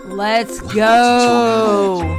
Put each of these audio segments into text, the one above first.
Let's go.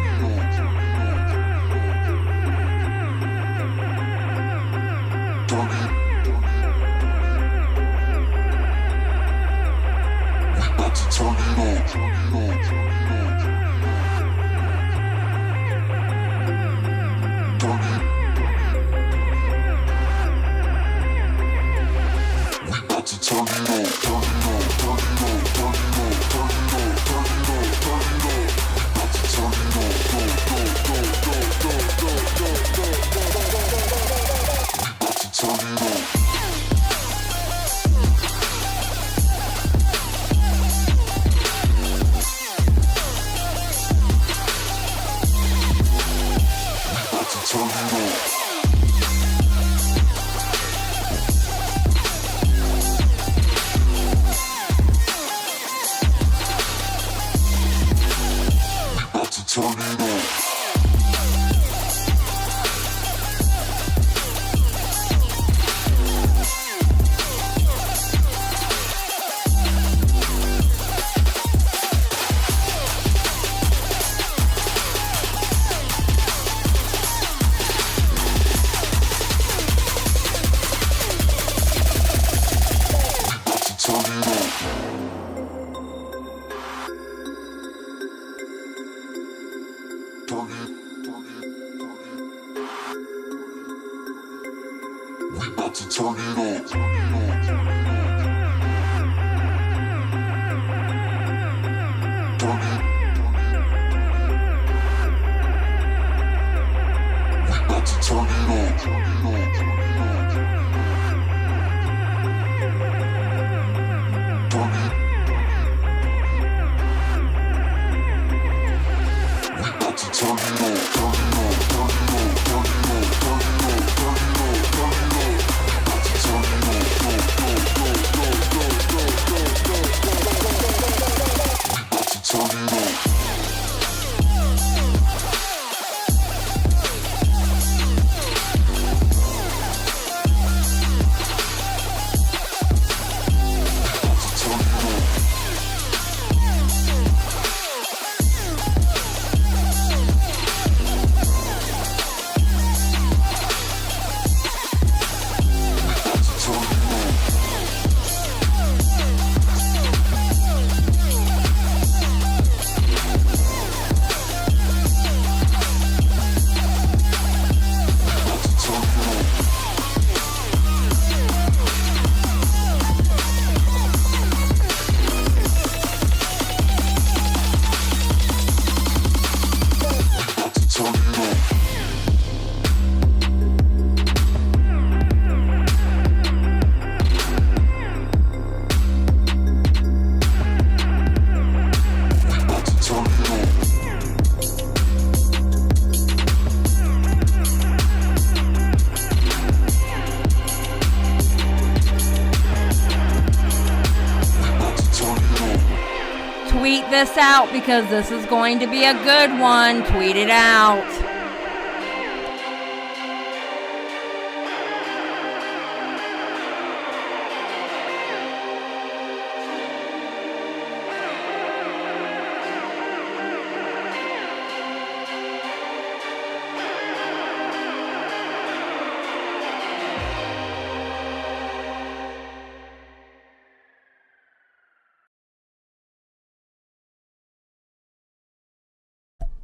Tweet this out because this is going to be a good one. Tweet it out.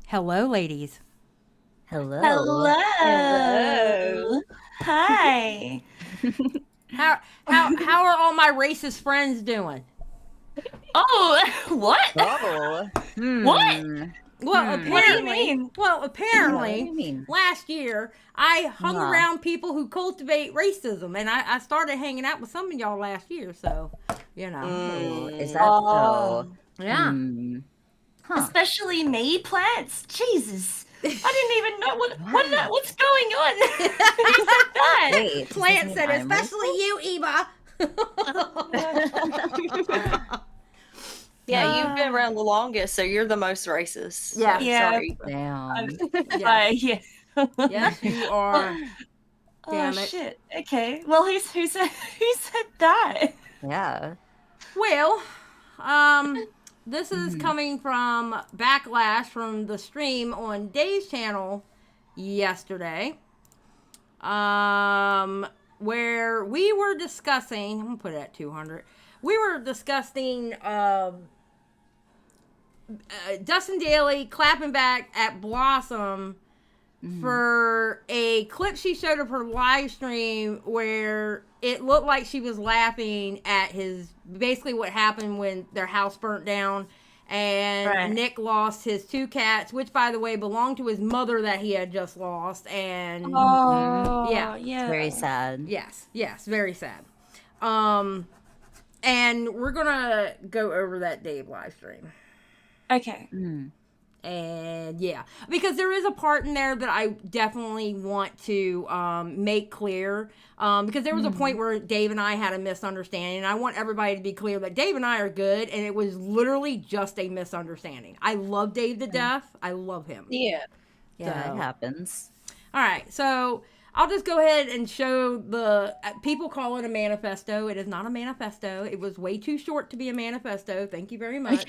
Hello, ladies. Hello. Hello. Hi. How are all my racist friends doing? Oh, what? Oh. What? Well, apparently, What do you mean? Well, apparently, What do you mean? last year I hung Huh. around people who cultivate racism, and I started hanging out with some of y'all last year. So, you know, Oh, is that Oh. so? yeah. Huh. Especially made plants. Jesus. I didn't even know what's going on. Who said that? Wait, Plant does said, this mean I'm especially you, Eva. Yeah, you've been around the longest, so you're the most racist. Yeah. Yeah. Sorry. racist? Damn. Yes. Yeah. Yes, you are. Oh Damn it. shit. Okay. Well, who said that? Yeah. Well, this is coming from backlash from the stream on Dave's channel yesterday, where we were discussing, I'm gonna put it at 200. We were discussing Dustin Daly clapping back at Blossom for a clip she showed of her live stream where it looked like she was laughing at basically what happened when their house burnt down and Nick lost his 2 cats, which by the way belonged to his mother that he had just lost. And yeah, Very sad. yes, very sad. And we're gonna go over that Dave live stream. Okay. And yeah, because there is a part in there that I definitely want to make clear, because there was a point where Dave and I had a misunderstanding, and I want everybody to be clear that Dave and I are good, and it was literally just a misunderstanding. I love Dave to death. I love him. Yeah. Yeah, it happens. All right, so I'll just go ahead and show the people call it a manifesto. It is not a manifesto. It was way too short to be a manifesto. Thank you very much.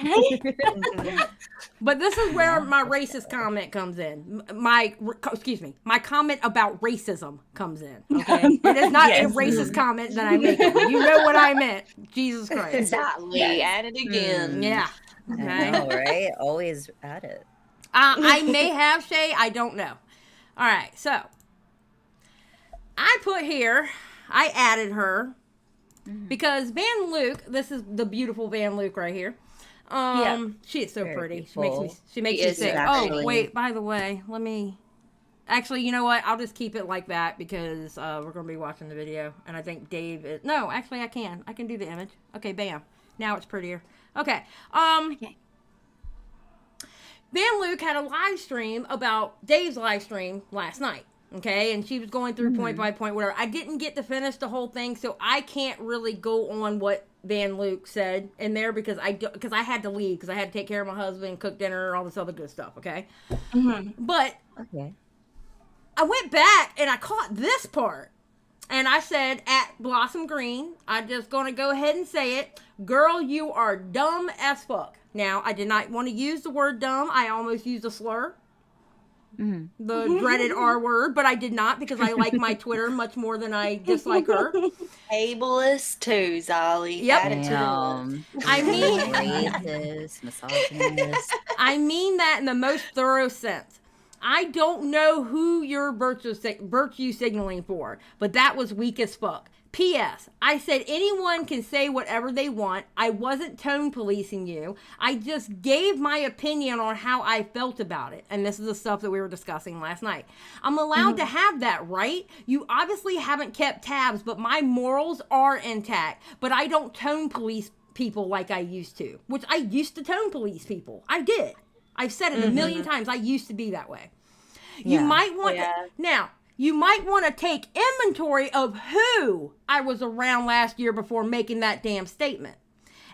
But this is where my racist comment comes in. My comment about racism comes in. Okay, it is not a racist comment that I'm making. You know what I meant. Jesus Christ. Exactly. At it again. Yeah. I Okay. know, right? Always at it. I may have Shay. I don't know. All right, so I put here, I added her because Van Luke, this is the beautiful Van Luke right here. She is so Very pretty. beautiful. She makes She me is sick. actually. Oh, wait, by the way, actually, you know what? I'll just keep it like that because we're going to be watching the video. And I think Dave is, no, actually I can do the image. Okay, bam. Now it's prettier. Okay. Van Luke had a live stream about Dave's live stream last night. Okay, and she was going through point by point, whatever. I didn't get to finish the whole thing, so I can't really go on what Van Luke said in there because I had to leave because I had to take care of my husband, cook dinner, all this other good stuff. Okay, but Okay. I went back and I caught this part, and I said at Blossom Green, I'm just gonna go ahead and say it, girl, you are dumb as fuck. Now I did not want to use the word dumb. I almost used a slur. The dreaded R word, but I did not because I like my Twitter much more than I dislike her. Ableist too, Xylie. Yep. Add it to the list. I mean, Racist, misogynist. I mean that in the most thorough sense. I don't know who you're virtue signaling for, but that was weak as fuck. P.S. I said anyone can say whatever they want. I wasn't tone policing you. I just gave my opinion on how I felt about it. And this is the stuff that we were discussing last night. I'm allowed to have that, right? You obviously haven't kept tabs, but my morals are intact. But I don't tone police people like I used to, which I used to tone police people. I did. I've said it a million times. I used to be that way. You might want to, now, you might want to take inventory of who I was around last year before making that damn statement.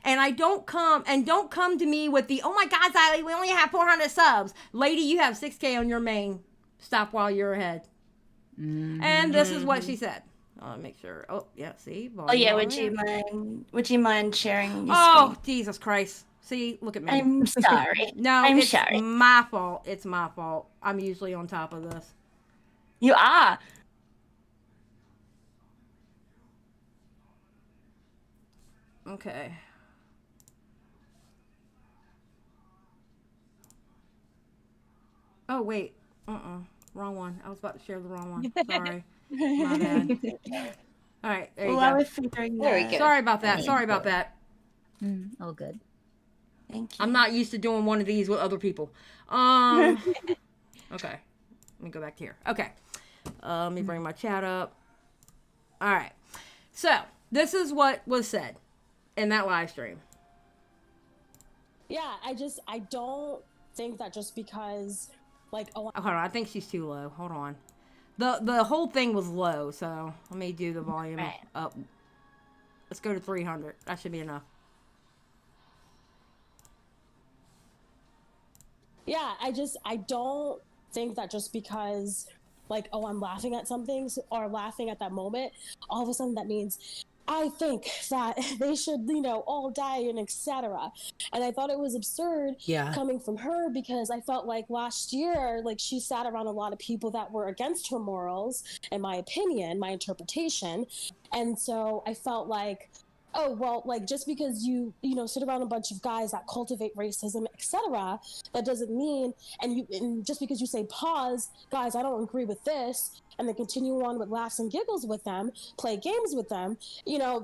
And don't come to me with the, oh my God, Xylie, we only have 400 subs. Lady, you have 6K on your main. Stop while you're ahead. And this is what she said. I'll make sure. Oh, yeah, see? Oh yeah, would you mind sharing your screen? Jesus Christ. See, look at me. I'm sorry. No, I'm it's sorry. my fault. It's my fault. I'm usually on top of this. You are. Okay. Oh, wait. Wrong one. I was about to share the wrong one. Sorry. My bad. All right, there you Well, I go. was figuring There we that. go. Sorry about that. Sorry about that. Oh, good. Thank you. I'm not used to doing one of these with other people. Okay. Let me go back to here. Okay. Let me bring my chat up. All right. So, this is what was said in that live stream. Yeah, I don't think that just because, like, Oh, hold on. I think she's too low. Hold on. The whole thing was low, so let me do the volume up. Let's go to 300. That should be enough. yeah, I don't think that just because, like, oh, I'm laughing at something or laughing at that moment, all of a sudden that means I think that they should, all die and etc. And I thought it was absurd coming from her because I felt like last year, like she sat around a lot of people that were against her morals, in my opinion, my interpretation. And so I felt like, oh, well, like just because you sit around a bunch of guys that cultivate racism, etc., that doesn't mean, and just because you say pause, guys, I don't agree with this, and then continue on with laughs and giggles with them, play games with them,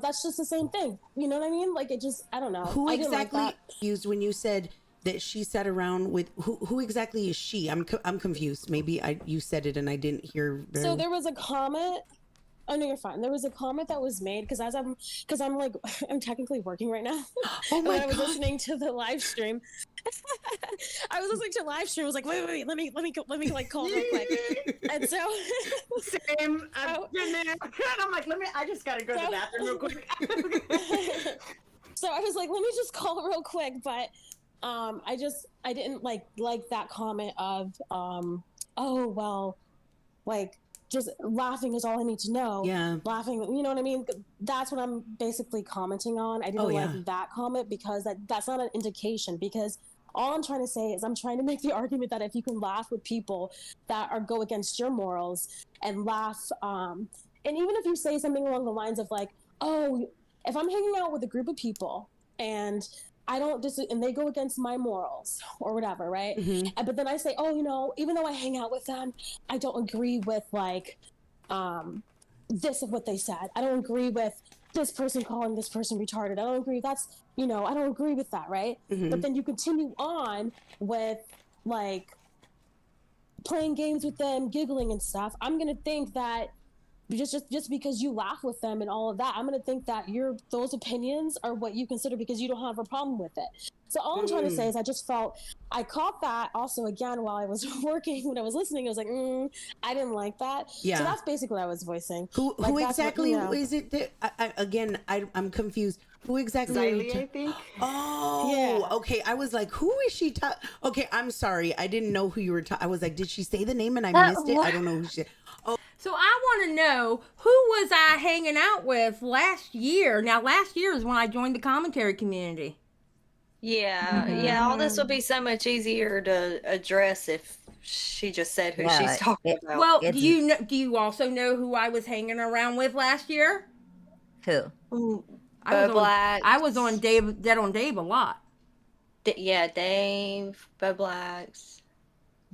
that's just the same thing. You know what I mean? Like, it just, I don't know. Who I didn't exactly like that. used when you said that she sat around with who exactly is she? I'm confused. Maybe you said it and I didn't hear very So there was a comment. Oh no, you're fine. There was a comment that was made because I'm like I'm technically working right now. Oh my I was God. listening to the live stream. I was listening to live stream. I was like, wait, let me like call real quick. And so same. I've been there. I'm like, I just gotta go to the bathroom real quick. So I was like, let me just call real quick, but I didn't like that comment of oh well, like just laughing is all I need to know. Yeah. Laughing, you know what I mean? That's what I'm basically commenting on. I didn't like that comment because that's not an indication, because all I'm trying to say is I'm trying to make the argument that if you can laugh with people that go against your morals and laugh, and even if you say something along the lines of like, oh, if I'm hanging out with a group of people and I don't and they go against my morals or whatever, right? Mm-hmm. But then I say, oh, even though I hang out with them, I don't agree with like this of what they said. I don't agree with this person calling this person retarded. I don't agree. I don't agree with that, right? Mm-hmm. But then you continue on with like playing games with them, giggling and stuff. I'm gonna think that just because you laugh with them and all of that, I'm gonna think that those opinions are what you consider because you don't have a problem with it. So all I'm trying to say is I caught that also again while I was working, when I was listening. I was like, I didn't like that. Yeah. So that's basically what I was voicing. Who exactly is it that I'm confused. Who exactly? Xylie, I think. Oh, Yeah. Okay. I was like, who is she? Okay, I'm sorry. I didn't know who you were. I was like, did she say the name and I missed it? I don't know who she. Oh. So I want to know, who was I hanging out with last year? Now, last year is when I joined the commentary community. Yeah, all this would be so much easier to address if she just said who she's talking about. Well, do you also know who I was hanging around with last year? Who? I was on Dead on Dave a lot. Dave, Bo Blacks.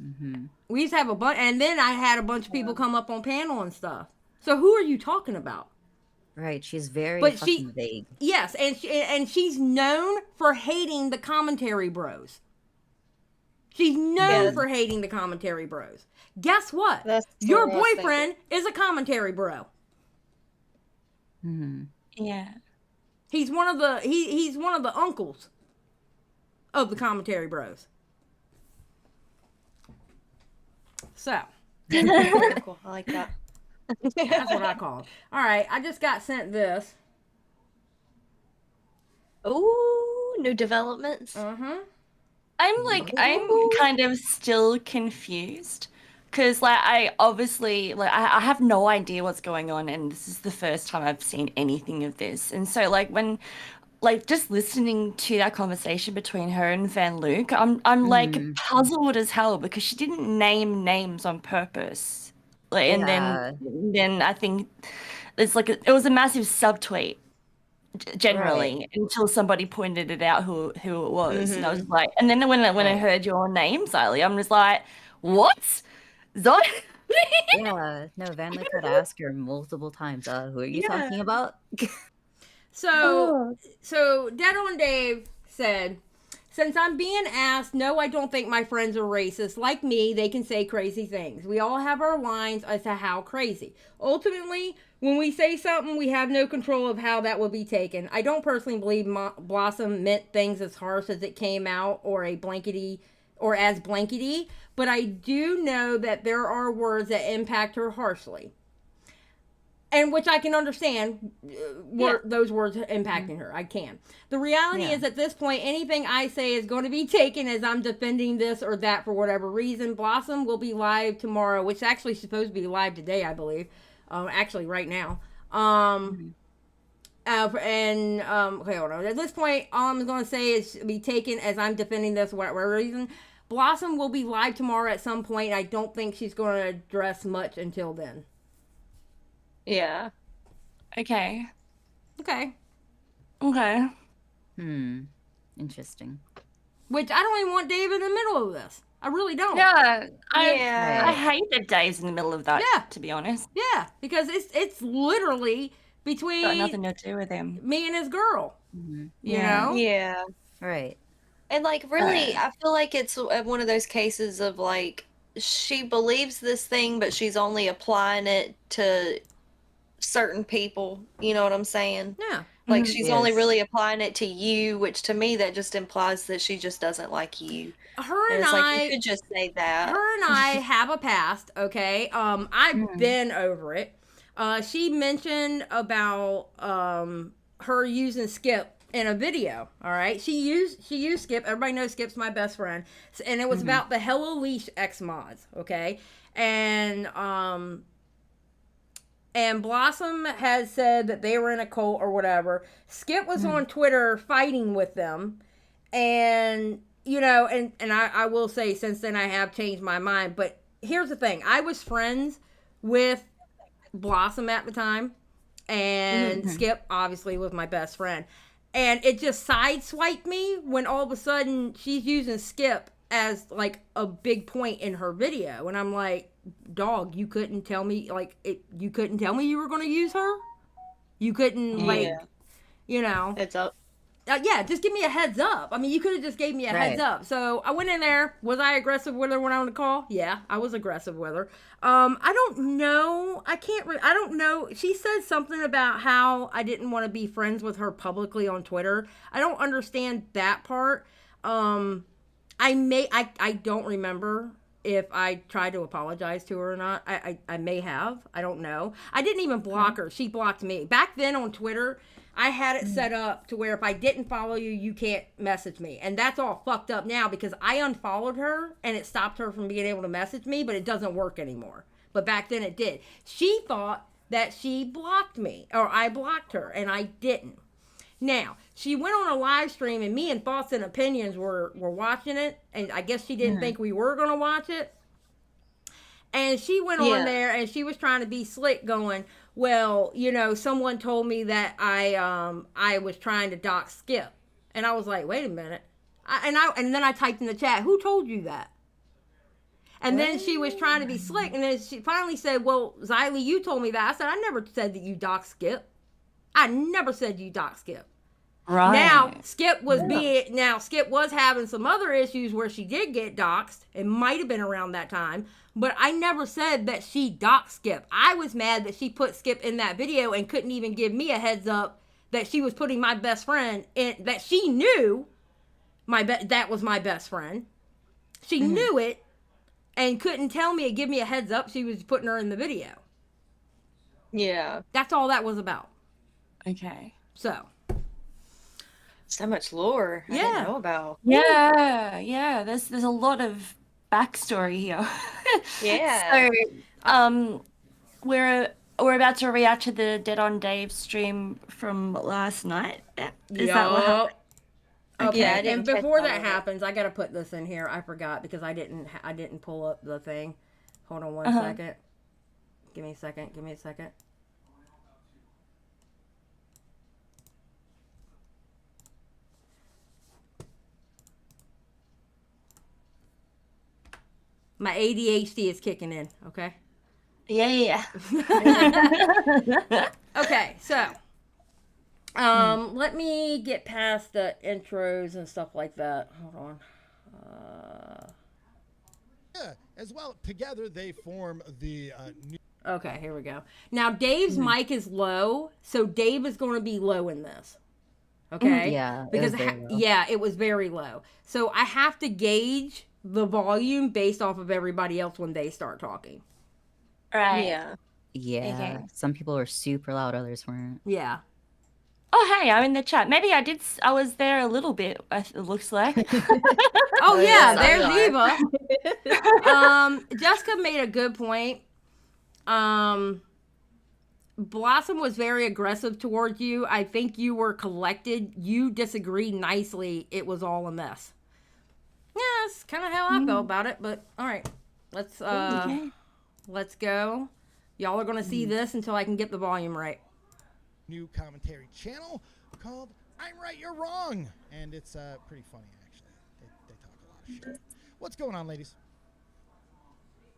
Mm-hmm. We used to have a bunch, and then I had a bunch of people come up on panel and stuff. So who are you talking about? Right, she's very fucking vague. Yes, and she's known for hating the commentary bros. She's known for hating the commentary bros. Guess what? Your boyfriend is a commentary bro. Mm-hmm. Yeah. He's one of the uncles of the commentary bros. So Cool. I like that. that's what I call it. All right, I just got sent this. Ooh, new developments. Mm-hmm. I'm kind of still confused because I obviously I have no idea what's going on, and this is the first time I've seen anything of this. And so when just listening to that conversation between her and Van Luke, I'm puzzled as hell because she didn't name names on purpose. And then I think it's it was a massive subtweet generally until somebody pointed it out who it was. And I was like, and then when I heard your name, Xylie, I'm just like, what? Zod? Yeah, no, Van Luke had asked her multiple times, who are you talking about? So Dead on Dave said, since I'm being asked, no, I don't think my friends are racist. Like me, they can say crazy things. We all have our lines as to how crazy. Ultimately, when we say something, we have no control of how that will be taken. I don't personally believe Blossom meant things as harsh as it came out or as blankety, but I do know that there are words that impact her harshly. And which I can understand those words impacting her. I can. The reality is at this point, anything I say is going to be taken as I'm defending this or that for whatever reason. Blossom will be live tomorrow, which is actually supposed to be live today, I believe. Actually, right now. Okay, hold on. At this point, all I'm going to say is be taken as I'm defending this for whatever reason. Blossom will be live tomorrow at some point. I don't think she's going to address much until then. Yeah. Okay. Okay. Interesting. Which I don't even want Dave in the middle of this. I really don't. Yeah. Yeah. I hate that Dave's in the middle of that. Yeah. To be honest. Yeah, because it's literally between Got nothing to do with him. me and his girl. Mm-hmm. You know? Yeah. Right. And like, really, I feel like it's one of those cases of like, she believes this thing, but she's only applying it to certain people. You know what I'm saying? Yeah. Like, she's only Yes. really applying it to you, which to me, that just implies that she just doesn't like you. Her And and it's like, I you could just say that. Her and I have a past, okay? I've been over it. She mentioned about her using Skip in a video, all right? She used Skip. Everybody knows Skip's my best friend. And it was about the Hello Leash X mods, okay? And Blossom has said that they were in a cult or whatever. Skip was on Twitter fighting with them. And, you know, and I will say since then I have changed my mind. But here's the thing. I was friends with Blossom at the time. And Skip, obviously, was my best friend. And it just sideswiped me when all of a sudden she's using Skip as, like, a big point in her video. And I'm like, dog, you couldn't tell me, like, you couldn't tell me you were going to use her? You couldn't, like, you know. It's up. Yeah, just give me a heads up. I mean, you could have just gave me a heads up. So I went in there. Was I aggressive with her when I on the call? Yeah, I was aggressive with her. I don't know. I don't know. She said something about how I didn't want to be friends with her publicly on Twitter. I don't understand that part. I don't remember if I tried to apologize to her or not. I may have. I don't know. I didn't even block her. She blocked me. Back then on Twitter, I had it set up to where if I didn't follow you, you can't message me. And that's all fucked up now because I unfollowed her and it stopped her from being able to message me, but it doesn't work anymore. But back then it did. She thought that she blocked me or I blocked her and I didn't. Now, she went on a live stream and me and Thoughts and Opinions were watching it. And I guess she didn't think we were going to watch it. And she went on there and she was trying to be slick going, well, you know, someone told me that I was trying to dox Skip. And I was like, wait a minute. And then I typed in the chat, who told you that? And then she was trying to be slick. And then she finally said, well, Xylie, you told me that. I said, I never said that you dox Skip. I never said you dox Skip. Right. Now, Skip was having some other issues where she did get doxxed. It might have been around that time. But I never said that she doxed Skip. I was mad that she put Skip in that video and couldn't even give me a heads up that she was putting my best friend in, that she knew that was my best friend. She knew it and couldn't tell me or give me a heads up she was putting her in the video. Yeah. That's all that was about. Okay. So much lore I didn't know about. Yeah. There's a lot of backstory here. Yeah. So, we're about to react to the Dead on Dave stream from last night. Is that what happened? Okay, Yeah, and before that happens, I gotta put this in here. I forgot because I didn't pull up the thing. Hold on one second. Give me a second. My ADHD is kicking in, okay? Yeah. Okay, so let me get past the intros and stuff like that. Hold on. Yeah, as well, together they form the new. Okay, here we go. Now Dave's mic is low, so Dave is going to be low in this. Okay? Yeah, because it was very low. it was very low. So I have to gauge the volume based off of everybody else when they start talking. Right. Yeah. Yeah. Okay. Some people were super loud, others weren't. Yeah. Oh, hey, I'm in the chat. Maybe I was there a little bit, it looks like. Oh yeah, yeah, there's Eva. Jessica made a good point. Blossom was very aggressive towards you. I think you were collected. You disagreed nicely. It was all a mess. Yeah, that's kind of how I felt about it. But all right, let's go. Y'all are gonna see this until I can get the volume right. New commentary channel called "I'm Right, You're Wrong," and it's pretty funny actually. They talk a lot of shit. What's going on, ladies?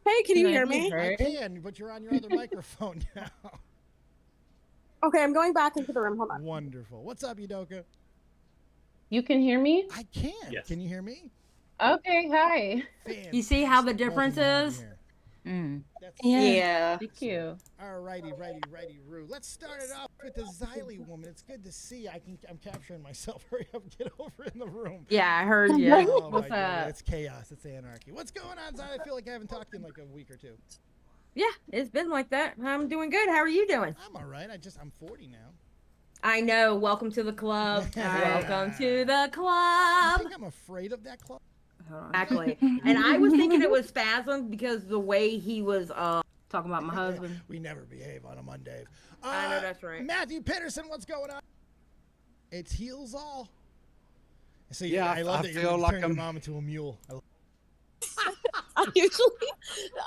Hey, can you hear me? I can, but you're on your other microphone now. Okay, I'm going back into the room. Hold on. Wonderful. What's up, Udoka? You can hear me? I can. Yes. Can you hear me? Okay, hi. You see how the difference is? Yeah. Thank you. All righty, Roo. Let's start it off with the Xylie woman. It's good to see you. I'm capturing myself. Hurry up, get over in the room. Yeah, I heard you. Oh, What's my God. up? It's chaos. It's anarchy. What's going on, Xylie? I feel like I haven't talked to you in like a week or two. Yeah, it's been like that. I'm doing good. How are you doing? I'm all right. I'm 40 now. I know. Welcome to the club. Welcome to the I club. think I'm afraid of that club. Exactly. And I was thinking it was spasm because the way he was talking about my husband. We never behave on a Monday. I know that's right. Matthew Peterson, what's going on? It's heels all. So Yeah, I love I that feel you're like turning I'm- your mom into a mule. Usually,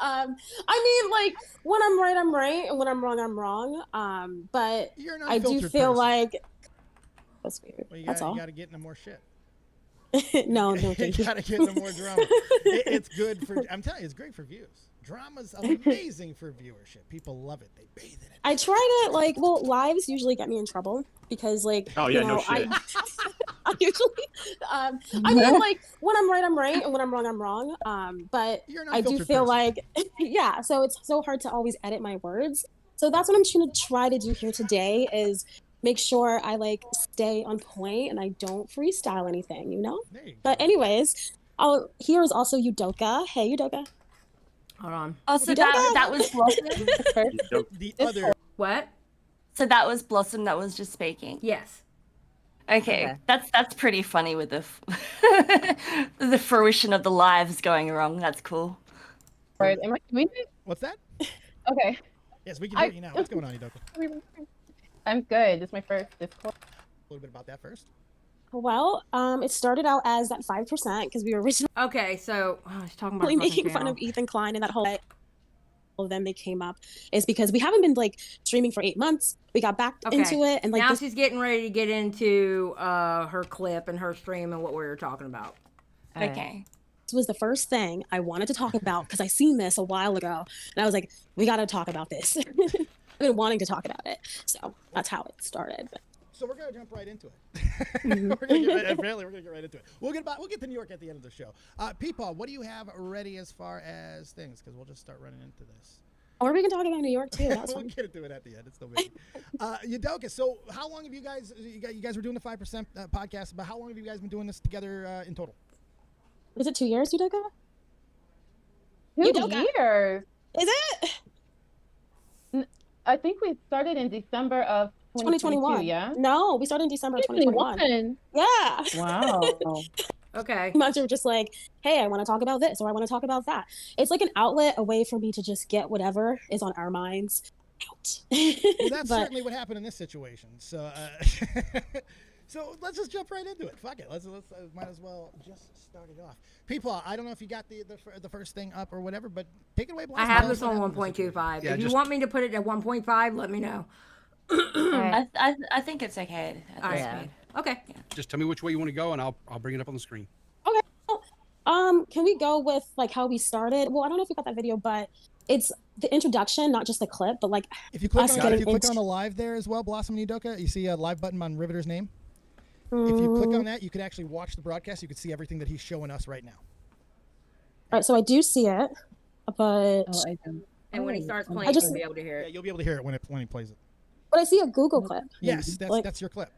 I mean, like when I'm right, I'm right, and when I'm wrong. But You're an I do unfiltered feel person. like that's weird. Well, That's all. You got to get into more shit. No, You thank you. got to get into more drama. It's good for. I'm telling you, it's great for views. Drama's amazing for viewership. People love it. They bathe in it. I try to lives usually get me in trouble because Oh, yeah, no shit. I usually, I mean, like when I'm right, I'm right, and when I'm wrong. But You're an I do unfiltered feel person. like, yeah. So it's so hard to always edit my words. So that's what I'm trying to try to do here today is make sure I stay on point and I don't freestyle anything, you know. There you go. But anyways, here is also Udoka. Hey, Udoka. Hold on. Oh, so that was Blossom. The other. What? So that was Blossom that was just speaking. Yes. Okay, that's pretty funny with the the fruition of the lives going wrong. That's cool. Right, am I doing it? What's that? Okay. Yes, we can hear you now. What's going on, Udoka? I'm good. This is my first Discord. A little bit about that first. Well, it started out as that 5% because we were originally Okay, so I was talking about making fun of Ethan Klein and that whole. All of them they came up is because we haven't been streaming for 8 months. We got back into it and now she's getting ready to get into her clip and her stream and what we were talking about. Okay. This was the first thing I wanted to talk about because I seen this a while ago and I was like, we got to talk about this. I've been wanting to talk about it, so that's how it started. So we're gonna jump right into it. Apparently, we're gonna get right into it. We'll get to New York at the end of the show. Peepaw, what do you have ready as far as things? Because we'll just start running into this. Or we can talk about New York too. That was We'll fun. get into it at the end. It's no big. Udoka, so how long have you guys were doing the 5% podcast, but how long have you guys been doing this together in total? Is it 2 years, Udoka? 2 Udoka. years. Is it? I think we started in December of 2021. Yeah. No, we started in December of 2021. Yeah. Wow. Okay. Months are just like, hey, I want to talk about this or I want to talk about that. It's like an outlet, a way for me to just get whatever is on our minds out. Well, that's certainly what happened in this situation. So, so let's just jump right into it. Fuck it. Let's might as well just start it off. People, I don't know if you got the first thing up or whatever, but take it away. I have this on 1.25. Yeah, if you want me to put it at 1.5, let me know. I think it's okay at this Alright. point. Okay. Just tell me which way you want to go, and I'll bring it up on the screen. Okay. Can we go with how we started? Well, I don't know if you got that video, but it's the introduction, not just the clip, but if you click us on getting on the live there as well, Blossom and Udoka, you see a live button on Riveter's name. If you click on that, you can actually watch the broadcast. You can see everything that he's showing us right now. All right, so I do see it, but I don't. And when he starts playing, you'll be able to hear Yeah, it. you'll be able to hear it when he plays it. I see a Google clip. Yes, that's your clip.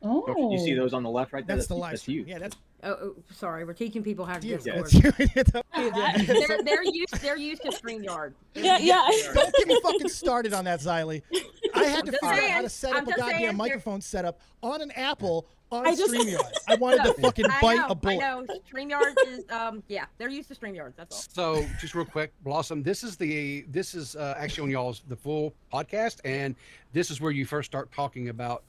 Oh. You see those on the left right there? That's the live That's stream. you. Yeah, that's Oh, sorry. We're teaching people how to you. Discord. That's you. They're used to StreamYard. Yeah. Don't get me fucking started on that, Xylie. I had to Just figure out how saying. to set I'm up a just goddamn saying. microphone setup on an Apple on StreamYard. I wanted to fucking bite a bullet. I know. StreamYard is yeah, they're used to StreamYard. That's all. So just real quick, Blossom, this is actually on y'all's the full podcast, and this is where you first start talking about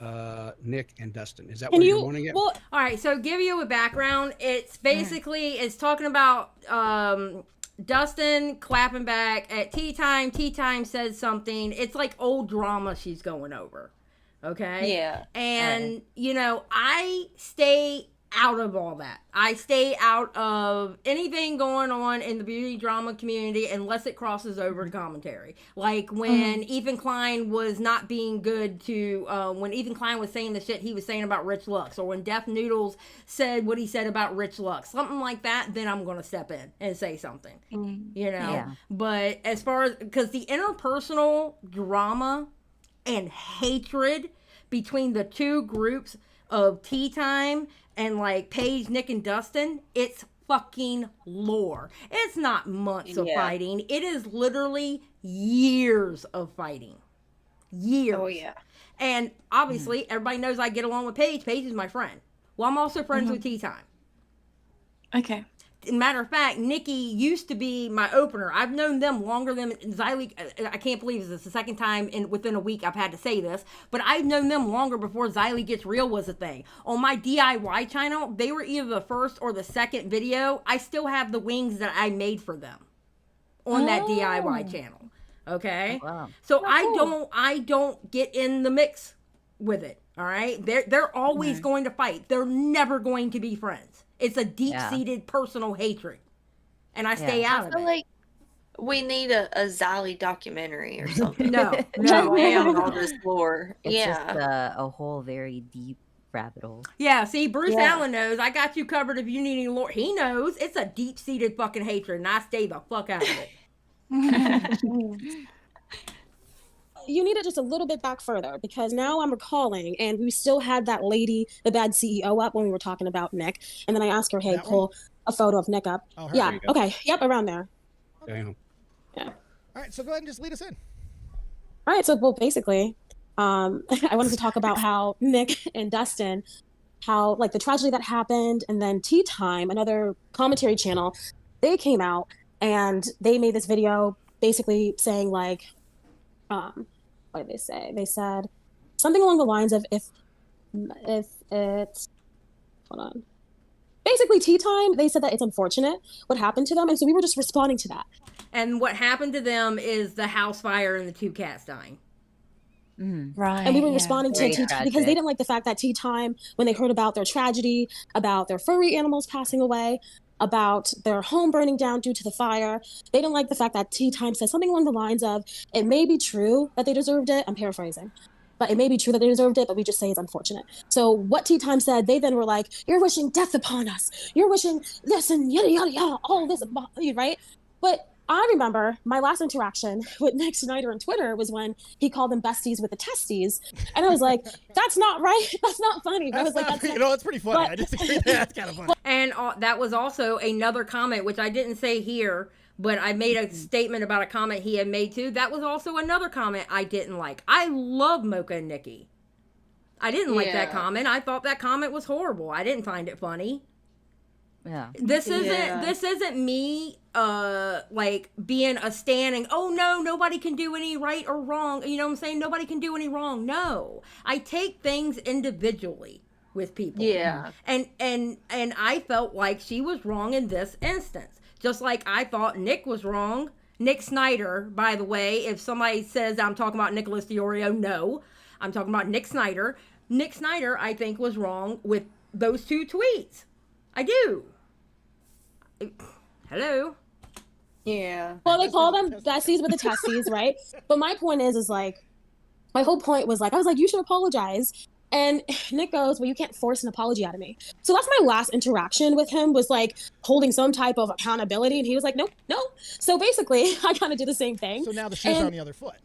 Nick and Dustin. Is that where you're wanting it? Well, all right. So give you a background. It's basically it's talking about Dustin clapping back at tea time. Tea time says something. It's like old drama she's going over. Okay. Yeah. And, you know, I stay out of all that. I stay out of anything going on in the beauty drama community unless it crosses over to commentary. Like when Ethan Klein was not being good to, when Ethan Klein was saying the shit he was saying about Rich Lux, or when Def Noodles said what he said about Rich Lux, something like that, then I'm going to step in and say something, you know? Yeah. But as far as, because the interpersonal drama and hatred between the two groups of Tea Time and like Paige, Nick, and Dustin, it's fucking lore. It's not months of fighting. It is literally years of fighting. Years. Oh, yeah. And obviously, everybody knows I get along with Paige. Paige is my friend. Well, I'm also friends with Tea Time. Okay. Matter of fact, Nikki used to be my opener. I've known them longer than Xylie. I can't believe this is the second time within a week I've had to say this, but I've known them longer before Xylie Gets Real was a thing. On my DIY channel, they were either the first or the second video. I still have the wings that I made for them on that DIY channel. Okay? Oh, wow. So I don't get in the mix with it. All right? They're always going to fight. They're never going to be friends. It's a deep-seated personal hatred. And I stay out of it. I feel like we need a Xylie documentary or something. No. All this lore. It's Yeah. just a whole very deep rabbit hole. Yeah, see, Bruce Allen knows. I got you covered if you need any lore. He knows. It's a deep-seated fucking hatred, and I stay the fuck out of it. You need it just a little bit back further, because now I'm recalling, and we still had that lady, the bad CEO, up when we were talking about Nick, and then I asked her, hey, pull a photo of Nick up. Oh, yeah, okay, yep, around there. Damn. Yeah. All right, so go ahead and just lead us in. All right, so well, basically, I wanted to talk about how Nick and Dustin, how like the tragedy that happened, and then Tea Time, another commentary channel, they came out and they made this video basically saying like, what did they say? They said something along the lines of if it's, hold on. Basically, Tea Time, they said that it's unfortunate what happened to them, and so we were just responding to that. And what happened to them is the house fire and the two cats dying. Right. And we were responding to Tea Time because they didn't like the fact that Tea Time, when they heard about their tragedy, about their furry animals passing away, about their home burning down due to the fire, they didn't like the fact that Tea Time said something along the lines of, it may be true that they deserved it, I'm paraphrasing, but it may be true that they deserved it, but we just say it's unfortunate. So what Tea Time said, they then were like, you're wishing death upon us, you're wishing this and yada, yada, yada, all this, right? But I remember my last interaction with Nick Snyder on Twitter was when he called them besties with the testes. And I was like, that's not right. That's not funny. But I was like, that's you know, it's pretty funny. I disagree. That's kind of funny. And that was also another comment, which I didn't say here, but I made a statement about a comment he had made too. That was also another comment I didn't like. I love Mocha and Nikki. I didn't like that comment. I thought that comment was horrible. I didn't find it funny. Yeah. This isn't me like being a stan and oh no, nobody can do any right or wrong. You know what I'm saying? Nobody can do any wrong. No. I take things individually with people. Yeah. And I felt like she was wrong in this instance. Just like I thought Nick was wrong. Nick Snyder, by the way, if somebody says I'm talking about Nicholas Diorio, no. I'm talking about Nick Snyder. Nick Snyder, I think, was wrong with those two tweets. I do. Hello? Yeah. Well, they call them besties with the testes, right? But my point is like, my whole point was like, I was like, you should apologize. And Nick goes, well, you can't force an apology out of me. So that's my last interaction with him, was like holding some type of accountability. And he was like, nope, no. So basically, I kind of did the same thing. So now the shoes are on the other foot.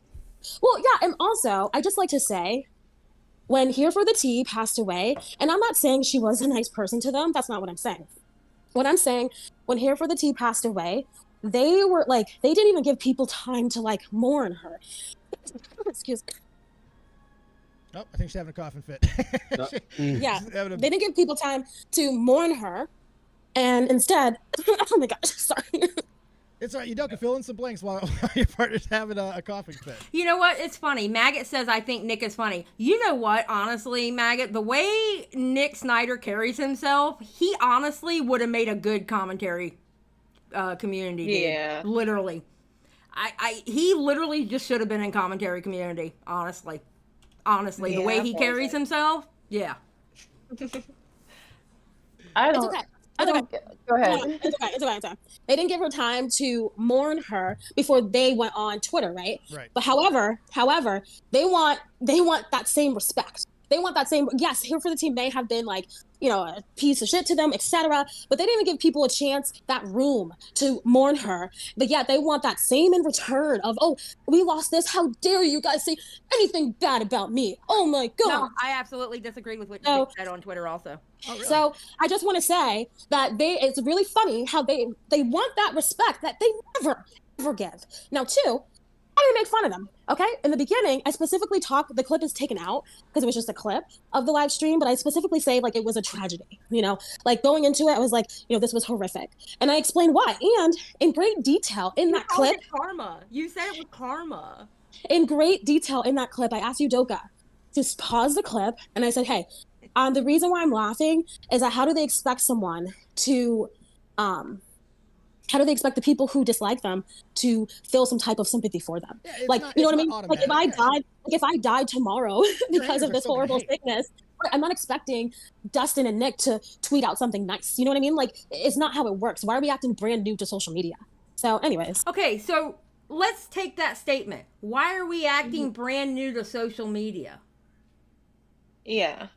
Well, yeah. And also, I just like to say, when Here for the Tea passed away, and I'm not saying she was a nice person to them. That's not what I'm saying. What I'm saying, when Here for the Tea passed away, they were like, they didn't even give people time to like mourn her. Excuse me. Oh, I think she's having a coughing fit. Yeah, they didn't give people time to mourn her, and instead, oh my gosh, sorry. It's all right. You can fill in some blanks while your partner's having a coughing fit. You know what? It's funny. Maggot says, I think Nick is funny. You know what? Honestly, Maggot, the way Nick Snyder carries himself, he honestly would have made a good commentary community. Yeah. Dude. Literally. He literally just should have been in commentary community, honestly. Honestly, the way he carries himself, yeah. I don't. It's okay. Go ahead. It's okay. They didn't give her time to mourn her before they went on Twitter, right? Right. But however, they want that same respect. They want that same. Yes, Here for the Team may have been like, a piece of shit to them, etc. But they didn't even give people a chance, that room to mourn her. But yet they want that same in return of, oh, we lost this. How dare you guys say anything bad about me? Oh my God. No, I absolutely disagree with what you said on Twitter also. Oh, really? So I just want to say that it's really funny how they want that respect that they never give. Now, two, I didn't make fun of them. Okay, in the beginning, I specifically the clip is taken out because it was just a clip of the live stream, but I specifically say like it was a tragedy, like going into it, I was like, this was horrific. And I explained why. And in great detail in that clip. It karma. You said it was karma. In great detail in that clip, I asked Udoka to pause the clip and I said, hey, the reason why I'm laughing is that how do they expect someone to, how do they expect the people who dislike them to feel some type of sympathy for them? Yeah, you know what I mean? Like if I died tomorrow because of this horrible sickness, I'm not expecting Dustin and Nick to tweet out something nice. You know what I mean? Like, it's not how it works. Why are we acting brand new to social media? So anyways. Okay, so let's take that statement. Why are we acting brand new to social media? Yeah.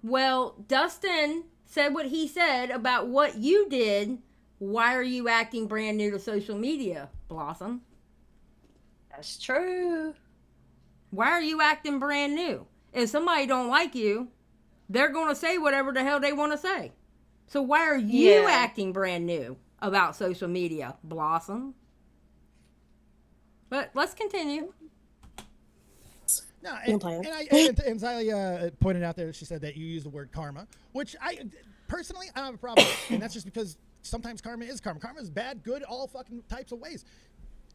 Well, Dustin said what he said about what you did. Why are you acting brand new to social media, Blossom? That's true. Why are you acting brand new? If somebody don't like you, they're going to say whatever the hell they want to say. So why are you acting brand new about social media, Blossom? But let's continue. No, and Xylie pointed out there, she said that you use the word karma, which I personally I don't have a problem with, and that's just because sometimes karma is karma. Karma is bad, good, all fucking types of ways.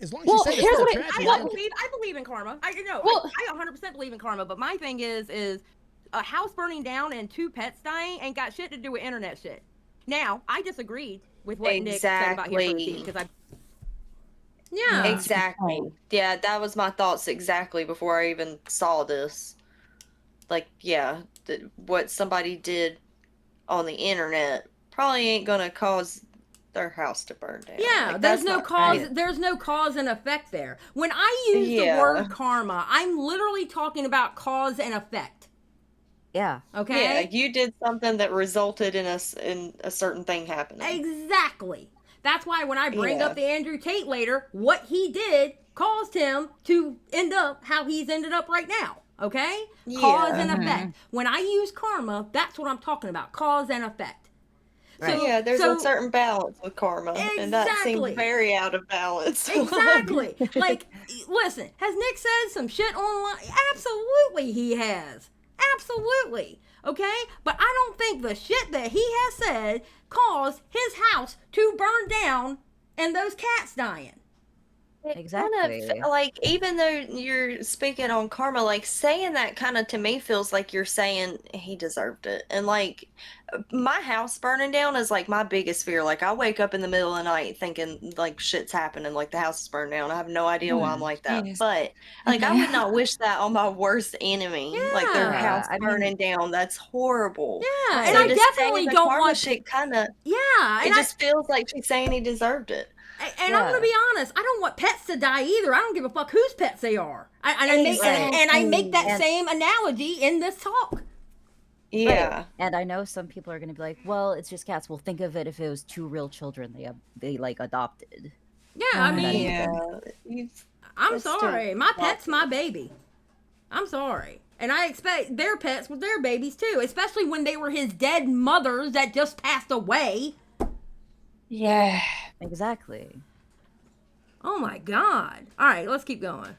As long as you say it's not tragedy. I believe in karma. I 100% believe in karma. But my thing is a house burning down and 2 pets dying ain't got shit to do with internet shit. Now, I disagreed with what Nick said about Here for the Team because yeah, exactly. Yeah, that was my thoughts exactly before I even saw this. Like, yeah, what somebody did on the internet probably ain't gonna cause their house to burn down. Yeah, like, there's no cause. Right. There's no cause and effect there. When I use the word karma, I'm literally talking about cause and effect. Yeah. Okay. Yeah, you did something that resulted in a certain thing happening. Exactly. That's why when I bring up the Andrew Tate later, what he did caused him to end up how he's ended up right now. Okay? Yeah. Cause and effect. When I use karma, that's what I'm talking about. Cause and effect. Right. So, yeah, there's a certain balance with karma, and that seems very out of balance. Exactly. Like, listen, has Nick said some shit online? Absolutely he has. Absolutely. Okay? But I don't think the shit that he has said caused his house to burn down and those cats dying. Exactly. Kind of, like, even though you're speaking on karma, like, saying that kind of to me feels like you're saying he deserved it. And, like, my house burning down is, like, my biggest fear. Like, I wake up in the middle of the night thinking, like, shit's happening, like, the house is burned down. I have no idea why I'm like that. But, like, I would not wish that on my worst enemy. Yeah. Like, their house burning down. That's horrible. Yeah, so and I definitely don't want shit kind of. Yeah. It just feels like she's saying he deserved it. And I'm gonna be honest, I don't want pets to die either. I don't give a fuck whose pets they are. I make that same analogy in this talk. Yeah. Right. And I know some people are gonna be like, well, it's just cats. Well, think of it if it was 2 real children they like adopted. Yeah, I mean, I'm sorry. My pet's my baby. I'm sorry. And I expect their pets with their babies too, especially when they were his dead mothers that just passed away. Yeah. Exactly. Oh my God. All right, let's keep going.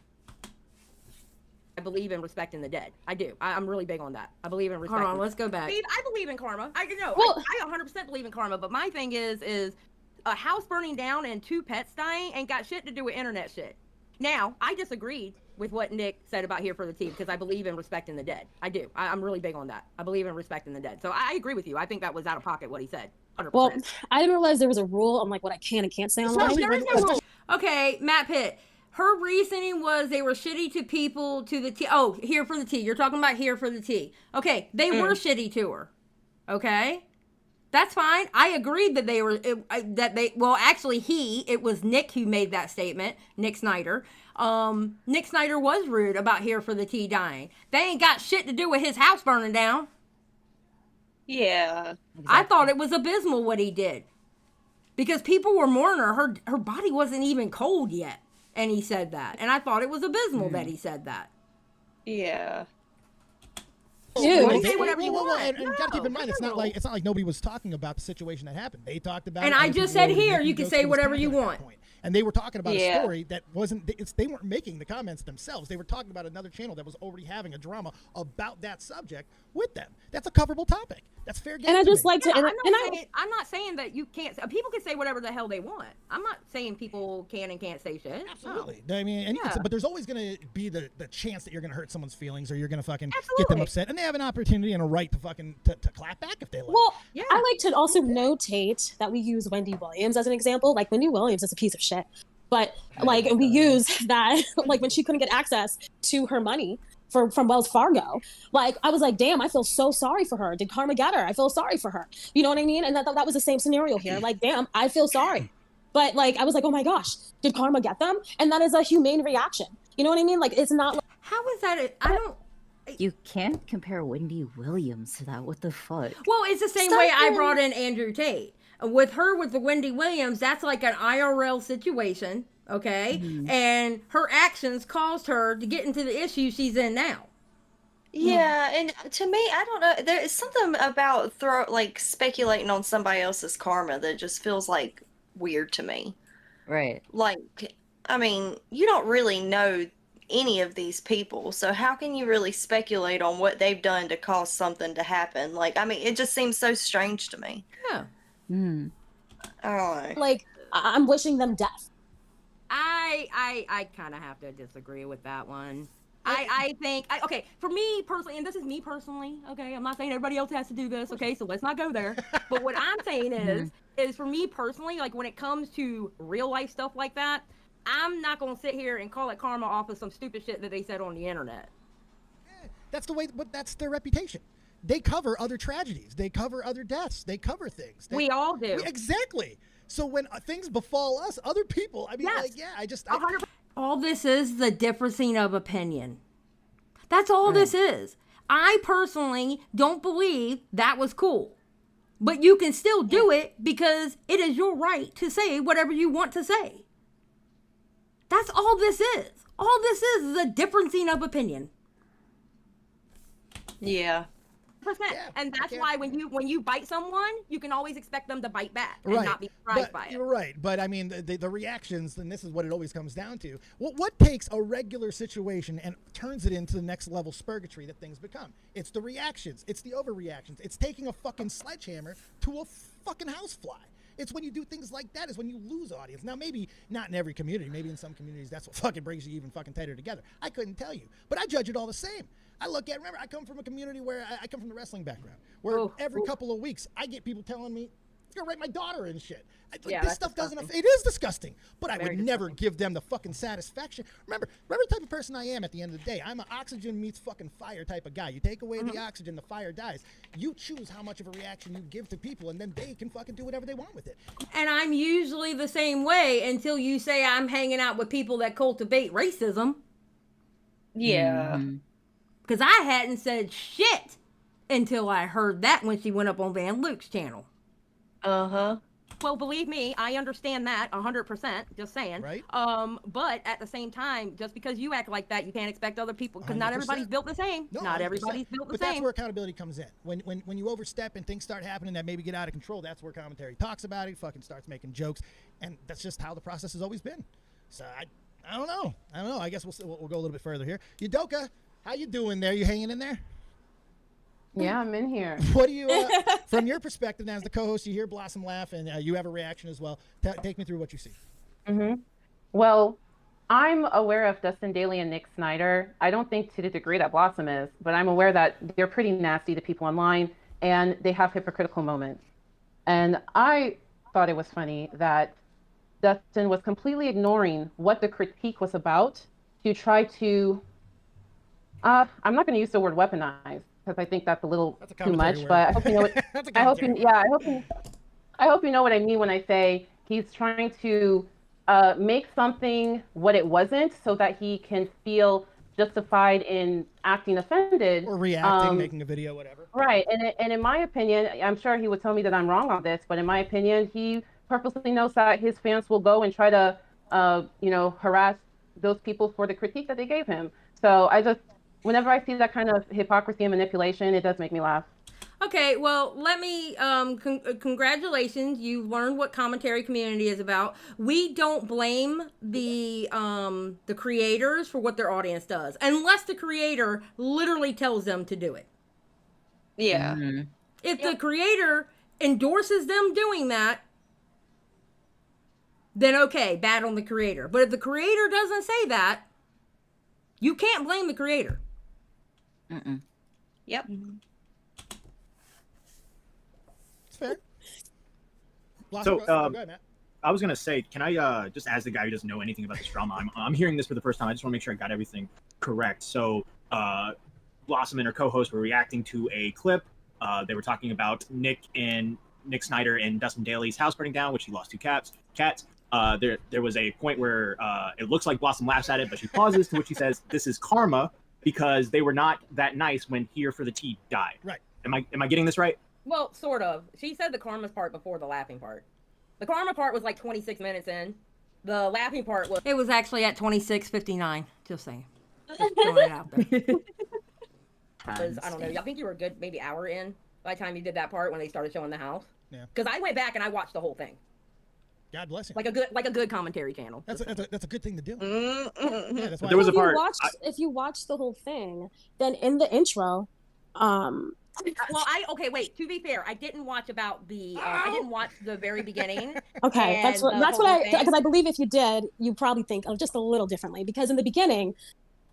I believe in respecting the dead. I do. I'm really big on that. I believe in respecting. Hold on, let's go back. I believe in karma. I know. Well, I 100% believe in karma. But my thing is a house burning down and 2 pets dying ain't got shit to do with internet shit. Now, I disagreed with what Nick said about Here for the Tea because I believe in respecting the dead. I do. I'm really big on that. I believe in respecting the dead. So I agree with you. I think that was out of pocket what he said. 100%. Well, I didn't realize there was a rule on like what I can and can't say online. There is no rule. Okay, Matt Pitt. Her reasoning was they were shitty to people to the tea. Oh, Here for the Tea. You're talking about Here for the Tea. Okay, they were shitty to her. Okay, that's fine. I agreed that they were well, actually, it was Nick who made that statement. Nick Snyder. Nick Snyder was rude about Here for the Tea dying. They ain't got shit to do with his house burning down. Yeah, exactly. I thought it was abysmal what he did because people were mourning her. Her body wasn't even cold yet. And he said that. And I thought it was abysmal that he said that. Yeah. Dude, say whatever you want. And you gotta keep in mind, it's not like nobody was talking about the situation that happened. They talked about and it. I just said here, you can say whatever you want. And they were talking about a story that wasn't. They weren't making the comments themselves. They were talking about another channel that was already having a drama about that subject with them. That's a coverable topic. That's fair game. And I just like to. I'm not saying that you can't. People can say whatever the hell they want. I'm not saying people can and can't say shit. Absolutely. No. I mean, and you can say, but there's always going to be the chance that you're going to hurt someone's feelings or you're going to fucking get them upset, and they have an opportunity and a right to fucking to clap back if they like. Well, I like to also notate that we use Wendy Williams as an example. Like Wendy Williams is a piece of shit. But like we use that like when she couldn't get access to her money from Wells Fargo, like I was like, damn, I feel so sorry for her. Did karma get her? I feel sorry for her. You know what I mean? And that was the same scenario here. Like, damn, I feel sorry. But like I was like, oh my gosh, did karma get them? And that is a humane reaction. You know what I mean? Like it's not. How is that? I don't. You can't compare Wendy Williams to that. What the fuck? Well, it's the same way I brought in Andrew Tate. With the Wendy Williams, that's like an IRL situation, okay? Mm-hmm. And her actions caused her to get into the issue she's in now. Yeah, and to me, I don't know. There's something about speculating on somebody else's karma that just feels like weird to me. Right. Like, I mean, you don't really know any of these people, so how can you really speculate on what they've done to cause something to happen? Like, I mean, it just seems so strange to me. Yeah. Mm. I don't know. Like, I'm wishing them death. I kind of have to disagree with that one. I think, okay, for me personally, and this is me personally, okay, I'm not saying everybody else has to do this, okay, so let's not go there. But what I'm saying is for me personally, like when it comes to real life stuff like that, I'm not going to sit here and call it karma off of some stupid shit that they said on the internet. That's the way, but that's their reputation. They cover other tragedies. They cover other deaths. They cover things. We all do. Exactly. So when things befall us, other people, I mean, all this is the differencing of opinion. That's all this is. I personally don't believe that was cool. But you can still do it because it is your right to say whatever you want to say. That's all this is. All this is a differencing of opinion. Yeah. And that's why when you bite someone, you can always expect them to bite back and not be surprised by it. You're right. But I mean, the reactions, and this is what it always comes down to. What takes a regular situation and turns it into the next level spurgatory that things become? It's the reactions. It's the overreactions. It's taking a fucking sledgehammer to a fucking housefly. It's when you do things like that is when you lose audience. Now, maybe not in every community. Maybe in some communities, that's what fucking brings you even fucking tighter together. I couldn't tell you. But I judge it all the same. Remember, I come from a community where I come from the wrestling background, where every couple of weeks I get people telling me, you're gonna write my daughter and shit. This stuff it is disgusting, but I would never give them the fucking satisfaction. Remember the type of person I am at the end of the day. I'm an oxygen meets fucking fire type of guy. You take away the oxygen, the fire dies. You choose how much of a reaction you give to people, and then they can fucking do whatever they want with it. And I'm usually the same way until you say I'm hanging out with people that cultivate racism. Yeah. Mm-hmm. Because I hadn't said shit until I heard that when she went up on Van Luke's channel. Uh-huh. Well, believe me, I understand that 100%, just saying. Right. But at the same time, just because you act like that, you can't expect other people, because not everybody's built the same. No, not everybody's built the same. But that's where accountability comes in. When you overstep and things start happening that maybe get out of control, that's where commentary talks about it, fucking starts making jokes, and that's just how the process has always been. So I don't know. I guess we'll go a little bit further here. Udoka, How you doing there? You hanging in there? Yeah, I'm in here. What do you, from your perspective now as the co-host, you hear Blossom laugh and you have a reaction as well. Take me through what you see. Well, I'm aware of Dustin Daly and Nick Snyder. I don't think to the degree that Blossom is, but I'm aware that they're pretty nasty to people online and they have hypocritical moments. And I thought it was funny that Dustin was completely ignoring what the critique was about to try to, I'm not going to use the word weaponize because I think that's a little too much, word. but I hope you know what, I hope you know what I mean when I say he's trying to make something what it wasn't so that he can feel justified in acting offended. Or reacting, making a video, whatever. Right. And in my opinion, I'm sure he would tell me that I'm wrong on this, but in my opinion, he purposely knows that his fans will go and try to, harass those people for the critique that they gave him. So whenever I see that kind of hypocrisy and manipulation, it does make me laugh. Okay, well, let me, congratulations. You've learned what commentary community is about. We don't blame the creators for what their audience does, unless the creator literally tells them to do it. Yeah. If the creator endorses them doing that, then okay, bad on the creator. But if the creator doesn't say that, you can't blame the creator. Yep. Fair. So, go ahead, Matt. I was gonna say, can I just, as the guy who doesn't know anything about this drama, I'm hearing this for the first time. I just want to make sure I got everything correct. So, Blossom and her co-host were reacting to a clip. They were talking about Nick Snyder and Dustin Daly's house burning down, which he lost 2 cats. There was a point where it looks like Blossom laughs at it, but she pauses, to which she says, "This is karma because they were not that nice when Here for the Tea died." Right. Am I getting this right? Well, sort of. She said the karma part before the laughing part. The karma part was like 26 minutes in. The laughing part was... It was actually at 26:59. Just saying. Just throwing it out there. Because, I don't know, I think you were a good maybe hour in by the time you did that part when they started showing the house. Yeah. Because I went back and I watched the whole thing. God bless you. Like a good commentary channel. That's a good thing to do. Yeah, that's why there was a part. If you watch the whole thing, then in the intro, well, wait, to be fair, I didn't watch I didn't watch the very beginning. Okay, that's what because I believe if you did, you probably think just a little differently, because in the beginning,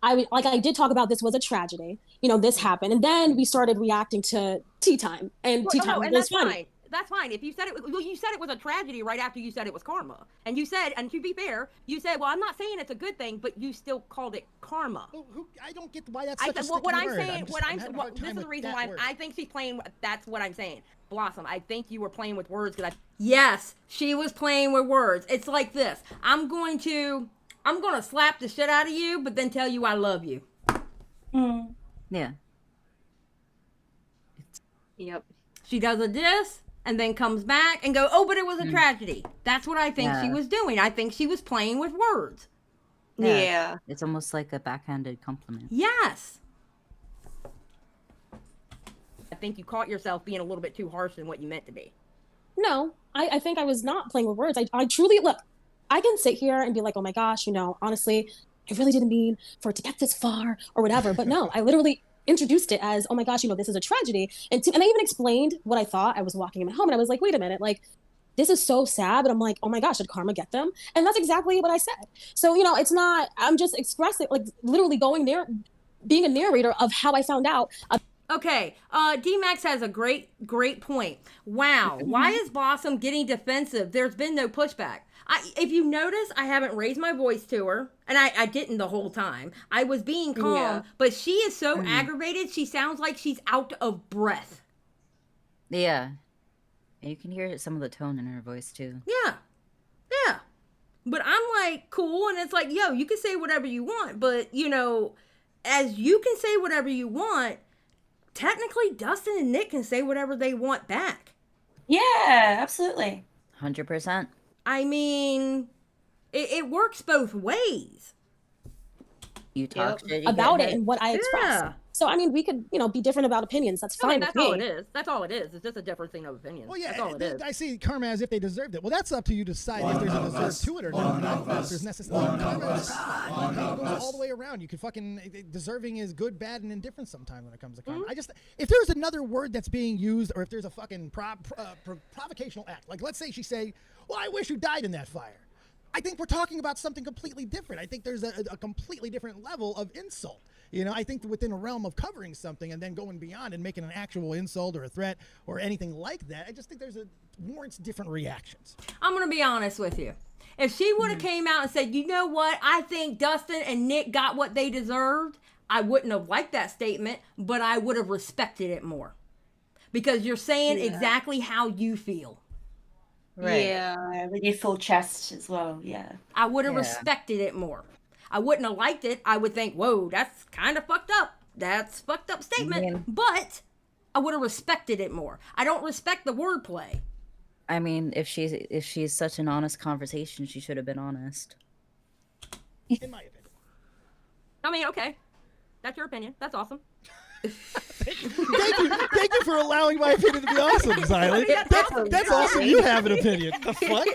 I did talk about this was a tragedy. This happened, and then we started reacting to Tea Time, and Tea Time was funny. Fine. That's fine. If you said you said it was a tragedy right after you said it was karma. And you said, and to be fair, you said, well, I'm not saying it's a good thing, but you still called it karma. I don't get why that's such a sticky what I'm word. saying, this is the reason why I think she's playing. That's what I'm saying. Blossom, I think you were playing with words yes, she was playing with words. It's like this. I'm going to slap the shit out of you, but then tell you I love you. Yeah. Yep. She does a diss and then comes back and go, oh, but it was a tragedy. That's what I think she was doing. I think she was playing with words. Yeah. It's almost like a backhanded compliment. Yes. I think you caught yourself being a little bit too harsh than what you meant to be. No, I think I was not playing with words. I truly, look, I can sit here and be like, oh my gosh, honestly, I really didn't mean for it to get this far or whatever. But no, I literally introduced it as, oh my gosh, this is a tragedy. And I even explained what I thought. I was walking in my home and I was like, wait a minute, like, this is so sad. But I'm like, oh my gosh, did karma get them? And that's exactly what I said. So, it's not, I'm just expressing, like, literally going there, being a narrator of how I found out. Okay, D-Max has a great point. Wow, why is Blossom getting defensive? There's been no pushback. If you notice, I haven't raised my voice to her, and I didn't the whole time. I was being calm, but she is so aggravated, she sounds like she's out of breath. Yeah. And you can hear some of the tone in her voice, too. Yeah. But I'm like, cool, and it's like, yo, you can say whatever you want, but, as you can say whatever you want, technically Dustin and Nick can say whatever they want back. Yeah, absolutely. 100%. I mean, it works both ways. You talk shit, about it and what I express. So, I mean, we could, be different about opinions. That's fine that's with me. all it is. That's all it is. It's just a difference of opinion. Well, yeah, that's all it is. I see karma as if they deserved it. Well, that's up to you to decide if there's a deserve to it or not. If there's necessarily karma goes all the way around. You can fucking deserving is good, bad, and indifferent sometimes when it comes to karma. If there's another word that's being used, or if there's a fucking provocational act, like let's say she say, "Well, I wish you died in that fire." I think we're talking about something completely different. I think there's a completely different level of insult. I think within a realm of covering something and then going beyond and making an actual insult or a threat or anything like that, I just think warrants different reactions. I'm going to be honest with you. If she would have came out and said, you know what, I think Dustin and Nick got what they deserved, I wouldn't have liked that statement, but I would have respected it more. Because you're saying exactly how you feel. Right. Yeah, with your full chest as well. Yeah. I would have respected it more. I wouldn't have liked it. I would think, whoa, that's kind of fucked up. That's a fucked up statement. But I would have respected it more. I don't respect the wordplay. I mean, if she's such an honest conversation, she should have been honest. In my opinion. I mean, okay. That's your opinion. That's awesome. Thank you for allowing my opinion to be awesome, Xylie. That's awesome. You have an opinion. The fuck?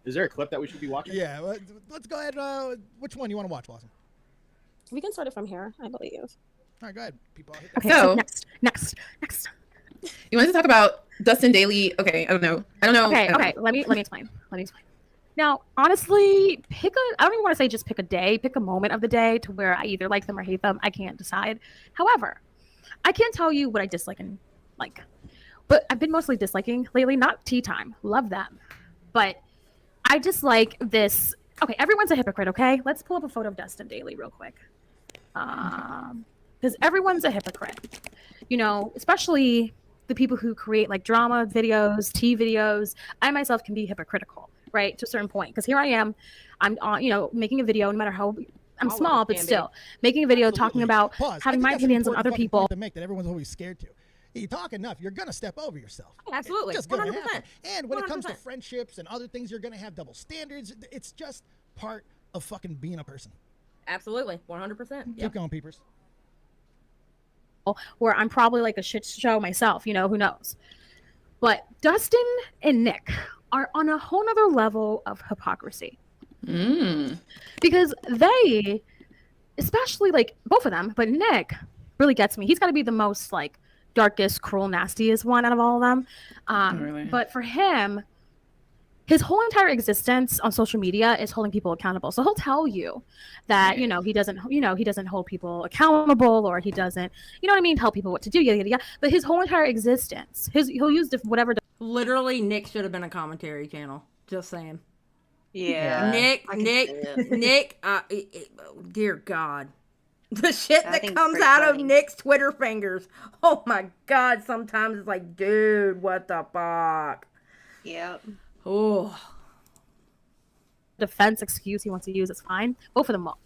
Is there a clip that we should be watching? Yeah, let's go ahead. Which one you want to watch, Blossom? We can start it from here, I believe. All right, go ahead. People. Okay, so next. You wanted to talk about Dustin Daly? Okay, I don't know. Okay. Let me explain. Now, honestly, I don't even want to say just pick a day, pick a moment of the day to where I either like them or hate them. I can't decide. However, I can tell you what I dislike and like. But I've been mostly disliking lately, not tea time. Love them. But I dislike this. Okay, everyone's a hypocrite, okay? Let's pull up a photo of Dustin Daly real quick. Because everyone's a hypocrite. Especially the people who create like drama videos, tea videos. I myself can be hypocritical. Right, to a certain point, because here I am, I'm making a video, no matter how I'm small, but still making a video talking about having my opinions on other people. To make that everyone's always scared to. You talk enough, you're gonna step over yourself. Absolutely, it's just 100%. And when it comes to friendships and other things, you're gonna have double standards. It's just part of fucking being a person. Absolutely, 100%. Keep going, peepers. Where I'm probably like a shit show myself, who knows. But Dustin and Nick are on a whole nother level of hypocrisy. Because they, especially like both of them, but Nick really gets me. He's got to be the most like darkest, cruel, nastiest one out of all of them. Really? But for him, his whole entire existence on social media is holding people accountable. So he'll tell you that, he doesn't hold people accountable, or he doesn't, tell people what to do, yada, yada, yada. But his whole entire existence, he'll use whatever. Literally, Nick should have been a commentary channel. Just saying. Yeah. Nick, dear God. The shit that comes out of Nick's Twitter fingers. Oh my God. Sometimes it's like, dude, what the fuck? Yep. Oh. Defense excuse he wants to use is fine. Both of them will.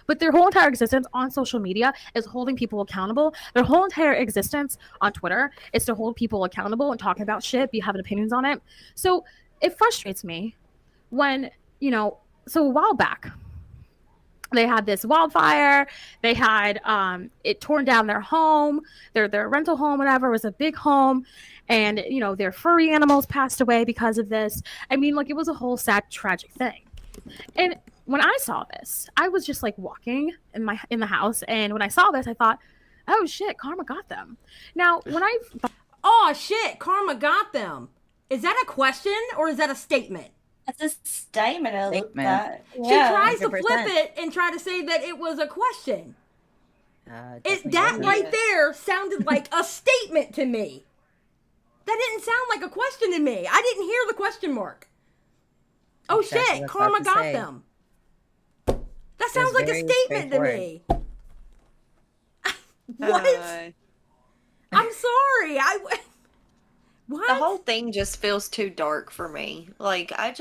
But their whole entire existence on social media is holding people accountable. Their whole entire existence on Twitter is to hold people accountable and talking about shit, be having opinions on it. So it frustrates me when, so a while back, they had this wildfire. They had it torn down their home, their rental home, whatever. It was a big home. And, their furry animals passed away because of this. I mean, like, it was a whole sad, tragic thing. And when I saw this, I was just like walking in the house, and when I saw this, I thought, "Oh shit, karma got them." Now, oh shit, karma got them. Is that a question or is that a statement? That's a statement. She tries to flip it and try to say that it was a question. That right there sounded like a statement to me. That didn't sound like a question to me. I didn't hear the question mark. Oh shit, karma got them. That sounds like a statement to me. What? I'm sorry. What? The whole thing just feels too dark for me. Like, I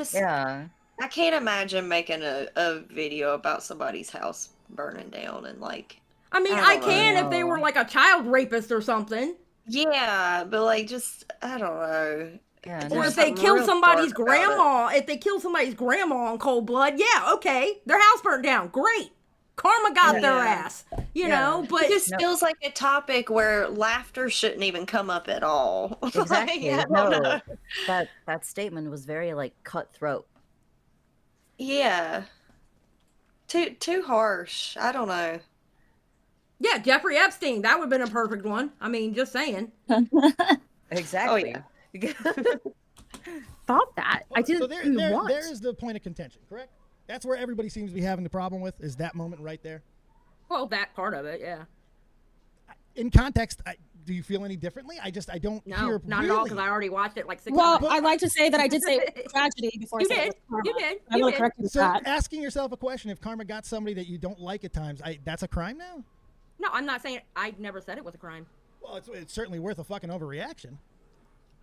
can't imagine making a video about somebody's house burning down and like. I mean, I can if they were like a child rapist or something. Yeah, but like, just I don't know. Yeah, or if they kill somebody's grandma, on cold blood, yeah, okay, their house burnt down, great. Karma got their ass, you know, but it just feels like a topic where laughter shouldn't even come up at all. Exactly. I don't know. That statement was very like cutthroat. Yeah. Too harsh. I don't know. Yeah, Jeffrey Epstein, that would have been a perfect one. I mean, just saying. Exactly. Oh, yeah. Thought that. I didn't want. There is the point of contention, correct? That's where everybody seems to be having the problem with, is that moment right there. Well, that part of it, yeah. In context, do you feel any differently? I don't hear. Not at all, because I already watched it like 6 Well, times. I'd like to say that I did say tragedy before You I said did. it was karma. You did. I You want did. to correct you with So that. asking yourself a question, if karma got somebody that you don't like at times, that's a crime now? No, I'm not saying, I never said it was a crime. Well, it's certainly worth a fucking overreaction.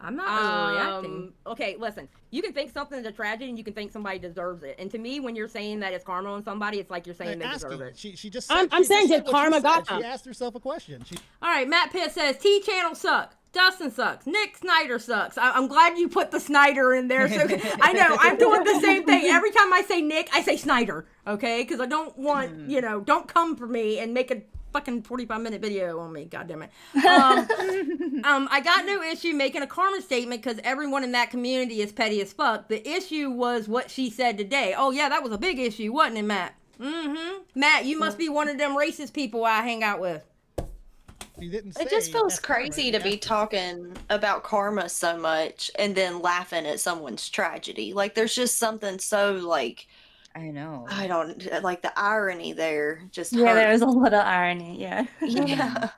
I'm not overreacting. Okay, listen. You can think something's a tragedy, and you can think somebody deserves it. And to me, when you're saying that it's karma on somebody, it's like you're saying they deserve it. She just. I'm saying that karma got She them. asked herself a question. All right, Matt Pitt says T-Channel sucks. Dustin sucks. Nick Snyder sucks. I'm glad you put the Snyder in there. So I know I'm doing the same thing. Every time I say Nick, I say Snyder. Okay, because I don't want don't come for me and make a fucking 45-minute video on me. God damn it. I got no issue making a karma statement because everyone in that community is petty as fuck. The issue was what she said today. Oh yeah, that was a big issue, wasn't it, Matt? Mm-hmm. Matt, you must be one of them racist people I hang out with. It just feels crazy to be talking about karma so much and then laughing at someone's tragedy. Like, there's just something so, like, I know. I don't, like, the irony there just Yeah, there hurts. was a lot of irony, yeah. Yeah.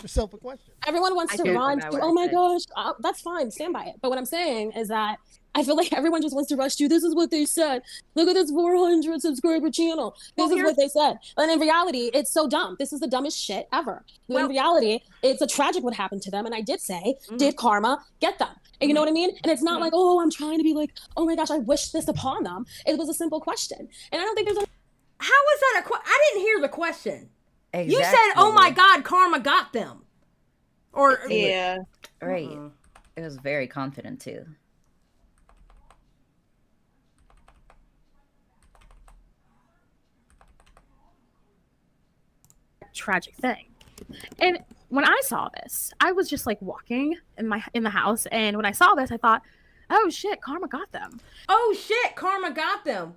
Yourself a question. Everyone wants to run to, oh my gosh, that's fine, stand by it. But what I'm saying is that I feel like everyone just wants to rush to, this is what they said. Look at this 400 subscriber channel. This is what they said. And in reality, it's so dumb. This is the dumbest shit ever. But in reality, it's a tragic what happened to them. And I did say, did karma get them? And you know what I mean? And it's not like, oh, I'm trying to be like, oh my gosh, I wish this upon them. It was a simple question. And I don't think there's a... How was that a question? I didn't hear the question. Exactly. You said, oh my God, karma got them. Or Yeah. Right. It was very confident too. Tragic thing. And when I saw this, I was just like walking in the house, and when I saw this, I thought, oh shit, karma got them. Oh shit, karma got them.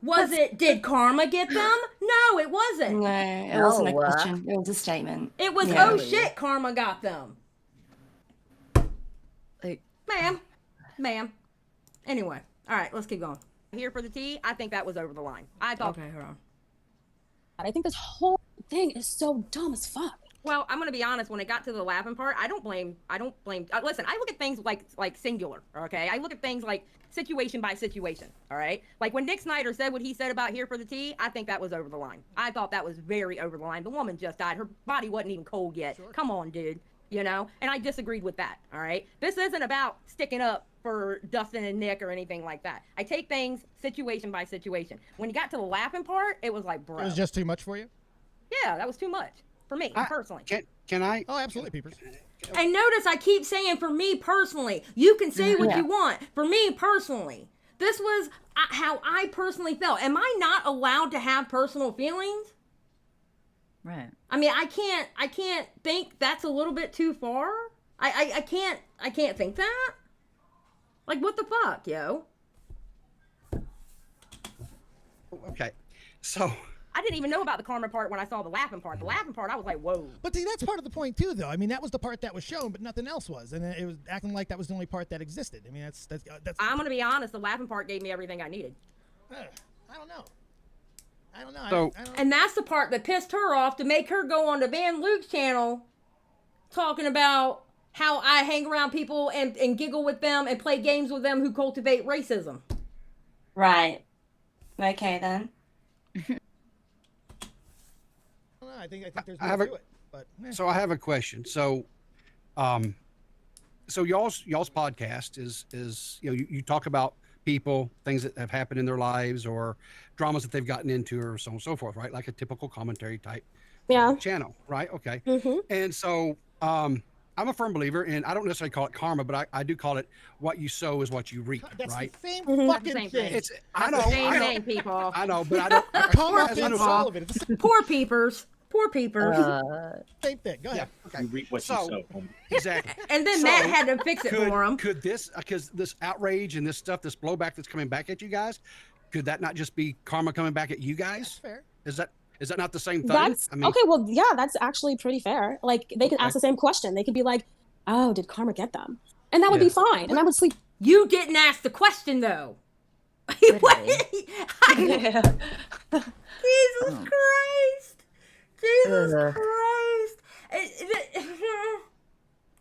Did karma get them? No, it wasn't. No, it wasn't a question. It was a statement. It was, Yeah. oh shit, karma got them. Ma'am. Anyway, all right, let's keep going. Here for the tea, I think that was over the line. I thought. Okay, hold on. I think this whole thing is so dumb as fuck. Well, I'm gonna be honest. When it got to the laughing part, I don't blame. Listen, I look at things like singular. Okay, I look at things like situation by situation. All right, like when Nick Snyder said what he said about here for the tea, I think that was over the line. I thought that was very over the line. The woman just died. Her body wasn't even cold yet. Sure. Come on, dude. You know, and I disagreed with that. All right, this isn't about sticking up for Dustin and Nick or anything like that. I take things situation by situation. When you got to the laughing part, it was like, bro. It was just too much for you? Yeah, that was too much for me personally. Can I? Oh, absolutely, Peepers. And notice I keep saying for me personally. You can say what you want. For me personally, this was how I personally felt. Am I not allowed to have personal feelings? Right. I mean, I can't think that's a little bit too far. I can't think that. Like, what the fuck, yo? Okay, so I didn't even know about the karma part when I saw the laughing part. The laughing part, I was like, whoa. But see, that's part of the point too, though. I mean, that was the part that was shown, but nothing else was, and it was acting like that was the only part that existed. I mean, that's. I'm gonna be honest. The laughing part gave me everything I needed. I don't know. So, and that's the part that pissed her off to make her go on to Van Luke's channel talking about how I hang around people and giggle with them and play games with them who cultivate racism. Right. Okay, then. I think there's more to it. But, So I have a question. So, so y'all's podcast is you talk about people, things that have happened in their lives or dramas that they've gotten into or so on and so forth, right? Like a typical commentary type channel, right? Okay. Mm-hmm. And so I I'm a firm believer, and I don't necessarily call it karma, but I do call it what you sow is what you reap, That's right? the same That's fucking the same thing. thing. I know, That's the same I know, thing, people. I know, but I don't. Karma as I and know- all of it. It's the same Poor peepers. Poor peepers. thing. Go ahead. Okay. You reap what you sow. Exactly. And then So, Matt had to fix it for him. Could this, because this outrage and this stuff, this blowback that's coming back at you guys, could that not just be karma coming back at you guys? That's fair. Is that not the same thing? That's I mean, okay. Well, yeah, that's actually pretty fair. Like they could ask the same question. They could be like, "Oh, did karma get them?" And that would be fine. And I would sleep. You didn't ask the question though. Jesus Christ! Jesus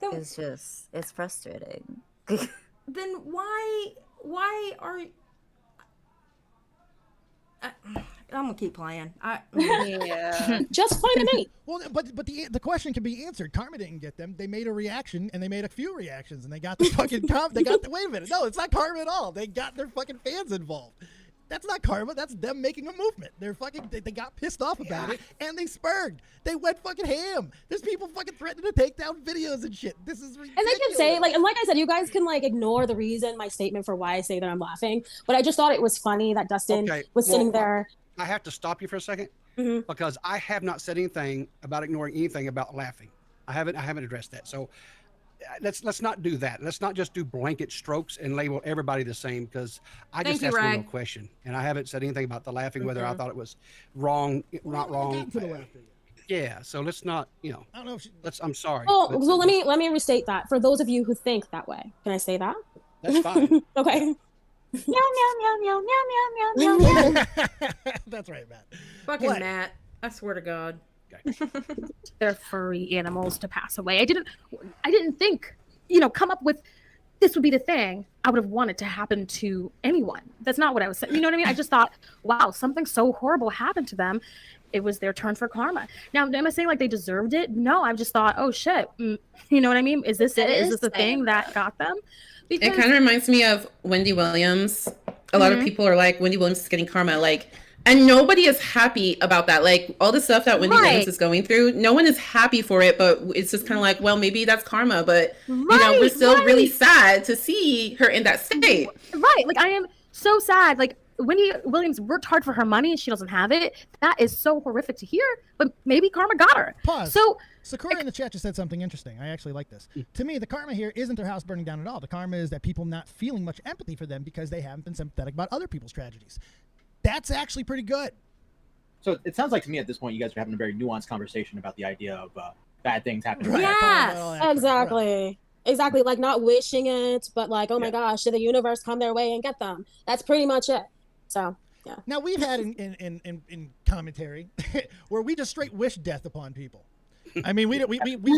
Christ! It's frustrating. Then why are I'm gonna keep playing. Just fine to me. Well, but the question can be answered. Karma didn't get them. They made a reaction, and they made a few reactions, and they got the fucking wait a minute. No, it's not karma at all. They got their fucking fans involved. That's not karma. That's them making a movement. They're fucking. They got pissed off about it, and they spurred. They went fucking ham. There's people fucking threatening to take down videos and shit. This is ridiculous. And they can say like I said, you guys can like ignore the reason, my statement for why I say that I'm laughing. But I just thought it was funny that Dustin was sitting there. I have to stop you for a second because I have not said anything about ignoring anything about laughing. I haven't addressed that. So let's not do that. Let's not just do blanket strokes and label everybody the same, because I just asked one question and I haven't said anything about the laughing, whether I thought it was wrong, not wrong. Yeah, so let's not, I don't know if I'm sorry. Oh, so let me restate that for those of you who think that way. Can I say that? That's fine. Okay. Meow meow meow meow meow meow meow meow. That's right, Matt. Fucking Matt. I swear to God. They're furry animals to pass away. I didn't think, come up with this would be the thing I would have wanted to happen to anyone. That's not what I was saying. You know what I mean? I just thought, wow, something so horrible happened to them. It was their turn for karma. Now, am I saying like they deserved it? No, I've just thought, oh shit. You know what I mean? Is this it? Is this the thing that got them? Because... It kind of reminds me of Wendy Williams. A lot of people are like, Wendy Williams is getting karma. Like, and nobody is happy about that. Like, all the stuff that Wendy Williams is going through, no one is happy for it, but it's just kind of like, well, maybe that's karma. But, we're still really sad to see her in that state. Right. Like, I am so sad. Like, Wendy Williams worked hard for her money and she doesn't have it. That is so horrific to hear, but maybe karma got her. Pause. So Sakura in the chat just said something interesting. I actually like this. To me, the karma here isn't their house burning down at all. The karma is that people not feeling much empathy for them because they haven't been sympathetic about other people's tragedies. That's actually pretty good. So it sounds like to me at this point, you guys are having a very nuanced conversation about the idea of bad things happening. Right. Yes, exactly. Exactly. Like not wishing it, but like, oh my gosh, did the universe come their way and get them? That's pretty much it. So, yeah. Now we've had in commentary where we just straight wish death upon people. I mean, we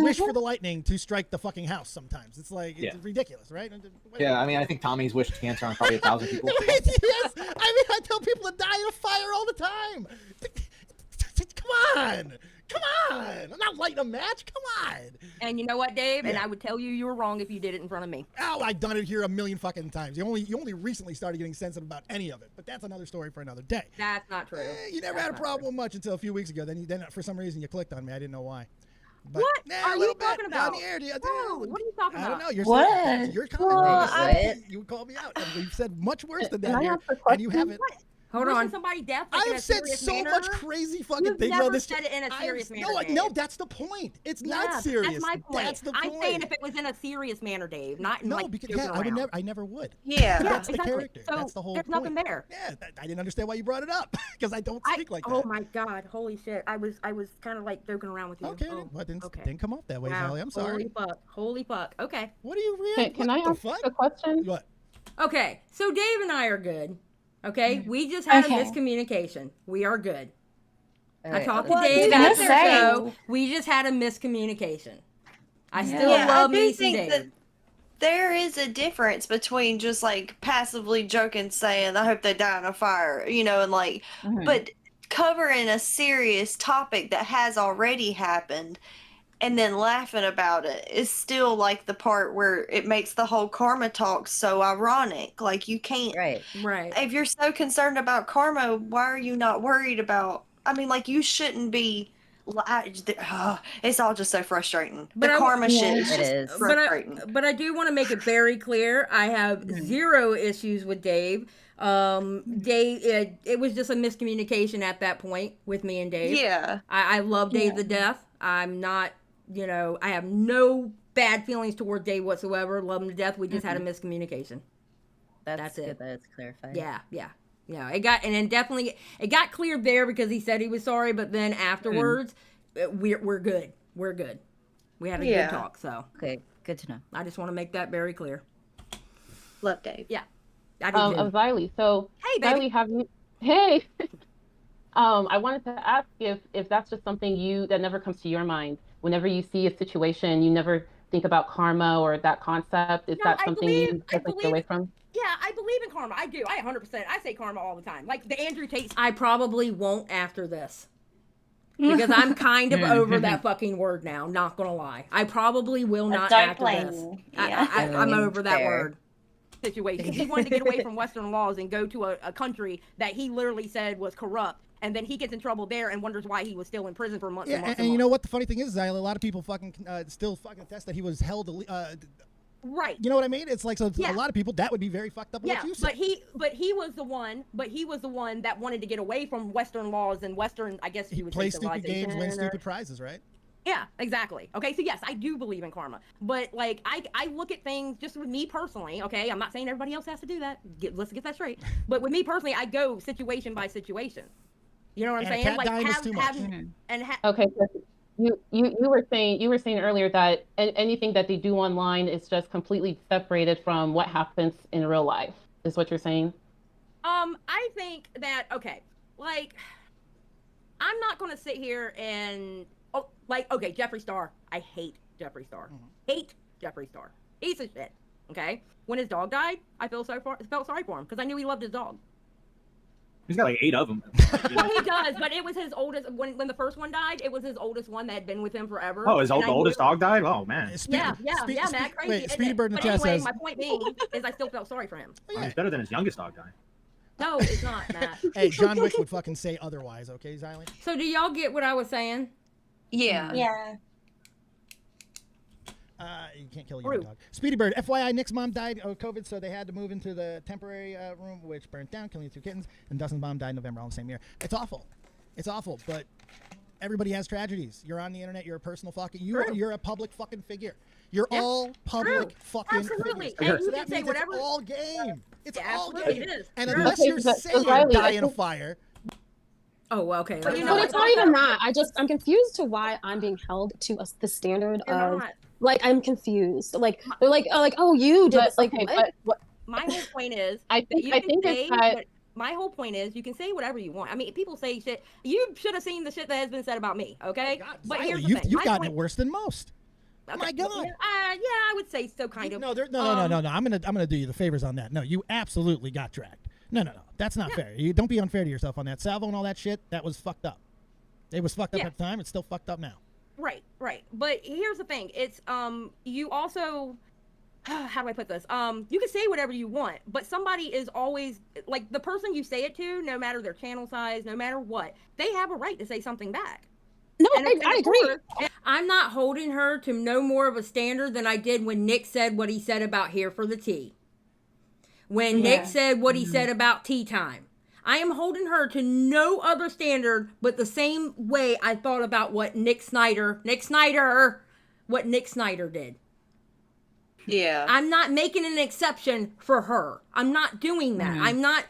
wish for the lightning to strike the fucking house sometimes. It's like, it's ridiculous, right? Yeah, I mean, I think Tommy's wished cancer on probably 1,000 people. Yes! I mean, I tell people to die in a fire all the time. Come on! Come on! I'm not lighting a match. Come on! And you know what, Dave? And I would tell you were wrong if you did it in front of me. Oh, I've done it here a million fucking times. You only recently started getting sensitive about any of it, but that's another story for another day. That's not true. You never had a problem with much until a few weeks ago. Then for some reason you clicked on me. I didn't know why. But, what are you talking about? Down the air, what are you talking about? I don't know. You're what? You're commenting. You called me out. You've said much worse than that here, and you haven't. Hold on. Somebody deaf. Like I have said so much crazy fucking things on this. You've never said it in a serious manner. No, that's the point. It's not serious. That's my point. That's the point. I'm saying if it was in a serious manner, Dave, not in because I never would. Yeah, that's exactly. the character. So that's the whole there's point. Nothing there. Yeah, I didn't understand why you brought it up because I don't speak like that. Oh my God, holy shit! I was kind of like joking around with you. Okay, well, didn't come off that way, Xylie. I'm sorry. Holy fuck. Okay. What are you reacting? Can I ask a question? What? Okay, so Dave and I are good. Okay, we just had a miscommunication. We are good. I talked to Dave after the show. We just had a miscommunication. I still love me some Dave. That there is a difference between just like passively joking, saying, I hope they die in a fire, and like, but covering a serious topic that has already happened and then laughing about it is still like the part where it makes the whole karma talk so ironic. Like you can't, right. If you're so concerned about karma, why are you not worried about, I mean, like you shouldn't be it's all just so frustrating. But the karma shit is It just is. frustrating. But I do want to make it very clear. I have zero issues with Dave. Dave, it was just a miscommunication at that point with me and Dave. Yeah. I love Dave to death. I'm not, I have no bad feelings toward Dave whatsoever. Love him to death. We just had a miscommunication. That's it. Good that it's clarified. Yeah. It got cleared there because he said he was sorry, but then afterwards, we're good. We're good. We had a good talk. So okay, good to know. I just want to make that very clear. Love Dave. Yeah. I do too. Of Xylie. So, hey, baby. Xylie, have you? Hey. I wanted to ask if that's just something that never comes to your mind whenever you see a situation. You never think about karma or that concept. Is that something you stay away from? Yeah, I believe in karma. I do. I 100%. I say karma all the time. Like the Andrew Tate. I probably won't after this. Because I'm kind of over that fucking word now. Not gonna lie. I probably will not after this. Yeah. I'm over that word. Situation. He wanted to get away from Western laws and go to a country that he literally said was corrupt. And then he gets in trouble there and wonders why he was still in prison for months and months. And you know what the funny thing is, Xylie, a lot of people still attest that he was held. Right. You know what I mean? It's like a lot of people that would be very fucked up. What you said. But he was the one. But he was the one that wanted to get away from Western laws and Western. I guess you would play say stupid games, win stupid prizes, right? Yeah, exactly. Okay, so yes, I do believe in karma, but like I look at things just with me personally. Okay, I'm not saying everybody else has to do that. Let's get that straight. But with me personally, I go situation by situation. You know what I'm saying? Like okay. So you were saying earlier that anything that they do online is just completely separated from what happens in real life. Is what you're saying? I think that like I'm not gonna sit here and Jeffree Star. I hate Jeffree Star. Hate Jeffree Star. He's a shit. Okay. When his dog died, I felt sorry for him because I knew he loved his dog. He's got like 8 of them. Well, he does, but it was his oldest. When the first one died, it was his oldest one that had been with him forever. Oh, his oldest dog died? Oh, man. Matt, crazy. Wait, Speedy Bird in the chat says. My point being is I still felt sorry for him. Oh, he's better than his youngest dog dying. No, it's not, Matt. Hey, John Wick would fucking say otherwise, okay, Xylie? So do y'all get what I was saying? Yeah. Yeah. You can't kill your dog. Speedy Bird, FYI, Nick's mom died of COVID, so they had to move into the temporary room, which burned down, killing 2 kittens. And Dustin's mom died in November, all the same year. It's awful. It's awful, but everybody has tragedies. You're on the internet. You're a personal fucking. You're a public fucking figure. You're all public fucking figures. And so that means whatever. It's all game. It's all Absolutely game. It is. And unless you're saying die in a fire. Oh, well, okay. But it's not even that. I'm confused to why I'm being held to the standard of. Like, I'm confused. Like, they're like, oh, you did this. Like, what? My whole point is, my whole point is, you can say whatever you want. I mean, people say shit. You should have seen the shit that has been said about me, okay? God, but Xylie, here's the thing. You've gotten it worse than most. Okay. My God. Yeah, I would say so, kind of. No. I'm gonna do you the favors on that. No, you absolutely got dragged. No. That's not fair. You don't be unfair to yourself on that. Salvo and all that shit. That was fucked up. It was fucked up at the time. It's still fucked up now. Right. But here's the thing. It's you also how do I put this? You can say whatever you want, but somebody is always like the person you say it to, no matter their channel size, no matter what, they have a right to say something back. No, I agree. I'm not holding her to no more of a standard than I did when Nick said what he said about Here for the Tea. When Nick said what he said about Tea Time. I am holding her to no other standard but the same way I thought about what Nick Snyder did. Yeah. I'm not making an exception for her. I'm not doing that. I'm not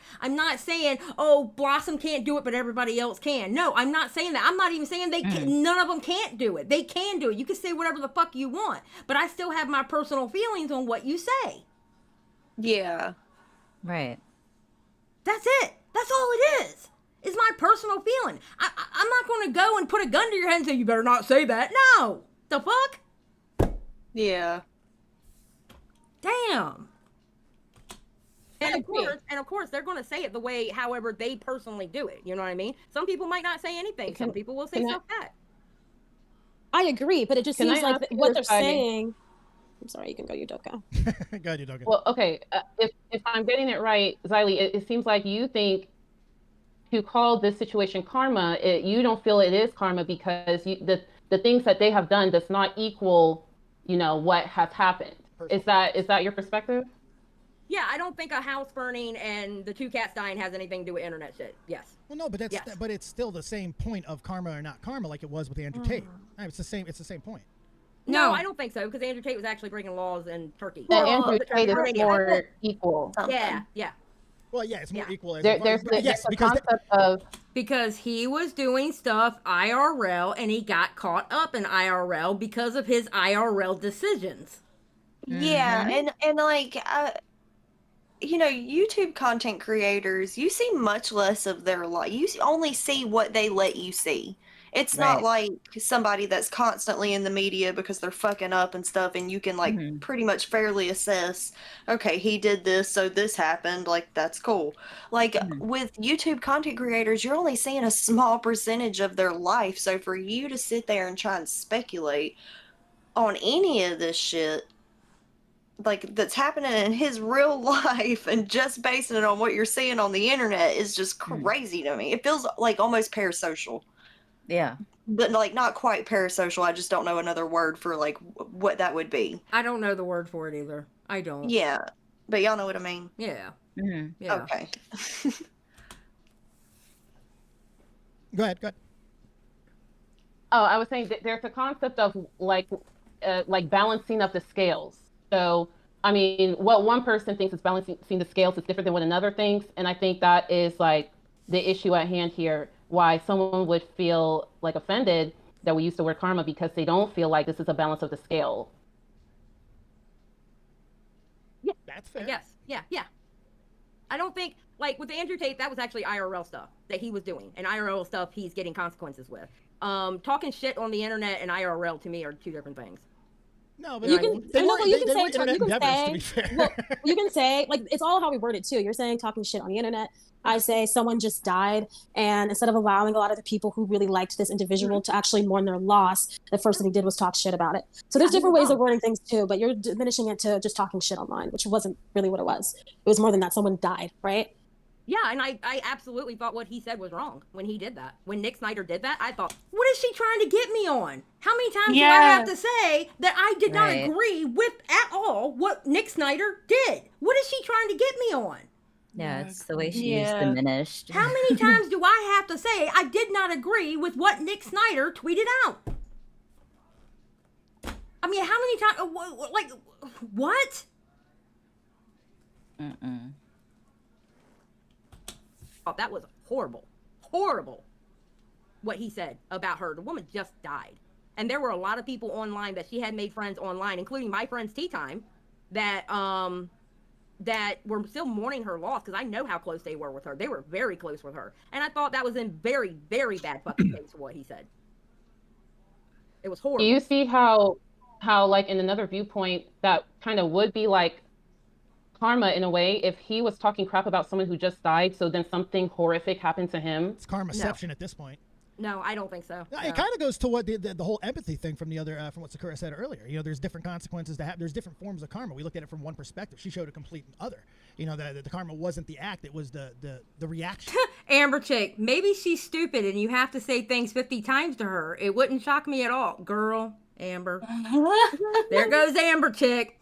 saying, oh, Blossom can't do it, but everybody else can. No, I'm not saying that. I'm not even saying none of them can't do it. They can do it. You can say whatever the fuck you want, but I still have my personal feelings on what you say. Yeah. Right. That's it. That's all it is. It's my personal feeling. I'm not going to go and put a gun to your head and say, you better not say that. No. The fuck? Yeah. Damn. And of course, they're going to say it the way, however they personally do it. You know what I mean? Some people might not say anything. Some people will say stuff back. I agree, but it just seems like what they're saying. I'm sorry, you can go, Udoka. Go ahead, Udoka. Well, okay. If I'm getting it right, Xylie, it seems like you think to call this situation karma, you don't feel it is karma because the things that they have done does not equal, what has happened. Is that your perspective? Yeah, I don't think a house burning and the 2 cats dying has anything to do with internet shit. Yes. Well, no, but but it's still the same point of karma or not karma, like it was with Andrew Tate. It's the same. It's the same point. No, I don't think so, because Andrew Tate was actually breaking laws in Turkey. Andrew Tate is more equal. Yeah. Well, yeah, it's more equal. As there's the concept of because he was doing stuff IRL and he got caught up in IRL because of his IRL decisions. Yeah, and like YouTube content creators, you see much less of their life. You only see what they let you see. It's not like somebody that's constantly in the media because they're fucking up and stuff, and you can pretty much fairly assess, okay, he did this, so this happened, like that's cool. Like with YouTube content creators, you're only seeing a small percentage of their life, so for you to sit there and try and speculate on any of this shit like that's happening in his real life and just basing it on what you're seeing on the internet is just crazy to me. It feels like almost parasocial. Yeah. But like not quite parasocial. I just don't know another word for like what that would be. I don't know the word for it either. I don't. Yeah. But y'all know what I mean? Yeah. Yeah. Okay. Go ahead. Oh, I was saying that there's a concept of like balancing of the scales. So, I mean, what one person thinks is balancing the scales is different than what another thinks. And I think that is like the issue at hand here, why someone would feel like offended that we use the word karma because they don't feel like this is a balance of the scale. Yeah. That's fair. Yes. Yeah. I don't think, like with Andrew Tate, that was actually IRL stuff that he was doing. And IRL stuff he's getting consequences with. Talking shit on the internet and IRL to me are two different things. No, but you can say like it's all how we word it too. You're saying talking shit on the internet. I say someone just died, and instead of allowing a lot of the people who really liked this individual to actually mourn their loss, the first thing he did was talk shit about it. So there's different ways of wording things too, but you're diminishing it to just talking shit online, which wasn't really what it was. It was more than that. Someone died, right? Yeah, and I absolutely thought what he said was wrong when he did that. When Nick Snyder did that, I thought, what is she trying to get me on? How many times do I have to say that I did not agree with at all what Nick Snyder did? What is she trying to get me on? Yeah, it's the way she used diminished. How many times do I have to say I did not agree with what Nick Snyder tweeted out? I mean, how many times? Like, what? Oh, that was horrible. Horrible what he said about her. The woman just died. And there were a lot of people online that she had made friends online, including my friends Tea Time, that that were still mourning her loss because I know how close they were with her. They were very close with her. And I thought that was in very, very bad fucking taste for what he said. It was horrible. Do you see how like in another viewpoint that kind of would be like karma in a way if he was talking crap about someone who just died, so then something horrific happened to him? It's karmaception at this point. No, I don't think so. No. It kind of goes to what the whole empathy thing from the other from what Sakura said earlier. You know, there's different consequences to have. There's different forms of karma. We looked at it from one perspective. She showed a complete other. You know, the karma wasn't the act; it was the reaction. Amber Chick, maybe she's stupid and you have to say things 50 times to her. It wouldn't shock me at all, girl. Amber. There goes Amber Chick.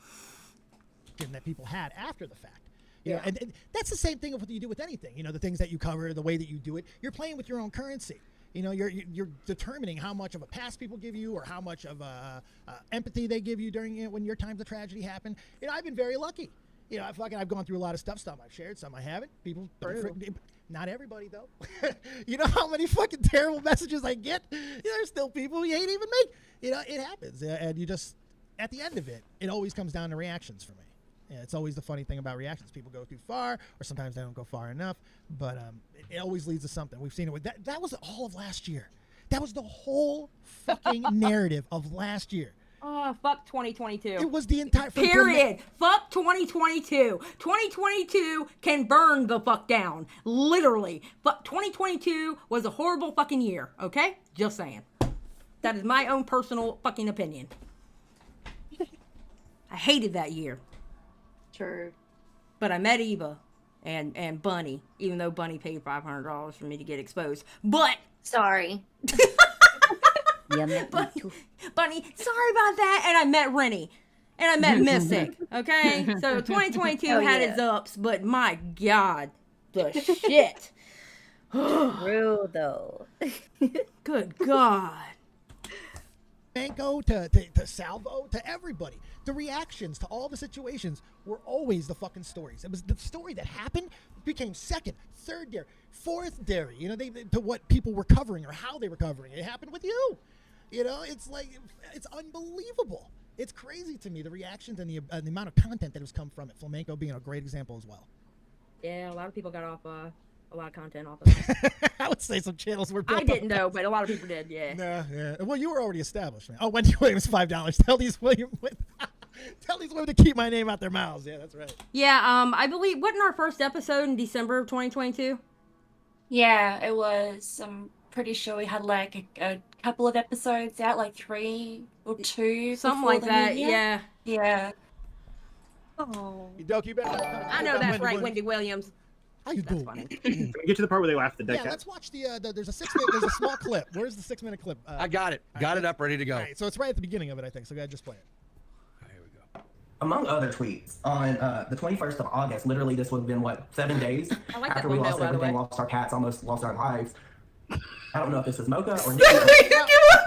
That people had after the fact. You know, and that's the same thing of what you do with anything. You know, the things that you cover, the way that you do it. You're playing with your own currency. You know, you're determining how much of a pass people give you or how much of empathy they give you during when your times of tragedy happen. You know, I've been very lucky. You know, I've gone through a lot of stuff. Some I've shared, some I haven't. People, not everybody though. You know how many fucking terrible messages I get? You know, there's still people you ain't even make. You know, it happens, and you just at the end of it, it always comes down to reactions for me. Yeah, it's always the funny thing about reactions. People go too far, or sometimes they don't go far enough. But it always leads to something. We've seen it with that. That was all of last year. That was the whole fucking narrative of last year. Oh, fuck 2022. It was the entire... Period. Fuck 2022. 2022 can burn the fuck down. Literally. But 2022 was a horrible fucking year, okay? Just saying. That is my own personal fucking opinion. I hated that year. True. But I met Eva. and Bunny, even though Bunny paid $500 for me to get exposed. But sorry. Yeah, Bunny, sorry about that. And I met Rynnie. And I met Mystic. Okay? So 2022 had its ups, but my God, the shit. True, though. Good God. Mango to Salvo to everybody. The reactions to all the situations were always the fucking stories. It was the story that happened became second, third dairy, fourth dairy. You know, to what people were covering or how they were covering. It happened with you. You know, it's like it's unbelievable. It's crazy to me the reactions and the amount of content that has come from it. Flamenco being a great example as well. Yeah, a lot of people got off a lot of content off of that. I would say some channels were built I didn't know, but a lot of people did, yeah. Yeah. Well, you were already established, man. Oh, Wendy Williams, $5. Tell these women to keep my name out their mouths. Yeah, that's right. Yeah, I believe, wasn't our first episode in December of 2022? Yeah, it was. I'm pretty sure we had like a couple of episodes out, like 3 or 2. Something like that, yeah. Yeah. Oh. You better I know that's right, Wendy Williams. How you doing? Can we get to the part where they laugh at the dead Yeah, cat? let's watch there's a 6-minute, there's a small clip. Where's the 6-minute clip? I got it. Got it up, ready to go. All right, so it's right at the beginning of it, I think. So go ahead, just play it. Among other tweets, on the 21st of August, literally this would have been, 7 days after we lost everything, lost our cats, almost lost our lives. I don't know if this is Mocha or Nikki.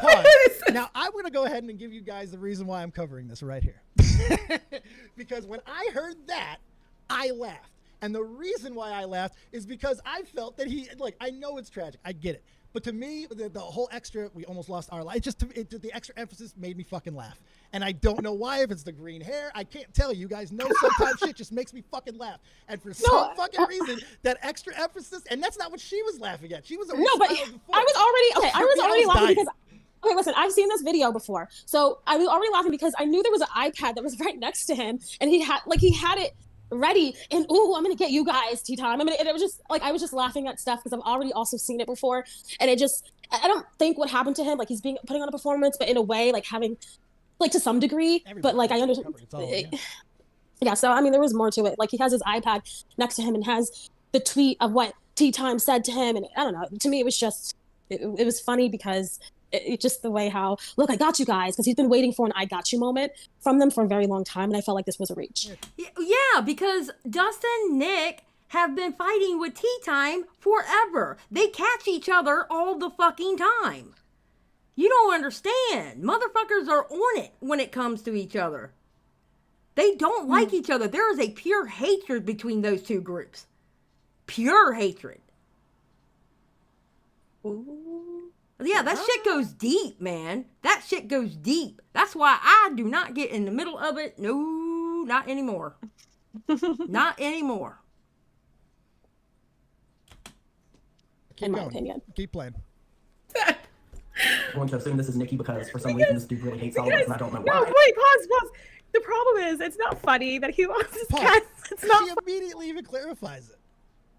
Pause. Now, I'm going to go ahead and give you guys the reason why I'm covering this right here. Because when I heard that, I laughed. And the reason why I laughed is because I felt that I know it's tragic. I get it. But to me, the whole extra, we almost lost our life. The extra emphasis made me fucking laugh. And I don't know why, if it's the green hair. I can't tell you. You guys know sometimes shit just makes me fucking laugh. And for some fucking reason, that extra emphasis, and that's not what she was laughing at. She was already I was already laughing because, okay, listen, I've seen this video before. So I was already laughing because I knew there was an iPad that was right next to him. And he had it ready, and I'm gonna get you guys tea time. And it was just like I was just laughing at stuff because I've already also seen it before, and I don't think what happened to him, like he's putting on a performance, but in a way like having to some degree. But like I understand. Yeah, so I mean there was more to it. Like he has his iPad next to him and has the tweet of what tea time said to him, and I don't know. To me, it was just it was funny because. It's just the way how, look, I got you guys, because he's been waiting for an I got you moment from them for a very long time, and I felt like this was a reach. Yeah, because Dustin, Nick have been fighting with Tea Time forever. They catch each other all the fucking time. You don't understand. Motherfuckers are on it when it comes to each other. They don't like each other. There is a pure hatred between those two groups. Pure hatred. Ooh. Yeah, that shit goes deep, man. That shit goes deep. That's why I do not get in the middle of it. No, not anymore. Not anymore. In my opinion. Keep playing. I'm going to assume this is Nikki because for some reason this dude really hates all of us and I don't know why. No, wait, pause. The problem is, it's not funny that he lost his cats. It's not. She immediately even clarifies it.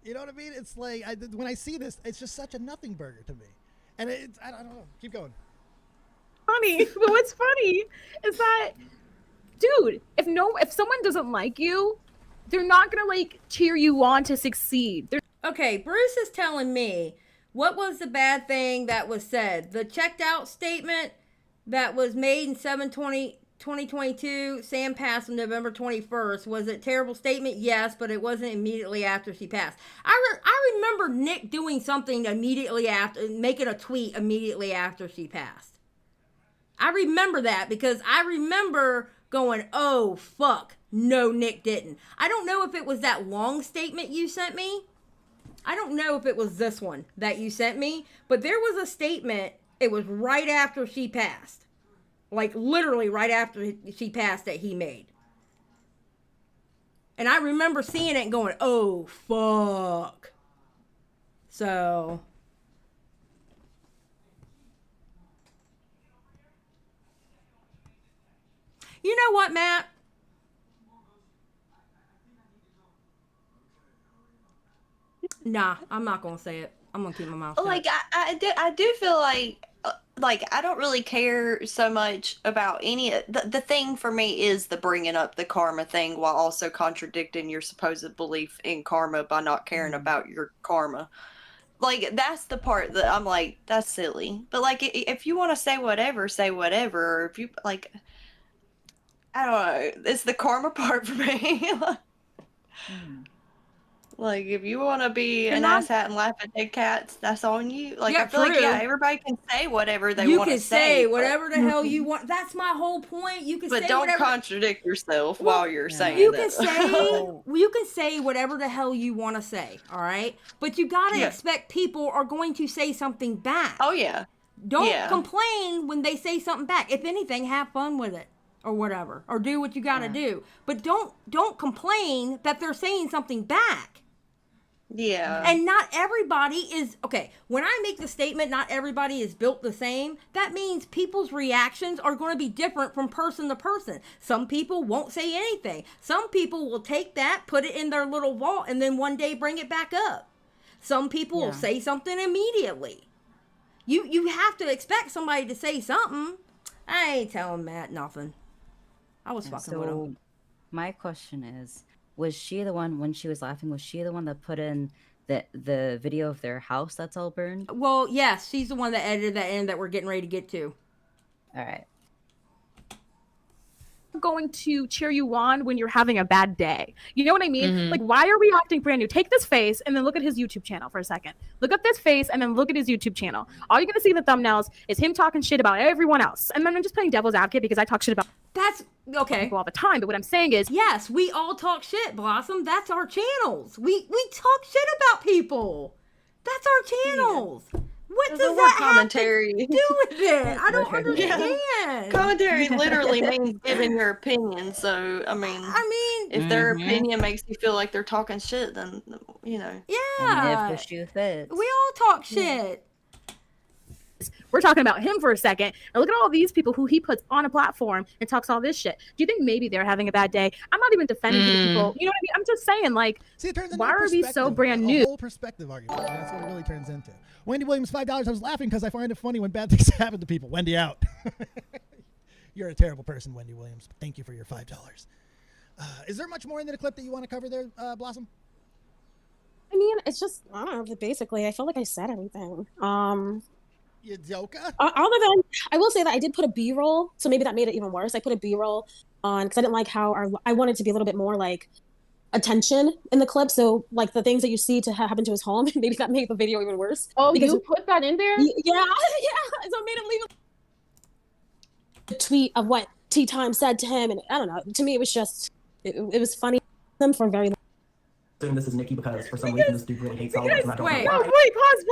You know what I mean? It's like when I see this, it's just such a nothing burger to me. And I don't know. Keep going. Funny, but what's funny is that, dude, if someone doesn't like you, they're not gonna cheer you on to succeed. Okay, Bruce is telling me what was the bad thing that was said. The checked out statement that was made in 7/20/2022. Sam passed on November 21st. Was it a terrible statement? Yes, but it wasn't immediately after she passed. I remember Nick doing something immediately after, making a tweet immediately after she passed. I remember that because I remember going, oh, fuck. No, Nick didn't. I don't know if it was that long statement you sent me. I don't know if it was this one that you sent me, but there was a statement. It was right after she passed. Like, literally right after she passed that he made. And I remember seeing it and going, oh, fuck. So. You know what, Matt? Nah, I'm not going to say it. I'm going to keep my mouth shut. Like, I do feel like like, I don't really care so much about any. The thing for me is the bringing up the karma thing while also contradicting your supposed belief in karma by not caring about your karma. Like, that's the part that I'm like, that's silly. But like, if you want to say whatever, say whatever. Or if you like, I don't know. It's the karma part for me. Like, if you want to be an asshat and laugh at dead cats, that's on you. Like, Yeah, I feel like, true. yeah, everybody can say whatever they You want to can say but- whatever the hell you want. That's my whole point. You can But say don't whatever. contradict yourself while you're saying You that. can say whatever the hell you want to say, all right? But you got to expect people are going to say something back. Oh, yeah. Don't complain when they say something back. If anything, have fun with it or whatever, or do what you got to do. But don't complain that they're saying something back. Yeah. And not everybody is, okay, when I make the statement, not everybody is built the same, that means people's reactions are going to be different from person to person. Some people won't say anything. Some people will take that, put it in their little vault, and then one day bring it back up. Some people will say something immediately. You have to expect somebody to say something. I ain't telling Matt nothing. I was fucking with him. My question is, was she the one, when she was laughing, was she the one that put in the video of their house that's all burned? Well, yes, she's the one that edited that in that we're getting ready to get to. All right. Going to cheer you on when you're having a bad day. You know what I mean? Like, why are we acting brand new? Take this face and then look at his YouTube channel for a second. Look up this face and then look at his YouTube channel. All you're going to see in the thumbnails is him talking shit about everyone else. And then I'm just playing devil's advocate because I talk shit about okay people all the time. But what I'm saying is, yes, we all talk shit, Blossom. That's our channels. We talk shit about people. That's our channels. What does that commentary have to do with it? I don't understand. Commentary literally means giving your opinion. So, I mean, if their opinion makes you feel like they're talking shit, then, you know. Yeah. And if the shoe fits. We all talk shit. we're talking about him for a second, and look at all these people who he puts on a platform and talks all this shit. Do you think maybe they're having a bad day? I'm not even defending the people. You know what I mean? I'm just saying, like, why are we so brand new? A whole perspective argument. That's what it really turns into. Wendy Williams, $5. I was laughing because I find it funny when bad things happen to people. Wendy out. You're a terrible person, Wendy Williams. Thank you for your $5. Is there much more into the clip that you want to cover there, Blossom? I mean, it's just, I don't know, basically, I feel like I said everything. You joker? Other than, I will say that I did put a B-roll, so maybe that made it even worse. I put a B-roll on, because I didn't like how, I wanted to be a little bit more, like, attention in the clip, so, like, the things that you see to happen to his home, maybe that made the video even worse. Oh, because you put that in there? Yeah, so it made him leave a tweet of what Tea Time said to him, and I don't know, to me it was just, it was funny for a very long time. This is Nikki because for some reason this dude really hates all of us. Wait, pause.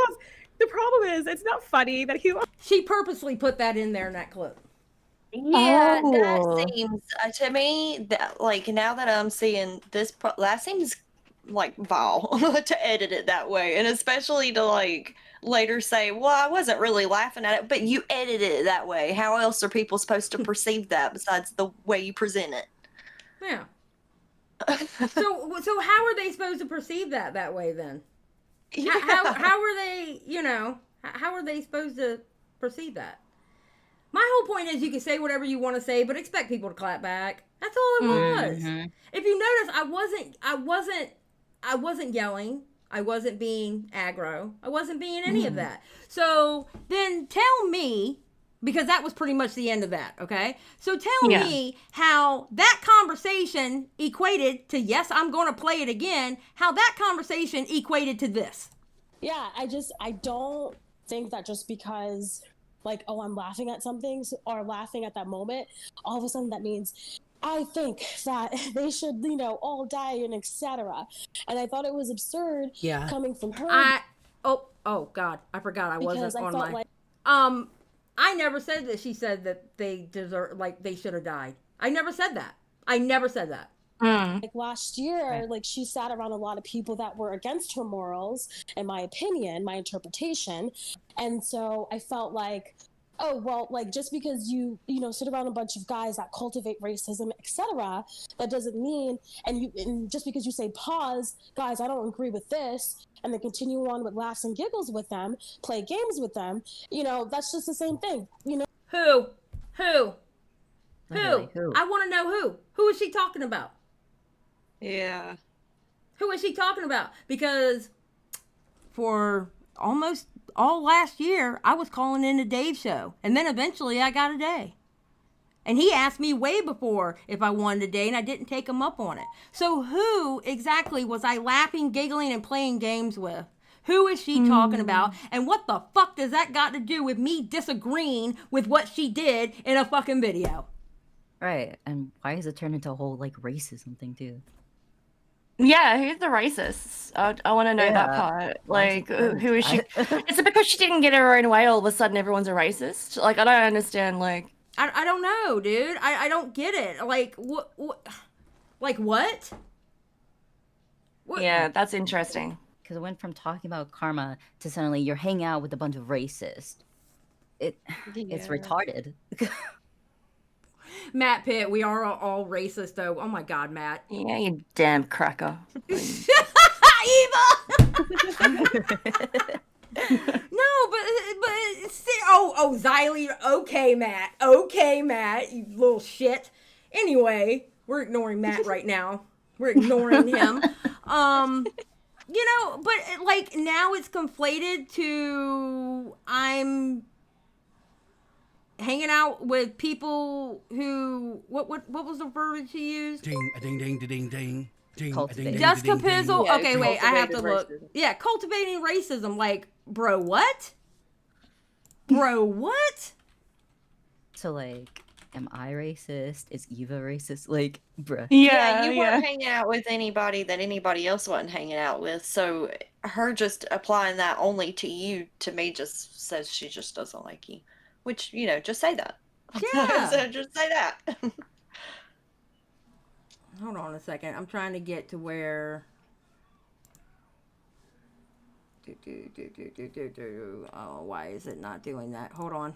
The problem is, it's not funny that she purposely put that in there in that clip. Yeah, that seems to me that, like, now that I'm seeing this, that seems like vile to edit it that way, and especially to like later say, "Well, I wasn't really laughing at it," but you edited it that way. How else are people supposed to perceive that besides the way you present it? Yeah. So how are they supposed to perceive that way then? Yeah. How are they, how are they supposed to perceive that? My whole point is you can say whatever you want to say, but expect people to clap back. That's all it was. Mm-hmm. If you notice, I wasn't yelling. I wasn't being aggro. I wasn't being any of that. So then tell me, because that was pretty much the end of that, okay? So tell me how that conversation equated to, yes, I'm going to play it again, how that conversation equated to this. Yeah, I don't think that just because, like, oh, I'm laughing at something or laughing at that moment, all of a sudden that means I think that they should, all die and etc. And I thought it was absurd coming from her. Oh God, I forgot I wasn't on my... I never said that she said that they deserve, like, they should have died. I never said that. Like last year, like, she sat around a lot of people that were against her morals, in my opinion, my interpretation. And so I felt like oh well, like just because you sit around a bunch of guys that cultivate racism, etc., that doesn't mean, and just because you say pause, guys, I don't agree with this, and then continue on with laughs and giggles with them, play games with them, that's just the same thing. Who? Literally, who? I want to know who. Who is she talking about? Yeah. Who is she talking about? Because for almost all last year, I was calling in a Dave show. And then eventually I got a day. And he asked me way before if I wanted a day, and I didn't take him up on it. So who exactly was I laughing, giggling, and playing games with? Who is she talking about? And what the fuck does that got to do with me disagreeing with what she did in a fucking video? Right. And why has it turned into a whole, like, racism thing, too? Yeah, who's the racist? I want to know that part. Like, who is she? Is it because she didn't get her own way, all of a sudden everyone's a racist? Like, I don't understand, like... I don't know, dude. I don't get it. Like, what? Like, what? Yeah, that's interesting. Because it went from talking about karma to suddenly you're hanging out with a bunch of racists. It's retarded. Matt Pitt, we are all racist, though. Oh my God, Matt. Yeah, you damn cracker. Eva! No, but Xylie. Okay, Matt, you little shit. Anyway, we're ignoring Matt right now. We're ignoring him. But like now it's conflated to I'm hanging out with people who what was the verbiage he used? Ding, a ding, ding, ding, ding. Jessica Pizzle. Yeah, okay, wait, I have to look. racism. Yeah, cultivating racism. Like, bro, what? Bro, what? So, like, am I racist? Is Eva racist? Like, bruh. Yeah, you weren't hanging out with anybody that anybody else wasn't hanging out with. So her just applying that only to you, to me, just says she just doesn't like you. Which, just say that. Yeah. So just say that. Hold on a second. I'm trying to get to where. Oh, why is it not doing that? Hold on.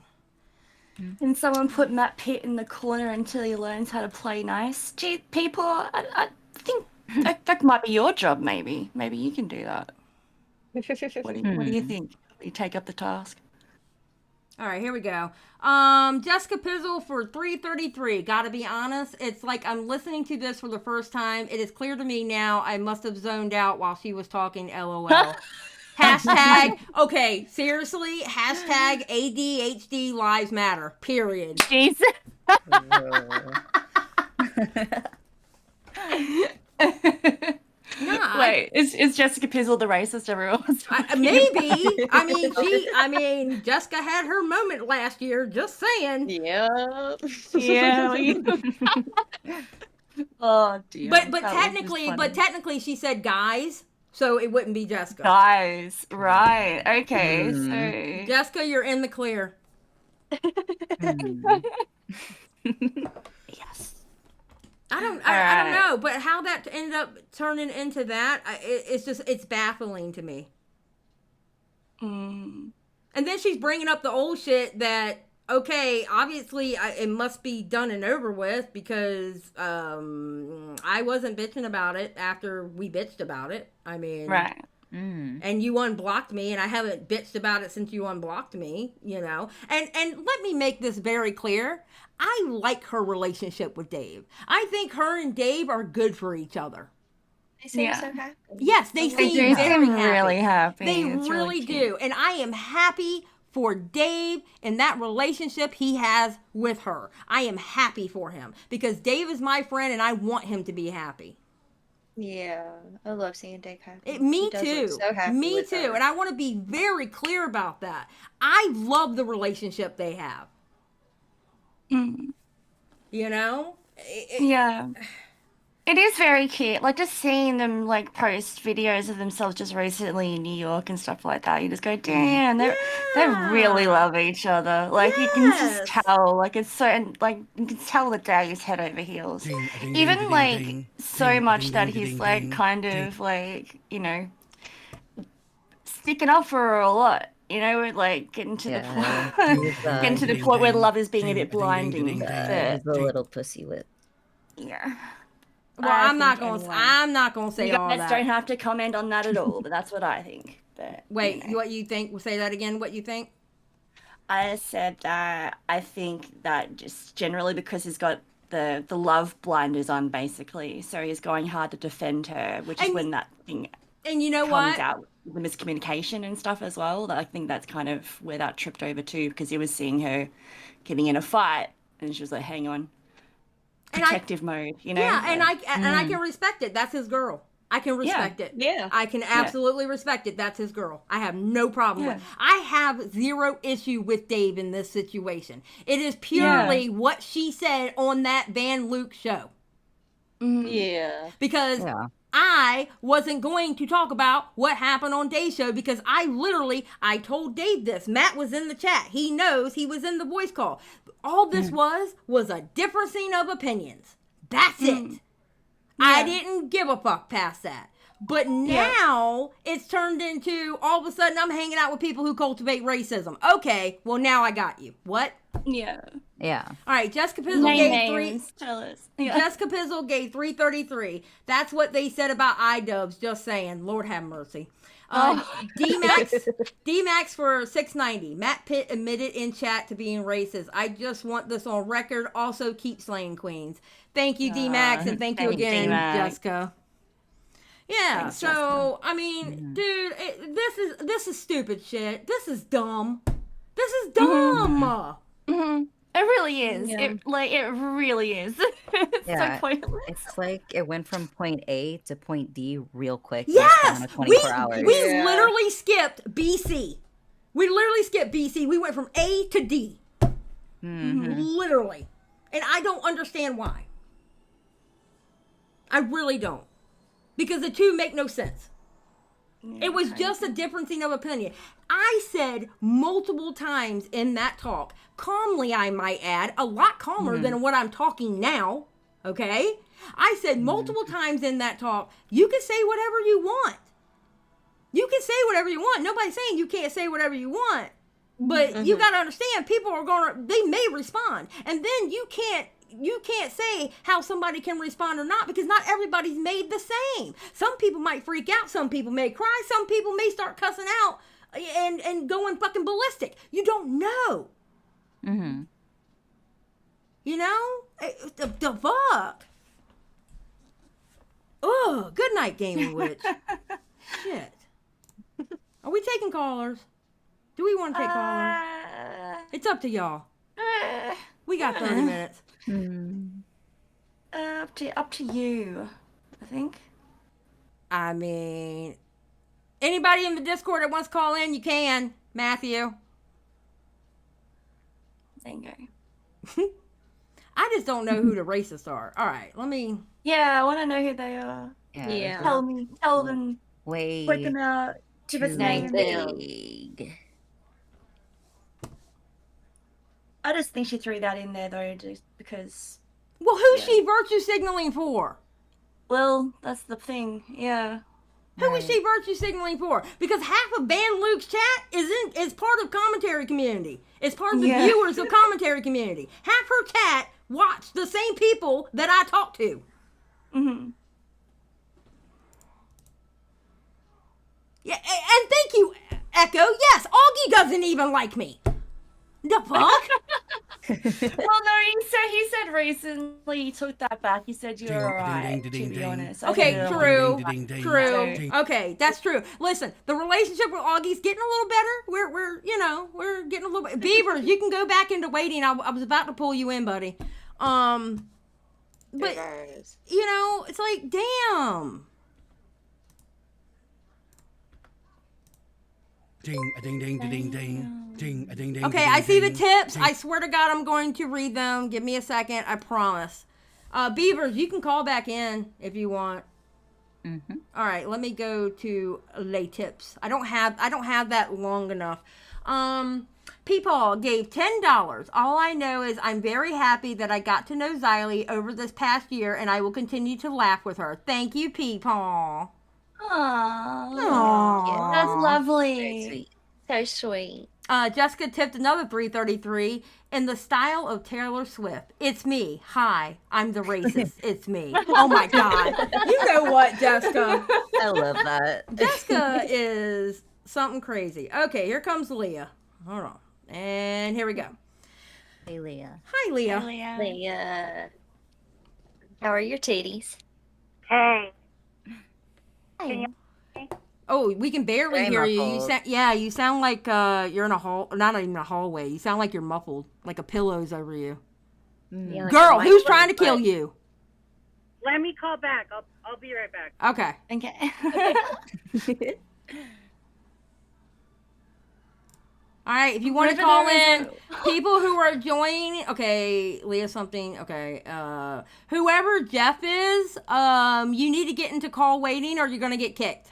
And someone put Matt Pitt in the corner until he learns how to play nice. Gee, people, I think that might be your job, maybe. Maybe you can do that. What do you think? You take up the task? All right, here we go. Jessica Pizzle for 333. Gotta be honest, it's like I'm listening to this for the first time. It is clear to me now I must have zoned out while she was talking, LOL. Hashtag, okay, seriously, hashtag ADHD lives matter, period. Jesus. Nah, Wait, is Jessica Pizzle the racist everyone's maybe. I mean, Jessica had her moment last year, just saying. Yeah. Yeah. Oh dear. But technically she said guys, so it wouldn't be Jessica. Guys, right. Okay. So Jessica, you're in the clear. Yes. I don't know, but how that ended up turning into that, it's baffling to me. And then she's bringing up the old shit that, okay, obviously it must be done and over with because I wasn't bitching about it after we bitched about it. I mean, right. And you unblocked me, and I haven't bitched about it since you unblocked me, And let me make this very clear. I like her relationship with Dave. I think her and Dave are good for each other. They seem so happy. Yes, they seem do very seem really happy. They It's really really do. And I am happy for Dave and that relationship he has with her. I am happy for him because Dave is my friend and I want him to be happy. Yeah, I love seeing Dave happy. Me He does too. look so happy Me with too. her. And I want to be very clear about that. I love the relationship they have. Yeah. It is very cute. Like, just seeing them, like, post videos of themselves just recently in New York and stuff like that. You just go, damn, they really love each other. Like, you can just tell. Like, it's so, and, like, you can tell that Daddy's head over heels. Even, like, so much that he's, like, kind of, like, sticking up for her a lot. You know, like getting to Yeah. getting to the point where love is being a bit blinding. He's a little pussy whip. Yeah. Well, I'm not gonna say you all guys that. don't have to comment on that at all, but that's what I think. But wait, what you think? Say that again. What you think? I said that I think that just generally because he's got the love blinders on, basically, so he's going hard to defend her, which is when that thing. And you know comes what? out the miscommunication and stuff as well. I think that's kind of where that tripped over too, because he was seeing her getting in a fight, and she was like, "Hang on, protective mode," you know? Yeah, and I can respect it. That's his girl. I can respect it. Yeah. I can absolutely respect it. That's his girl. I have no problem with it. I have zero issue with Dave in this situation. It is purely what she said on that Van Luke show. Yeah. Because I wasn't going to talk about what happened on Dave's show because I told Dave this. Matt was in the chat. He knows, he was in the voice call. All this was a differencing of opinions. That's it. I didn't give a fuck past that. But now it's turned into all of a sudden I'm hanging out with people who cultivate racism. Okay, well now I got you. What? Yeah. Yeah. All right, Jessica Pizzle gave Tell us. Jessica Pizzle gave 333. That's what they said about iDubbbz. Just saying. Lord have mercy. D-Max for 690. Matt Pitt admitted in chat to being racist. I just want this on record. Also, keep slaying queens. Thank you, D-Max, and thank you again, Jessica. Yeah, Thanks, so, Jessica. I mean, dude, this is stupid shit. This is dumb. This is dumb. It really is. Yeah. It really is. It's so pointless. It's like it went from point A to point D real quick. Yes, in 24 hours. we literally skipped BC. We literally skipped BC. We went from A to D. Literally. And I don't understand why. I really don't. Because the two make no sense. It was just a differencing of opinion. I said multiple times in that talk, calmly I might add, a lot calmer than what I'm talking now, okay? I said multiple times in that talk, you can say whatever you want. You can say whatever you want. Nobody's saying you can't say whatever you want. But you got to understand, people are they may respond. And then you can't say how somebody can respond or not because not everybody's made the same. Some people might freak out. Some people may cry. Some people may start cussing out and going fucking ballistic. You don't know. You know? The fuck? Oh, good night, Gaming Witch. Shit. Are we taking callers? Do we want to take callers? It's up to y'all. We got 30 minutes. Up to you, I think. I mean, anybody in the Discord that wants to call in, you can. Matthew. There you go. I just don't know who the racists are. All right, let me. Yeah, I want to know who they are. Yeah. Tell me. Tell them. Way Point them out. Give us names. big. I just think she threw that in there though, just because. Well, who's she virtue signaling for? Well, that's the thing. Yeah. Who is she virtue signaling for? Because half of Van Luke's chat is part of commentary community. It's part of the viewers of commentary community. Half her chat watch the same people that I talk to. Yeah, and thank you, Echo. Yes, Augie doesn't even like me. The fuck? Well, no, he said recently he took that back. He said you're alright, to be honest. Okay, true. Okay, that's true. Listen, the relationship with Augie's getting a little better. We're getting a little bit. Beavers, you can go back into waiting. I was about to pull you in, buddy. But it's like, damn. Okay, I see the tips. I swear to God, I'm going to read them. Give me a second. I promise. Beavers, you can call back in if you want. All right, let me go to lay tips. I don't have that long enough. Peepaw gave $10. All I know is I'm very happy that I got to know Xylie over this past year, and I will continue to laugh with her. Thank you, Peepaw. Aww. That's lovely. So sweet. Jessica tipped another $3.33 in the style of Taylor Swift. It's me. Hi, I'm the racist. It's me. Oh my God. You know what, Jessica? I love that. Jessica is something crazy. Okay, here comes Leah. Hold on. And here we go. Hey, Leah. Hi, Leah. Hi, Leah. Leah. How are your titties? Hey. Hi. Oh, we can barely Very hear you. muffled. You sound like you're in a hall, not even a hallway. You sound like you're muffled, like a pillow's over you. Yeah, like Girl, a who's mic trying to kill butt. you? Let me call back. I'll be right back. Okay. Okay. All right, if you want to call in, people who are joining, okay, Leah something, okay, whoever Jeff is, you need to get into call waiting or you're going to get kicked.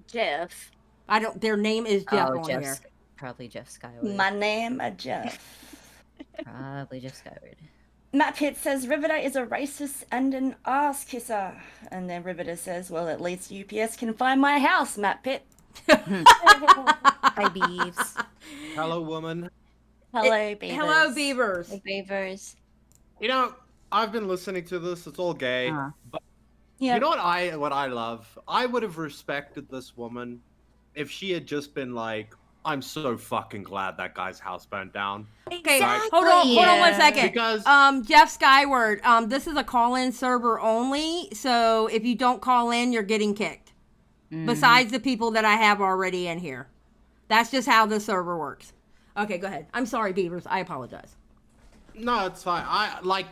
Jeff. Their name is Jeff on here. Probably Jeff Skyward. My name is Jeff. Probably Jeff Skyward. Matt Pitt says Rivida is a racist and an ass kisser. And then Rivida says, well, at least UPS can find my house, Matt Pitt. Hi, Beeves. Hello, woman. Hello, Beavers. Hello, Beavers. Hey, Beavers. You know, I've been listening to this. It's all gay. But Yeah. you know what I love? I would have respected this woman if she had just been like, I'm so fucking glad that guy's house burned down. Okay, Exactly. hold on 1 second. Because Jeff Skyward, this is a call-in server only, so if you don't call in, you're getting kicked. Besides the people that I have already in here. That's just how the server works. Okay, go ahead. I'm sorry, Beavers. I apologize. no, it's fine.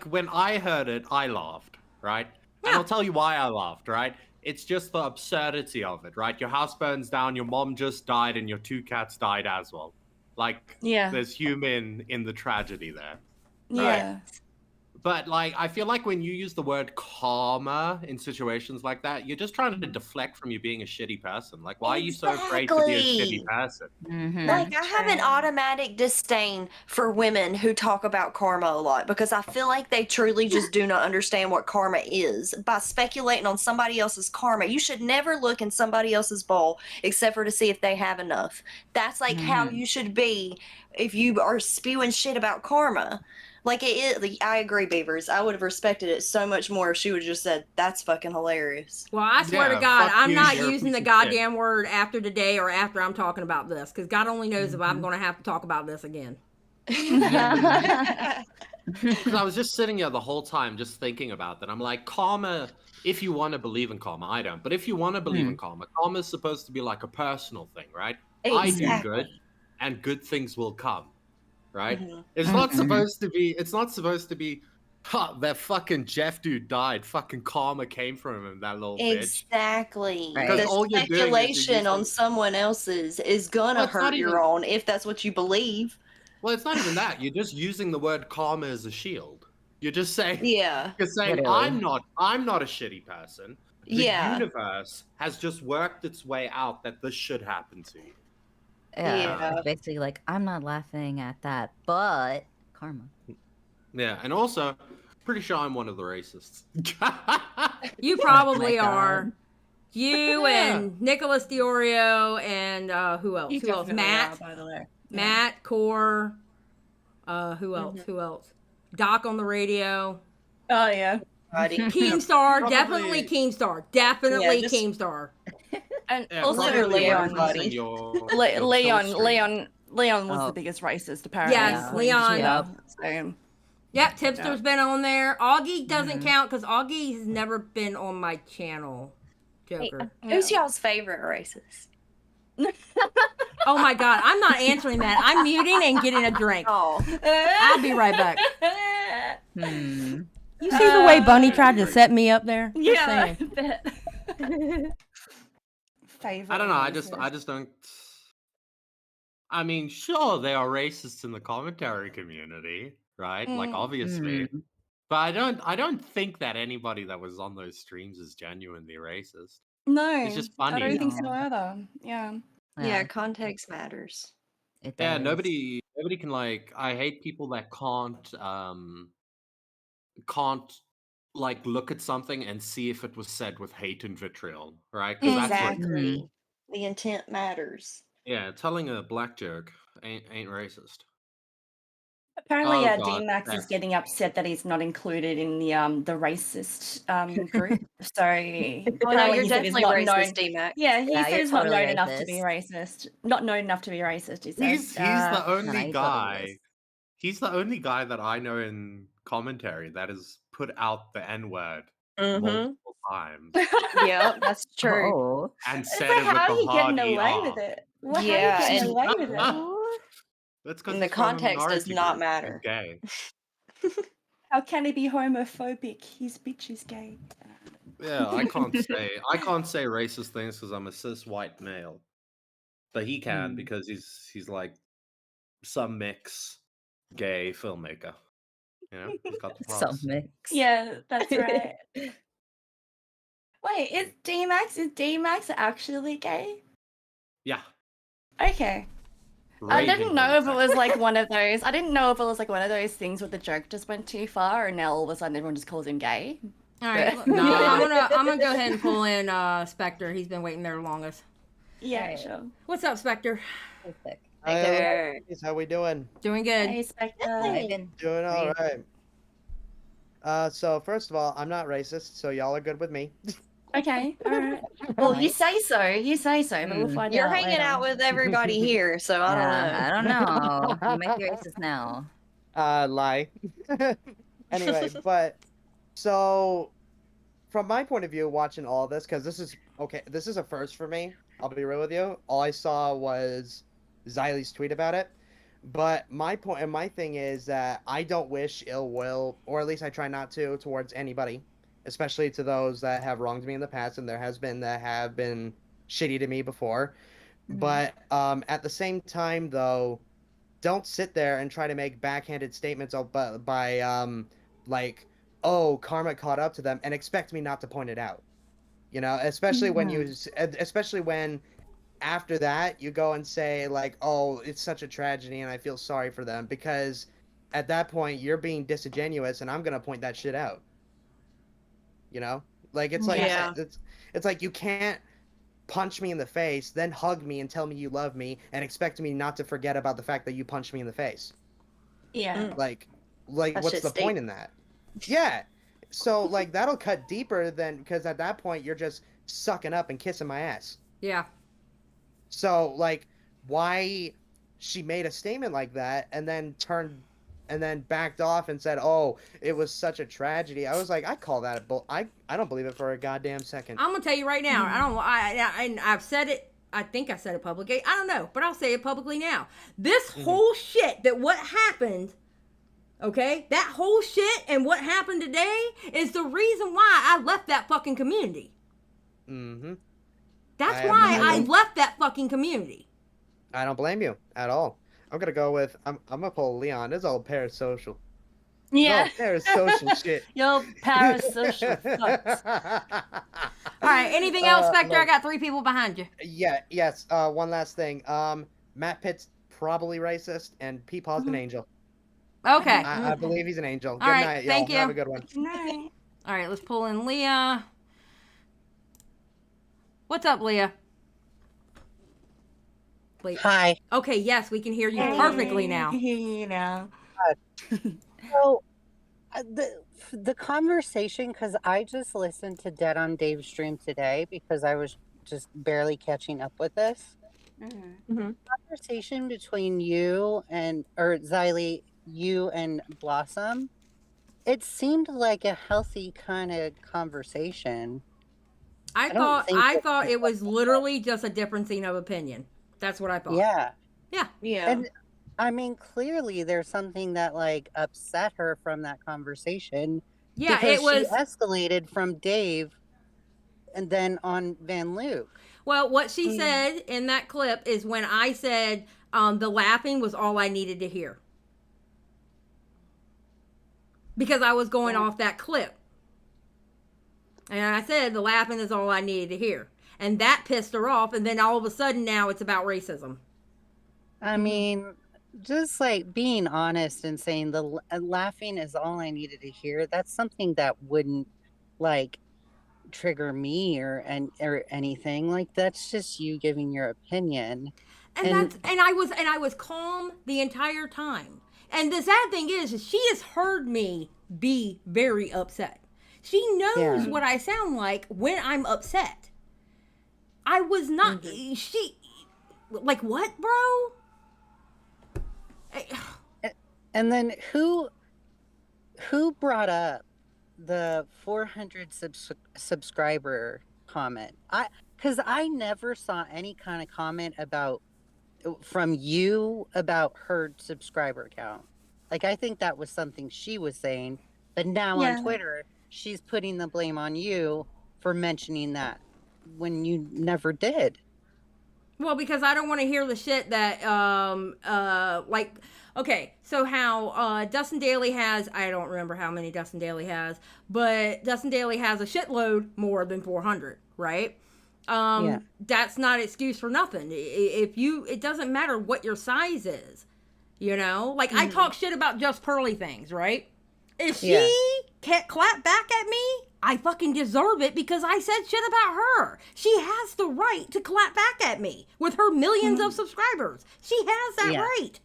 When I heard it, I laughed, right? And I'll tell you why I laughed, right? It's just the absurdity of it, right? Your house burns down, your mom just died, and your 2 cats died as well. Like, there's human in the tragedy there. Yeah. But, like, I feel like when you use the word karma in situations like that, you're just trying to deflect from you being a shitty person. Like, why are you so afraid to be a shitty person? Like, I have an automatic disdain for women who talk about karma a lot because I feel like they truly just do not understand what karma is. By speculating on somebody else's karma, you should never look in somebody else's bowl except for to see if they have enough. That's like how you should be if you are spewing shit about karma. Like, I agree, Beavers. I would have respected it so much more if she would have just said, that's fucking hilarious. Well, I swear to God, I'm not using the goddamn word after today or after I'm talking about this, because God only knows if I'm going to have to talk about this again. Because I was just sitting here the whole time just thinking about that. I'm like, karma, if you want to believe in karma, I don't. But if you want to believe in karma is supposed to be like a personal thing, right? Exactly. I do good, and good things will come. Right? It's not supposed to be, that fucking Jeff dude died. Fucking karma came from him, that little bitch. Exactly. Because The all you're doing is speculation on someone else's is gonna hurt your own if that's what you believe. Well, it's not even that. You're just using the word karma as a shield. You're just saying, Yeah. You're saying, I'm not a shitty person. The universe has just worked its way out that this should happen to you. Yeah. Basically, like, I'm not laughing at that, but karma. Yeah, and also, pretty sure I'm one of the racists. You probably are. You and Nicholas Diorio and who else? Who else? Matt. By the way. Matt, Core. Who else? Who else? Doc on the radio. Oh, yeah. Keemstar. Definitely Keemstar. Definitely Keemstar. And Yeah, also Leon was the biggest racist, apparently. Yes, Leon. So, Tipster's been on there. Augie doesn't count because Augie's never been on my channel. Joker. Hey, who's y'all's favorite racist? Oh my God, I'm not answering that. I'm muting and getting a drink. Oh. I'll be right back. You see the way Bunny tried to set me up there? Yeah. Favorite I don't know. I just don't. I mean, sure, they are racists in the commentary community, right? Like, obviously, but I don't think that anybody that was on those streams is genuinely racist. No, it's just funny. I don't think so either. Yeah. Yeah, context matters. Yeah, nobody can, like. I hate people that can't like look at something and see if it was said with hate and vitriol, right? 'Cause that's what Exactly. The intent matters. Yeah, telling a black joke ain't racist. Apparently, Oh God, D-Max is yes. getting upset that he's not included in the racist group. So Oh no, apparently you're he said he's definitely not known. racist, D-Max. Yeah, he Yeah, said you're he's not totally known enough to be racist. racist. Not known enough to be racist. He said. He's the no, only you totally guy. is. He's the only guy that I know in commentary that has put out the N-word multiple times Yeah, that's true. Oh. and It's said like, it with how the are you hard getting away with ER. it? Well, how Yeah, are you getting and away with it? That's because and the he's from a context does minority not group. matter. He's gay. How can he be homophobic? His bitch is gay. Yeah, I can't say racist things because I'm a cis white male, but he can because he's like some mix gay filmmaker. You know, he's got the Some parts. mix. Yeah, that's right. Wait, is D-Max actually gay? Yeah. Okay. I didn't Raging know if it was like one of those. I didn't know if it was like one of those things where the joke just went too far, and now all of a sudden everyone just calls him gay. All right, But- I'm gonna go ahead and pull in Spectre. He's been waiting there the longest. Yeah, sure. What's up, Spectre? Hi, ladies. How we doing? Doing good. Hey, Spectre. Doing all right. So first of all, I'm not racist, so y'all are good with me. Okay, all right. Well, you say so. You say so, but we'll find You're out. hanging later. out with everybody here, so I don't know. I don't know. You might be racist now. Lie. Anyway, but so from my point of view, watching all this, because this is a first for me. I'll be real with you. All I saw was Xylie's tweet about it. But my point and my thing is that I don't wish ill will, or at least I try not to, towards anybody, especially to those that have wronged me in the past, and there has been that have been shitty to me before. But at the same time, though, don't sit there and try to make backhanded statements by like, oh, karma caught up to them, and expect me not to point it out. You know, especially when after that you go and say like, oh, it's such a tragedy and I feel sorry for them, because at that point you're being disingenuous and I'm gonna point that shit out. You know, like it's like it's like you can't punch me in the face, then hug me and tell me you love me and expect me not to forget about the fact that you punched me in the face. Yeah. Like That's what's just the point in that? Yeah. So like that'll cut deeper than, because at that point you're just sucking up and kissing my ass. Yeah. So like why she made a statement like that and then backed off and said, "Oh, it was such a tragedy." I was like, I call that I don't believe it for a goddamn second. I'm gonna tell you right now. I've said it. I think I said it publicly. I don't know, but I'll say it publicly now. This whole shit what happened. Okay, that whole shit and what happened today is the reason why I left that fucking community. That's why I left that fucking community. I don't blame you at all. I'm gonna go with I'm gonna pull Leon. It's all parasocial. Yeah. It's all parasocial shit. You're parasocial fucks. All right. Anything else, Spectre? I got 3 people behind you. Yeah. Yes. One last thing. Matt Pitt's probably racist, and Peepaw's an angel. Okay. I believe he's an angel. Good All right, night, y'all. thank you. Have a good one. Good night. All right. Let's pull in Leah. What's up, Leah? Wait. Hi. Okay. Yes, we can hear you perfectly now. I hear you now. So the conversation, because I just listened to Dead on Dave's stream today because I was just barely catching up with this. Conversation between you and Xylie, you and Blossom, it seemed like a healthy kind of conversation. I thought it was literally just a differencing of opinion. That's what I thought. Yeah. Yeah. And I mean, clearly there's something that like upset her from that conversation. Yeah, because it was she escalated from Dave and then on Van Luke. Well, what she said in that clip is when I said the laughing was all I needed to hear. Because I was going off that clip. And I said the laughing is all I needed to hear. And that pissed her off. And then all of a sudden now it's about racism. I mean, just like being honest and saying the laughing is all I needed to hear. That's something that wouldn't like trigger me or anything. Like that's just you giving your opinion. And I was calm the entire time. And the sad thing is she has heard me be very upset. She knows what I sound like when I'm upset. I was not. She, like, what, bro? And then who brought up the 400 subscriber comment? Because I never saw any kind of comment from you about her subscriber count. Like, I think that was something she was saying, but now on Twitter, she's putting the blame on you for mentioning that when you never did. Well, because I don't want to hear the shit that, like, okay, so how Dustin Daly has, I don't remember how many Dustin Daly has, but Dustin Daly has a shitload more than 400, right? That's not an excuse for nothing. It doesn't matter what your size is, you know? Like, I talk shit about just pearly things, right? If she can't clap back at me, I fucking deserve it because I said shit about her. She has the right to clap back at me with her millions of subscribers. She has that right.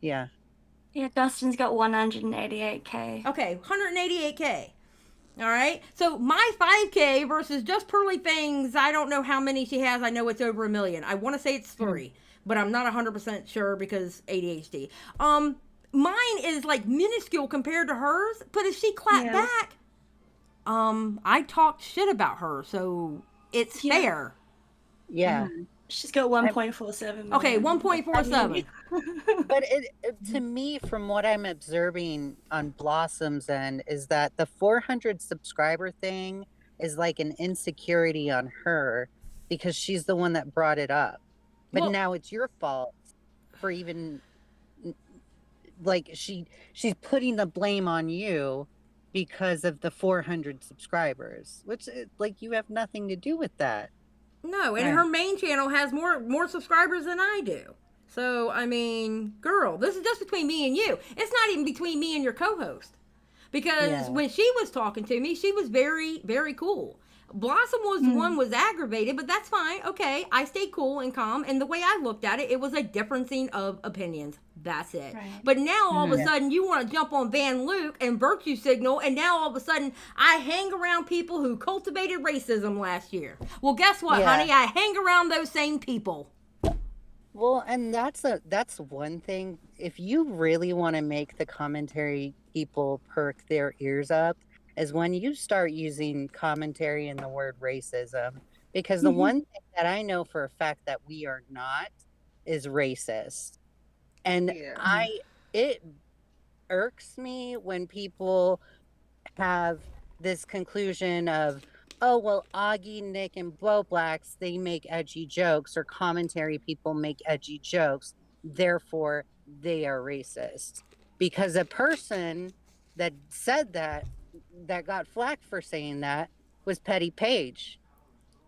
Yeah. Yeah, Dustin's got 188K. Okay, 188K. All right. So my 5K versus just pearly things, I don't know how many she has. I know it's over 1 million. I want to say it's 3, but I'm not 100% sure because ADHD. Mine is like minuscule compared to hers, but if she clapped back, I talked shit about her, so it's fair. Yeah. She's got 1.47 million. Okay, 1.47. But to me, from what I'm observing on Blossom's end, is that the 400 subscriber thing is like an insecurity on her because she's the one that brought it up. But now it's your fault for even, like, she's putting the blame on you because of the 400 subscribers, which, like, you have nothing to do with that. No, and her main channel has more subscribers than I do. So, I mean, girl, this is just between me and you. It's not even between me and your co-host. Because when she was talking to me, she was very, very cool. Blossom was the one was aggravated, but that's fine. Okay, I stayed cool and calm. And the way I looked at it, it was a differencing of opinions. That's it. Right. But now all of a sudden you want to jump on Van Luke and virtue signal, and now all of a sudden I hang around people who cultivated racism last year. Well, guess what, honey? I hang around those same people. Well, and that's one thing. If you really want to make the commentary people perk their ears up, is when you start using commentary and the word racism. Because the one thing that I know for a fact that we are not is racist. And it irks me when people have this conclusion of, oh, well, Augie, Nick, and Blow Blacks, they make edgy jokes, or commentary people make edgy jokes, therefore they are racist. Because a person that said that got flack for saying that was Petty Page.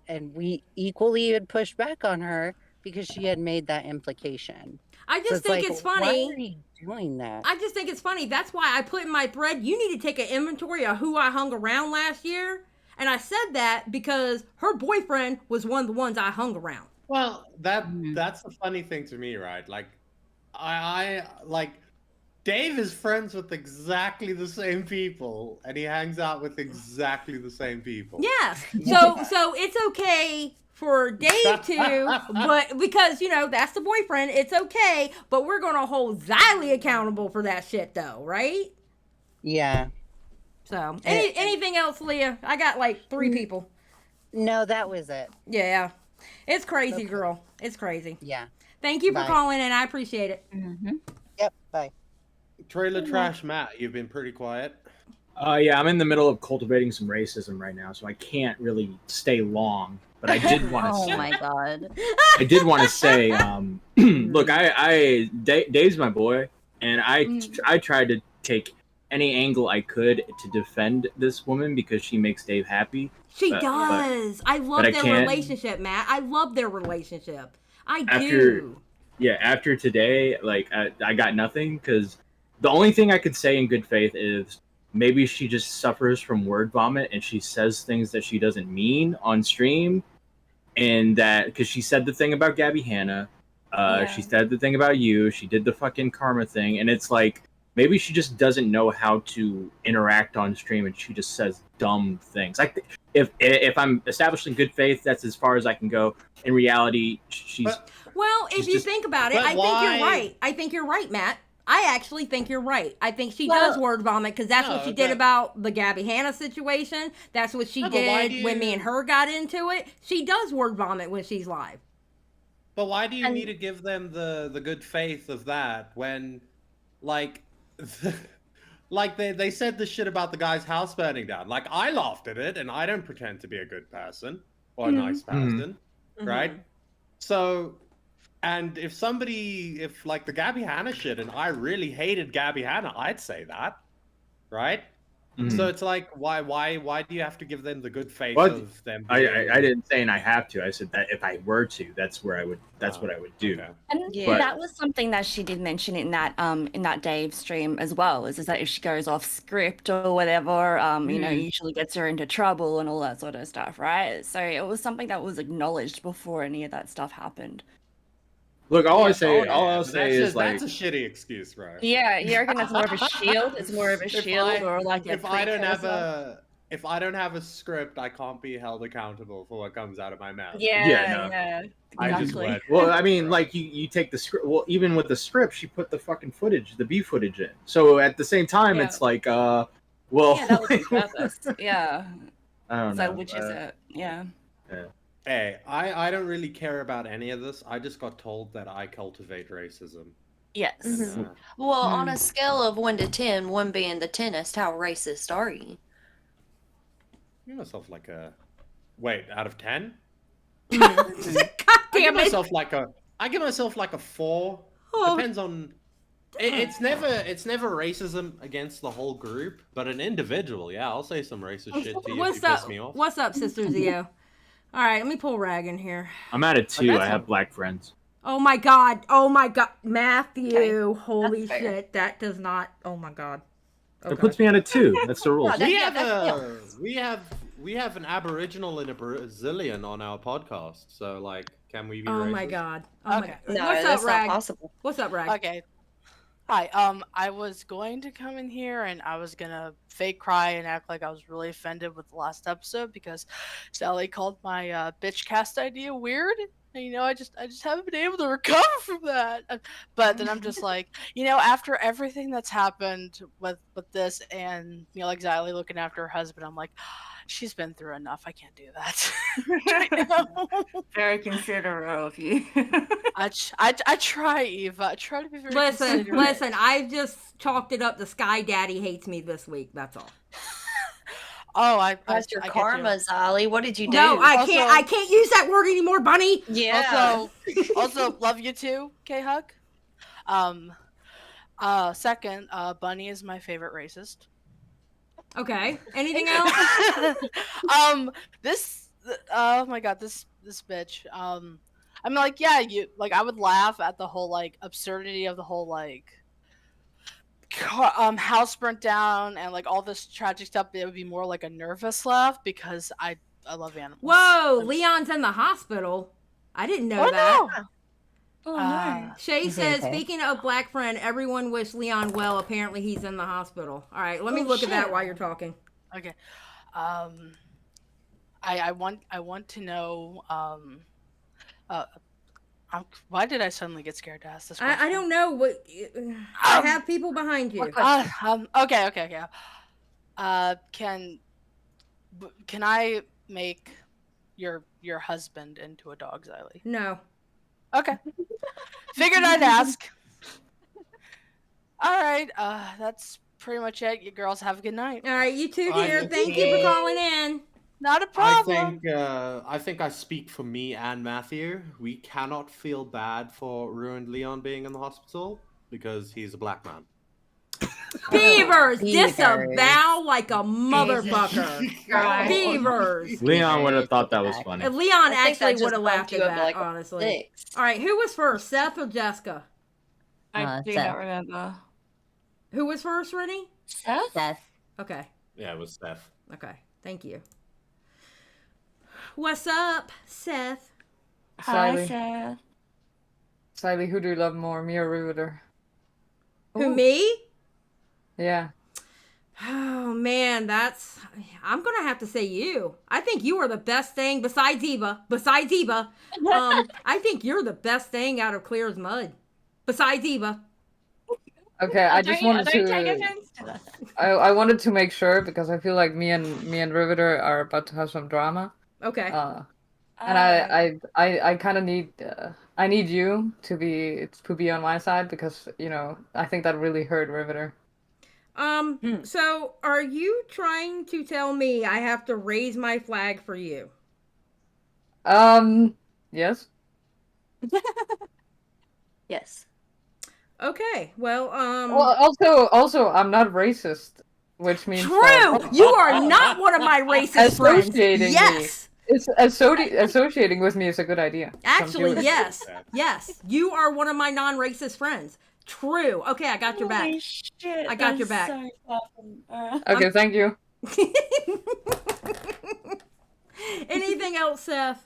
And we equally had pushed back on her because she had made that implication. I just think it's funny. Why are you doing that? I just think it's funny. That's why I put in my thread, you need to take an inventory of who I hung around last year. And I said that because her boyfriend was one of the ones I hung around. Well, that's the funny thing to me, right? Like, I like, Dave is friends with exactly the same people, and he hangs out with exactly the same people. Yes. So it's okay for Dave to, but because, you know, that's the boyfriend, it's okay, but we're going to hold Xylie accountable for that shit, though, right? Yeah. So, anything else, Leah? I got like 3 people. No, that was it. Yeah. It's crazy, girl. It's crazy. Yeah. Thank you for calling in. I appreciate it. Yep. Bye. Trailer Trash Matt, you've been pretty quiet. Yeah, I'm in the middle of cultivating some racism right now, so I can't really stay long. But I did want to say. Oh my god. I did want to say, look, Dave's my boy, and I tried to take any angle I could to defend this woman because she makes Dave happy. She does. I love their relationship, Matt. I love their relationship. I do. Yeah, after today, like, I got nothing, because the only thing I could say in good faith is maybe she just suffers from word vomit and she says things that she doesn't mean on stream, and that because she said the thing about Gabby Hanna, She said the thing about you. She did the fucking karma thing, and it's like maybe she just doesn't know how to interact on stream, and she just says dumb things. Like if I'm establishing good faith, that's as far as I can go. In reality, she's if you think about it, I think you're right. I think you're right, Matt. I actually think you're right. I think she does word vomit because that's what she did about the Gabby Hanna situation. That's what she did when me and her got into it. She does word vomit when she's live. But why do you need to give them the good faith of that when, like, like they said this shit about the guy's house burning down? Like, I laughed at it, and I don't pretend to be a good person or a nice person, right? So, and if like the Gabby Hanna shit, and I really hated Gabby Hanna, I'd say that, right? So it's like, why do you have to give them the good faith of them? I didn't say, and I have to. I said that if I were to, that's what I would do. And that was something that she did mention in that Dave stream as well. Is that if she goes off script or whatever, usually gets her into trouble and all that sort of stuff, right? So it was something that was acknowledged before any of that stuff happened. Look, all I'll say is that's a shitty excuse, right? Yeah, you reckon that's more of a shield? It's more of a shield, or like if I don't have a script, I can't be held accountable for what comes out of my mouth. Yeah. I just went. Well, I mean, like you take the script. Well, even with the script, she put the fucking footage, the B footage in. So at the same time, it's like, that was the purpose. Yeah. I don't know. So which is it? Yeah. Hey, I don't really care about any of this. I just got told that I cultivate racism. Yes. Well, on a scale of 1 to 10, 1 being the tinnest, how racist are you? Give myself like a out of 10? God I give damn it. myself like a 4. Depends on. It's never racism against the whole group, but an individual. Yeah, I'll say some racist shit to you if you piss me off. What's up, Sister Zio? All right, let me pull Rag in here. I'm at a 2. I have black friends. Oh my god, Matthew! Holy shit, that does not. Oh my god. Okay. It puts me at a 2. That's the rules. We have an Aboriginal and a Brazilian on our podcast, so like, can we be? Oh racist? my god. Oh Okay. my god. No, What's that's up, Rag? not possible. What's up, Rag? Okay. Hi. I was going to come in here and I was gonna fake cry and act like I was really offended with the last episode because Sally called my bitch cast idea weird. And, I just haven't been able to recover from that. But then I'm just like, after everything that's happened with this and like Xylie looking after her husband, I'm like, she's been through enough. I can't do that. Very considerate of you. I try, Eva. I try to be very considerate. Listen. I've just chalked it up to Sky Daddy hates me this week. That's all. Oh, that's your karma, Xylie. What did you do? No, I can't use that word anymore, Bunny. Yeah. Also, love you too, K-Hug. Second, Bunny is my favorite racist. Okay. Anything else? Oh my god, this bitch. I mean, like, yeah, I would laugh at the whole like absurdity of the whole like house burnt down and like all this tragic stuff. It would be more like a nervous laugh because I love animals. Whoa, Leon's in the hospital. I didn't know that. No. Oh no. Shay says, speaking of black friend, everyone wish Leon well. Apparently he's in the hospital. All right, let me look at that while you're talking. Okay. I want to know why did I suddenly get scared to ask this question? I don't know what I have people behind you. Okay. Can I make your husband into a dog, Xylie? No. Okay. Figured I'd ask. All right. That's pretty much it. You girls have a good night. All right, you too, dear. Thank you for calling in. Not a problem. I think I speak for me and Matthew. We cannot feel bad for ruined Leon being in the hospital because he's a black man. Beavers, disavow like a motherfucker. Beavers. Leon would have thought that was funny. Leon actually would have laughed at that, honestly. All right, who was first, Seth or Jessica? I do not remember. Who was first, Rynnie? Seth. Okay. Yeah, it was Seth. Okay, thank you. What's up, Seth? Hi, Seth. Xylie, who do you love more, me or Riveter? Who, me? Yeah. Oh man, I'm gonna have to say you. I think you are the best thing besides Eva. I think you're the best thing out of Clear as Mud. Besides Eva. Okay, I just wanted to. I wanted to make sure because I feel like me and Riveter are about to have some drama. Okay. And I kind of need I need you to be on my side because I think that really hurt Riveter. So are you trying to tell me I have to raise my flag for you? Yes. Yes. Okay. Well, also I'm not racist, which means true. You are not one of my racist friends. Associating Yes. me. It's associating with me is a good idea. Actually, yes. Yes. You are one of my non-racist friends. True. Okay, I got your back. Holy shit, I got your that's back. so fun. Okay, thank you. Anything else, Seth?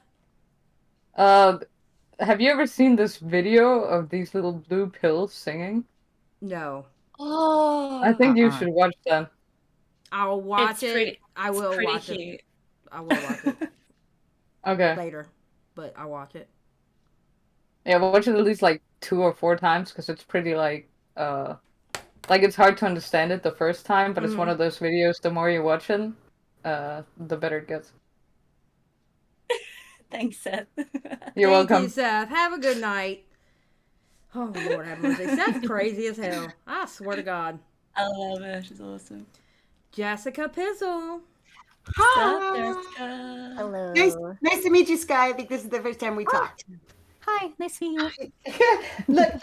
Have you ever seen this video of these little blue pills singing? No. Oh. I think you should watch them. I'll watch it. I will pretty watch cute. it. I will watch it. Okay. Later, but I'll watch it. Yeah, watch it at least like 2 or 4 times because it's pretty like it's hard to understand it the first time, but it's one of those videos. The more you watch it, the better it gets. Thanks, Seth. You're welcome. Thank you, Seth. Have a good night. Oh, Lord have mercy. Seth's crazy as hell. I swear to God. I love her. She's awesome. Jessica Pizzle. Hi. Hello. Nice to meet you, Sky. I think this is the first time we talked. Hi, nice to meet you. Look,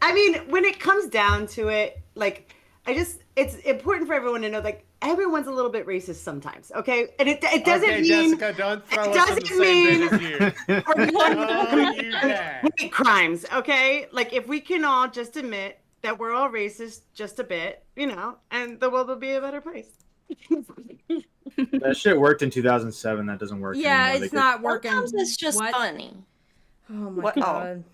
I mean, when it comes down to it, like, it's important for everyone to know, like, everyone's a little bit racist sometimes, okay? And it doesn't okay, mean Jessica, don't throw it us in the doesn't same mean bin as you. hate crimes, okay? Like, if we can all just admit that we're all racist just a bit, and the world will be a better place. That shit worked in 2007. That doesn't work Yeah, anymore. it's not working. Sometimes it's just funny. Oh my What- God.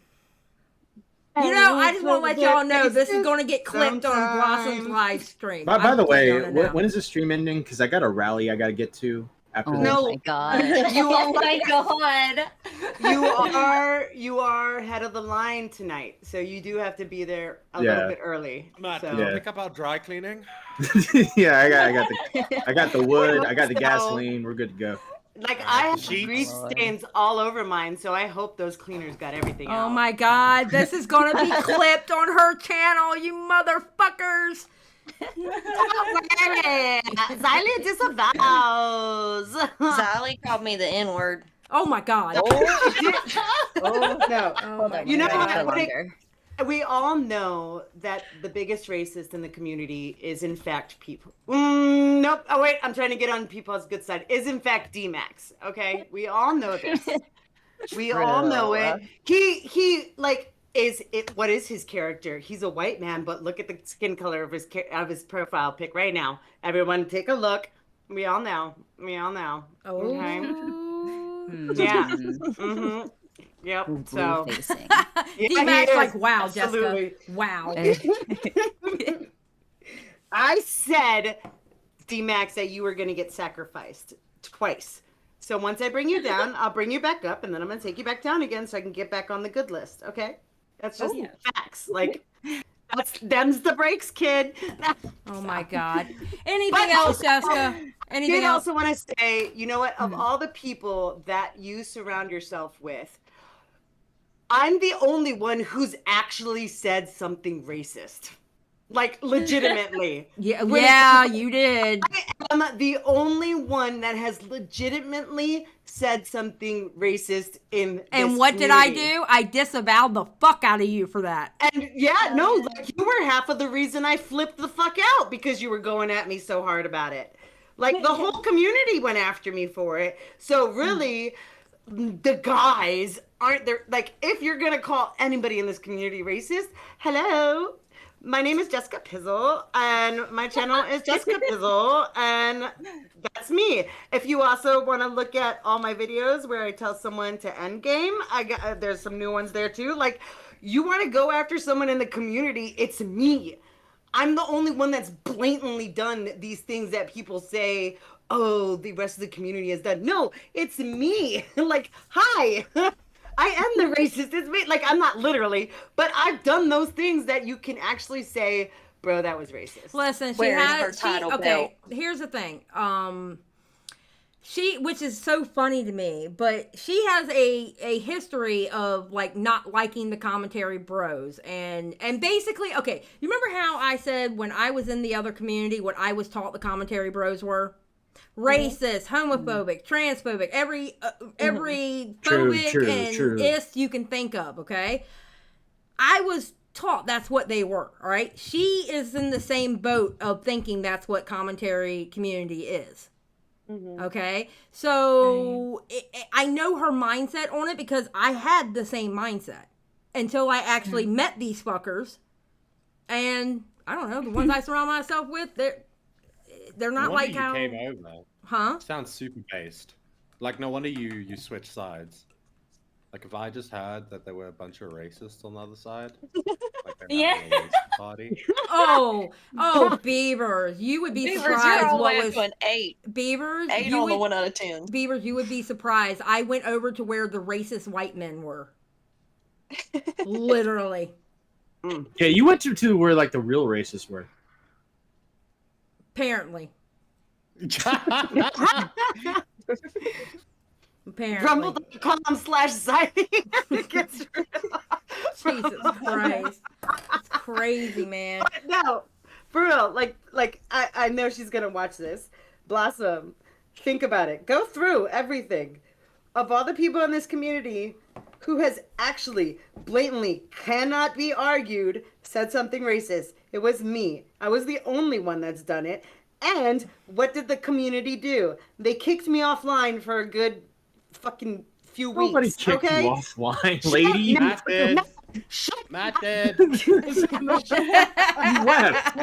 I just want to let y'all know this is going to get clipped on Blossom's live stream. By the way, I'm letting when is the stream ending? Because I got a rally I got to get to after this. Oh my God. Oh my God. You are head of the line tonight, so you do have to be there a Yeah. little bit early. Matt, so. can you pick up our dry cleaning? Yeah, I got the wood, I got the gasoline. We're good to go. Like, I have grease stains all over mine, so I hope those cleaners got everything out. Oh my God, this is going to be clipped on her channel, you motherfuckers. Xylie disavows. Xylie called me the N-word. Oh my God. Oh no. Hold on, You know for what? longer. We all know that the biggest racist in the community is in fact people. Nope. Oh wait, I'm trying to get on people's good side. Is in fact D-Max. Okay, we all know this. We all know it. He like is it. What is his character? He's a white man, but look at the skin color of his profile pic right now. Everyone, take a look. We all know. We all know. Oh. Okay. Yeah. Mm-hmm. Yep. So D-Max like, wow, absolutely. Jessica. Wow. I said, D-Max, that you were going to get sacrificed twice. So once I bring you down, I'll bring you back up, and then I'm going to take you back down again so I can get back on the good list. Okay? That's just facts. Like, them's the breaks, kid. Oh my God. Anything else, Jessica? Anything else? I also want to say, you know what? Of all the people that you surround yourself with, I'm the only one who's actually said something racist. Like, legitimately. Yeah, you did. I am the only one that has legitimately said something racist in And this what did I community. do? I disavowed the fuck out of you for that. And like, you were half of the reason I flipped the fuck out because you were going at me so hard about it. Like, the whole community went after me for it. So really, the guys aren't there, like, if you're gonna call anybody in this community racist, hello, my name is Jessica Pizzle, and my channel is Jessica Pizzle, and that's me. If you also want to look at all my videos where I tell someone to end game, there's some new ones there too. Like, you want to go after someone in the community, it's me. I'm the only one that's blatantly done these things that people say, oh, the rest of the community has done. No, it's me. Like, hi. I am the racist. It's me. Like, I'm not literally, but I've done those things that you can actually say, bro, that was racist. Listen, here's the thing. Which is so funny to me, but she has a history of like not liking the commentary bros, and basically, okay, you remember how I said when I was in the other community, what I was taught the commentary bros were? Racist, homophobic, transphobic, every phobic and ist you can think of, okay? I was taught that's what they were, all right? She is in the same boat of thinking that's what commentary community is. Okay? So I know her mindset on it because I had the same mindset until I actually met these fuckers. And I don't know, the ones I surround myself with, they're not like how you came over. Huh? Sounds super based. Like, no wonder you switched sides. Like, if I just heard that there were a bunch of racists on the other side, like they're having a racist party. Oh, Beavers, you would be Beavers, surprised. you're all What way was up to an 8? Beavers? 8 on the 1 out of 10. Beavers, you would be surprised. I went over to where the racist white men were. Literally. Yeah, you went to where like the real racists were. Apparently. Apparently. Rumble.com/Xylie. Jesus Christ. It's crazy, man. But no, for real, like I know she's gonna watch this. Blossom, think about it. Go through everything. Of all the people in this community who has actually blatantly cannot be argued said something racist, it was me. I was the only one that's done it. And what did the community do? They kicked me offline for a good fucking few weeks. Nobody kicked okay? you offline, lady. Matt did. Matt did. You left.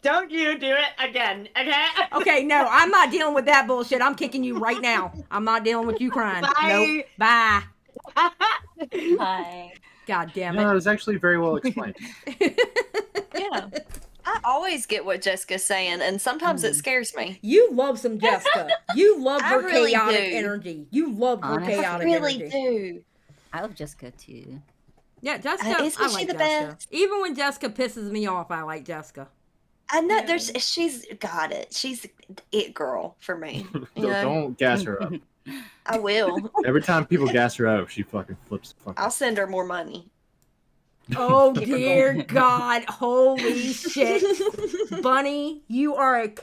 Don't you do it again, okay? Okay, no, I'm not dealing with that bullshit. I'm kicking you right now. I'm not dealing with you crying. Bye. Nope. Bye. Bye. God damn it. No, it was actually very well explained. Yeah. I always get what Jessica's saying, and sometimes it scares me. You love some Jessica. You love I her really chaotic do. energy. You love her Honestly, chaotic I really energy. do. I love Jessica too. Yeah, Jessica. Isn't I she like the Jessica. best? Even when Jessica pisses me off, I like Jessica. I know she's got it. She's it girl for me. You know? Don't gas her up. I will. Every time people gas her up, she fucking flips the fuck. I'll send her more money. Oh dear God! Holy shit, Bunny, you are an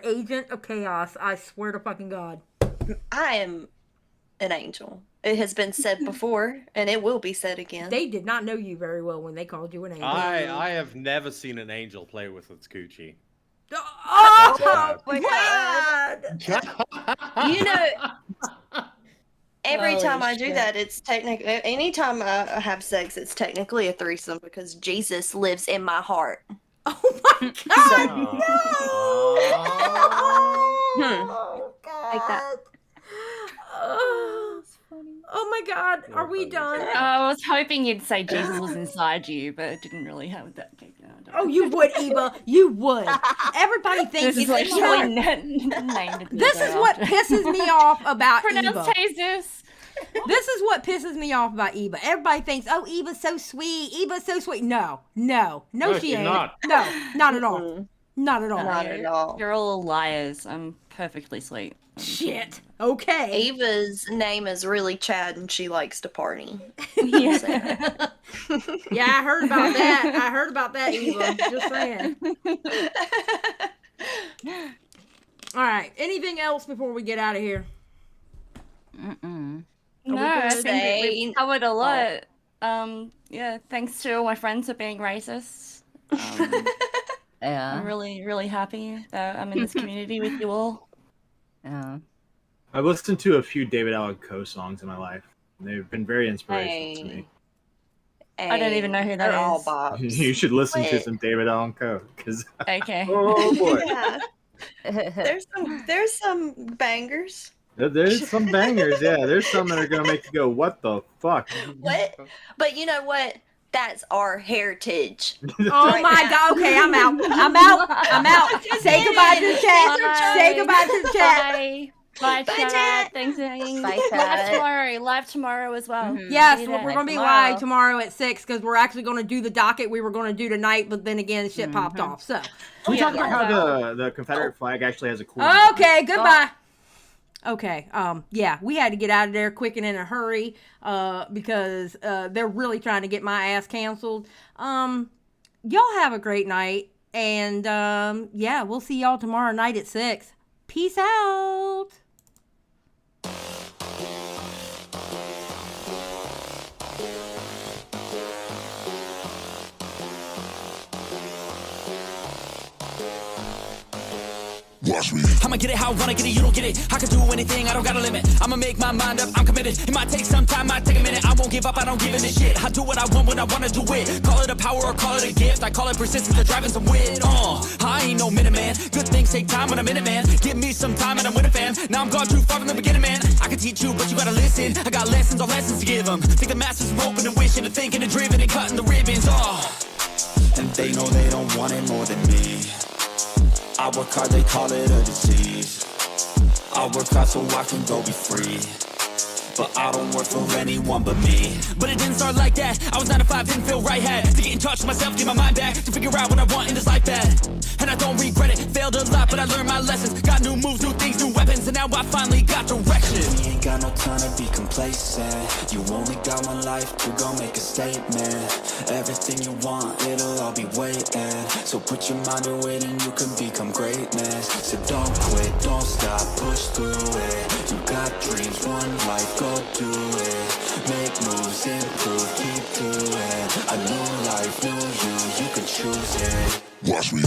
agent of chaos. I swear to fucking God. I am an angel. It has been said before, and it will be said again. They did not know you very well when they called you an angel. I have never seen an angel play with its coochie. Oh my God! You know, every Holy time I do shit. that, it's technically. Anytime I have sex, it's technically a threesome because Jesus lives in my heart. Oh my God! No. Like that. Oh my God! Are we done? I was hoping you'd say Jesus was inside you, but it didn't really have that kick out. Oh, you would, Eva. You would. Everybody thinks This is like you know what? named. This is what pisses me off about Pronounced Eva. Jesus. This is what pisses me off about Eva. Everybody thinks, oh, Eva's so sweet. Eva's so sweet. No, she she's ain't. not. No, not at all. Not at all. Not at all. You're all liars. I'm perfectly sweet. Shit. Okay. Eva's name is really Chad, and she likes to party. Yeah. Yeah, I heard about that. I heard about that, Eva. Just saying. All right. Anything else before we get out of here? No, we I good? think we've covered a lot. Yeah, thanks to all my friends for being racist. Yeah. I'm really, really happy that I'm in this community with you all. Yeah. I've listened to a few David Allan Coe songs in my life. They've been very inspirational to me. I don't even know who that all is. bops. You should listen to Wait. some David Allan Coe because Okay. oh boy, Yeah. There's some bangers. there's some bangers. Yeah, there's some that are gonna make you go, "What the fuck?" What? But you know what? That's our heritage. Oh my God. Okay, I'm out. I'm out. Say goodbye to the chat. Say goodbye to the chat. Bye, Bye, chat. chat. Thanks. Bye, chat. Live tomorrow as well. Yes, Be we're there. going to be live tomorrow at 6 because we're actually going to do the docket we were going to do tonight, but then again, shit popped off. So Can we talk about how the Confederate flag actually has a cool okay, goodbye. Okay, yeah, we had to get out of there quick and in a hurry because they're really trying to get my ass canceled. Y'all have a great night, and yeah, we'll see y'all tomorrow night at 6. Peace out. Watch me. I'ma get it how I wanna get it, you don't get it. I can do anything, I don't got a limit. I'ma make my mind up, I'm committed. It might take some time, might take a minute. I won't give up, I don't give a shit. I do what I want when I wanna do it. Call it a power or call it a gift. I call it persistence, the driving some wit. I ain't no minute man. Good things take time when I'm in it, man. Give me some time and I'm with a fam. Now I'm gone too far from the beginning, man. I can teach you, but you gotta listen. I got lessons on lessons to give them. Think the masses are open and wishing and thinking and driven and cutting the ribbons. And they know they don't want it more than me. I work hard, they call it a disease. I work hard so I can go be free. But I don't work for anyone but me. But it didn't start like that. I was 9 to 5, didn't feel right. Had to get in touch with myself, get my mind back, to figure out what I want in this life bad. And I don't regret it, failed a lot, but I learned my lessons. Got new moves, new things, new weapons, and now I finally got direction. You ain't got no time to be complacent. You only got one life to go make a statement. Everything you want, it'll all be waiting. So put your mind to it and you can become greatness. So don't quit, don't stop, push through it. You got dreams, one life, go do it. Make moves, improve, keep doing. A new life, new you can choose it. Watch me.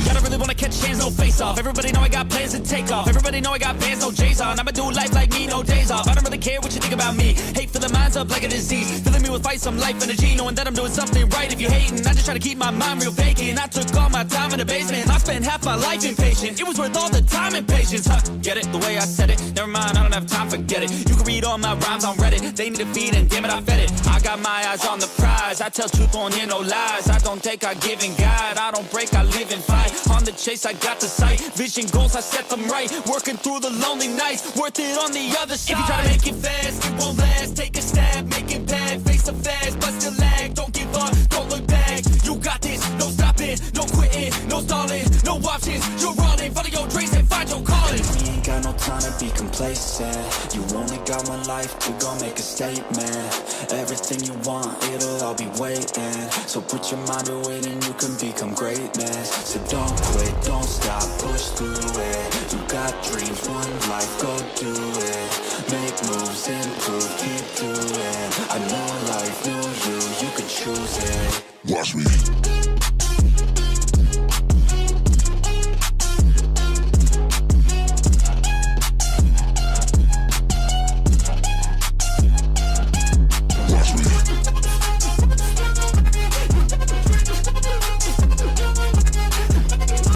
Gotta really wanna catch hands, no face off. Everybody know I got plans to take off. Everybody know I got bands, no J's on. I'ma do life like me, no days off. I don't really care what you think about me. Hate for the minds up like a disease. Filling me with fight, some life energy. Knowing that I'm doing something right. If you're hating, I just try to keep my mind real vacant. I took all my time in the basement. I spent half my life impatient. It was worth all the time and patience. Get it? The way I said it. Never mind, I don't have time, forget it. You can read all my rhymes on Reddit. They need a feed and damn it, I fed it. I got my eyes on the prize. I tell truth, on here, no lies. I don't take, I give and guide. I don't break, I live and fight. On the chase, I got the sight. Vision goals, I set them right. Working through the lonely nights. Worth it on the other side. If you try to make it fast, it won't last. Take a stab, make it bad. Face a fast, but still lag. Don't give up, don't look back. You got this, no stopping, no quitting, no stalling, no options. You're running, follow your dreams and find your calling. We ain't got no time to be complacent. You only got one life to go make a statement. Everything you want, it'll all be waiting. So put your mind to it and you can become greatness. So don't quit, don't stop, push through it. You got dreams, one life, go do it. Make moves, improve, keep doing. A new life, new you can choose it. Watch me.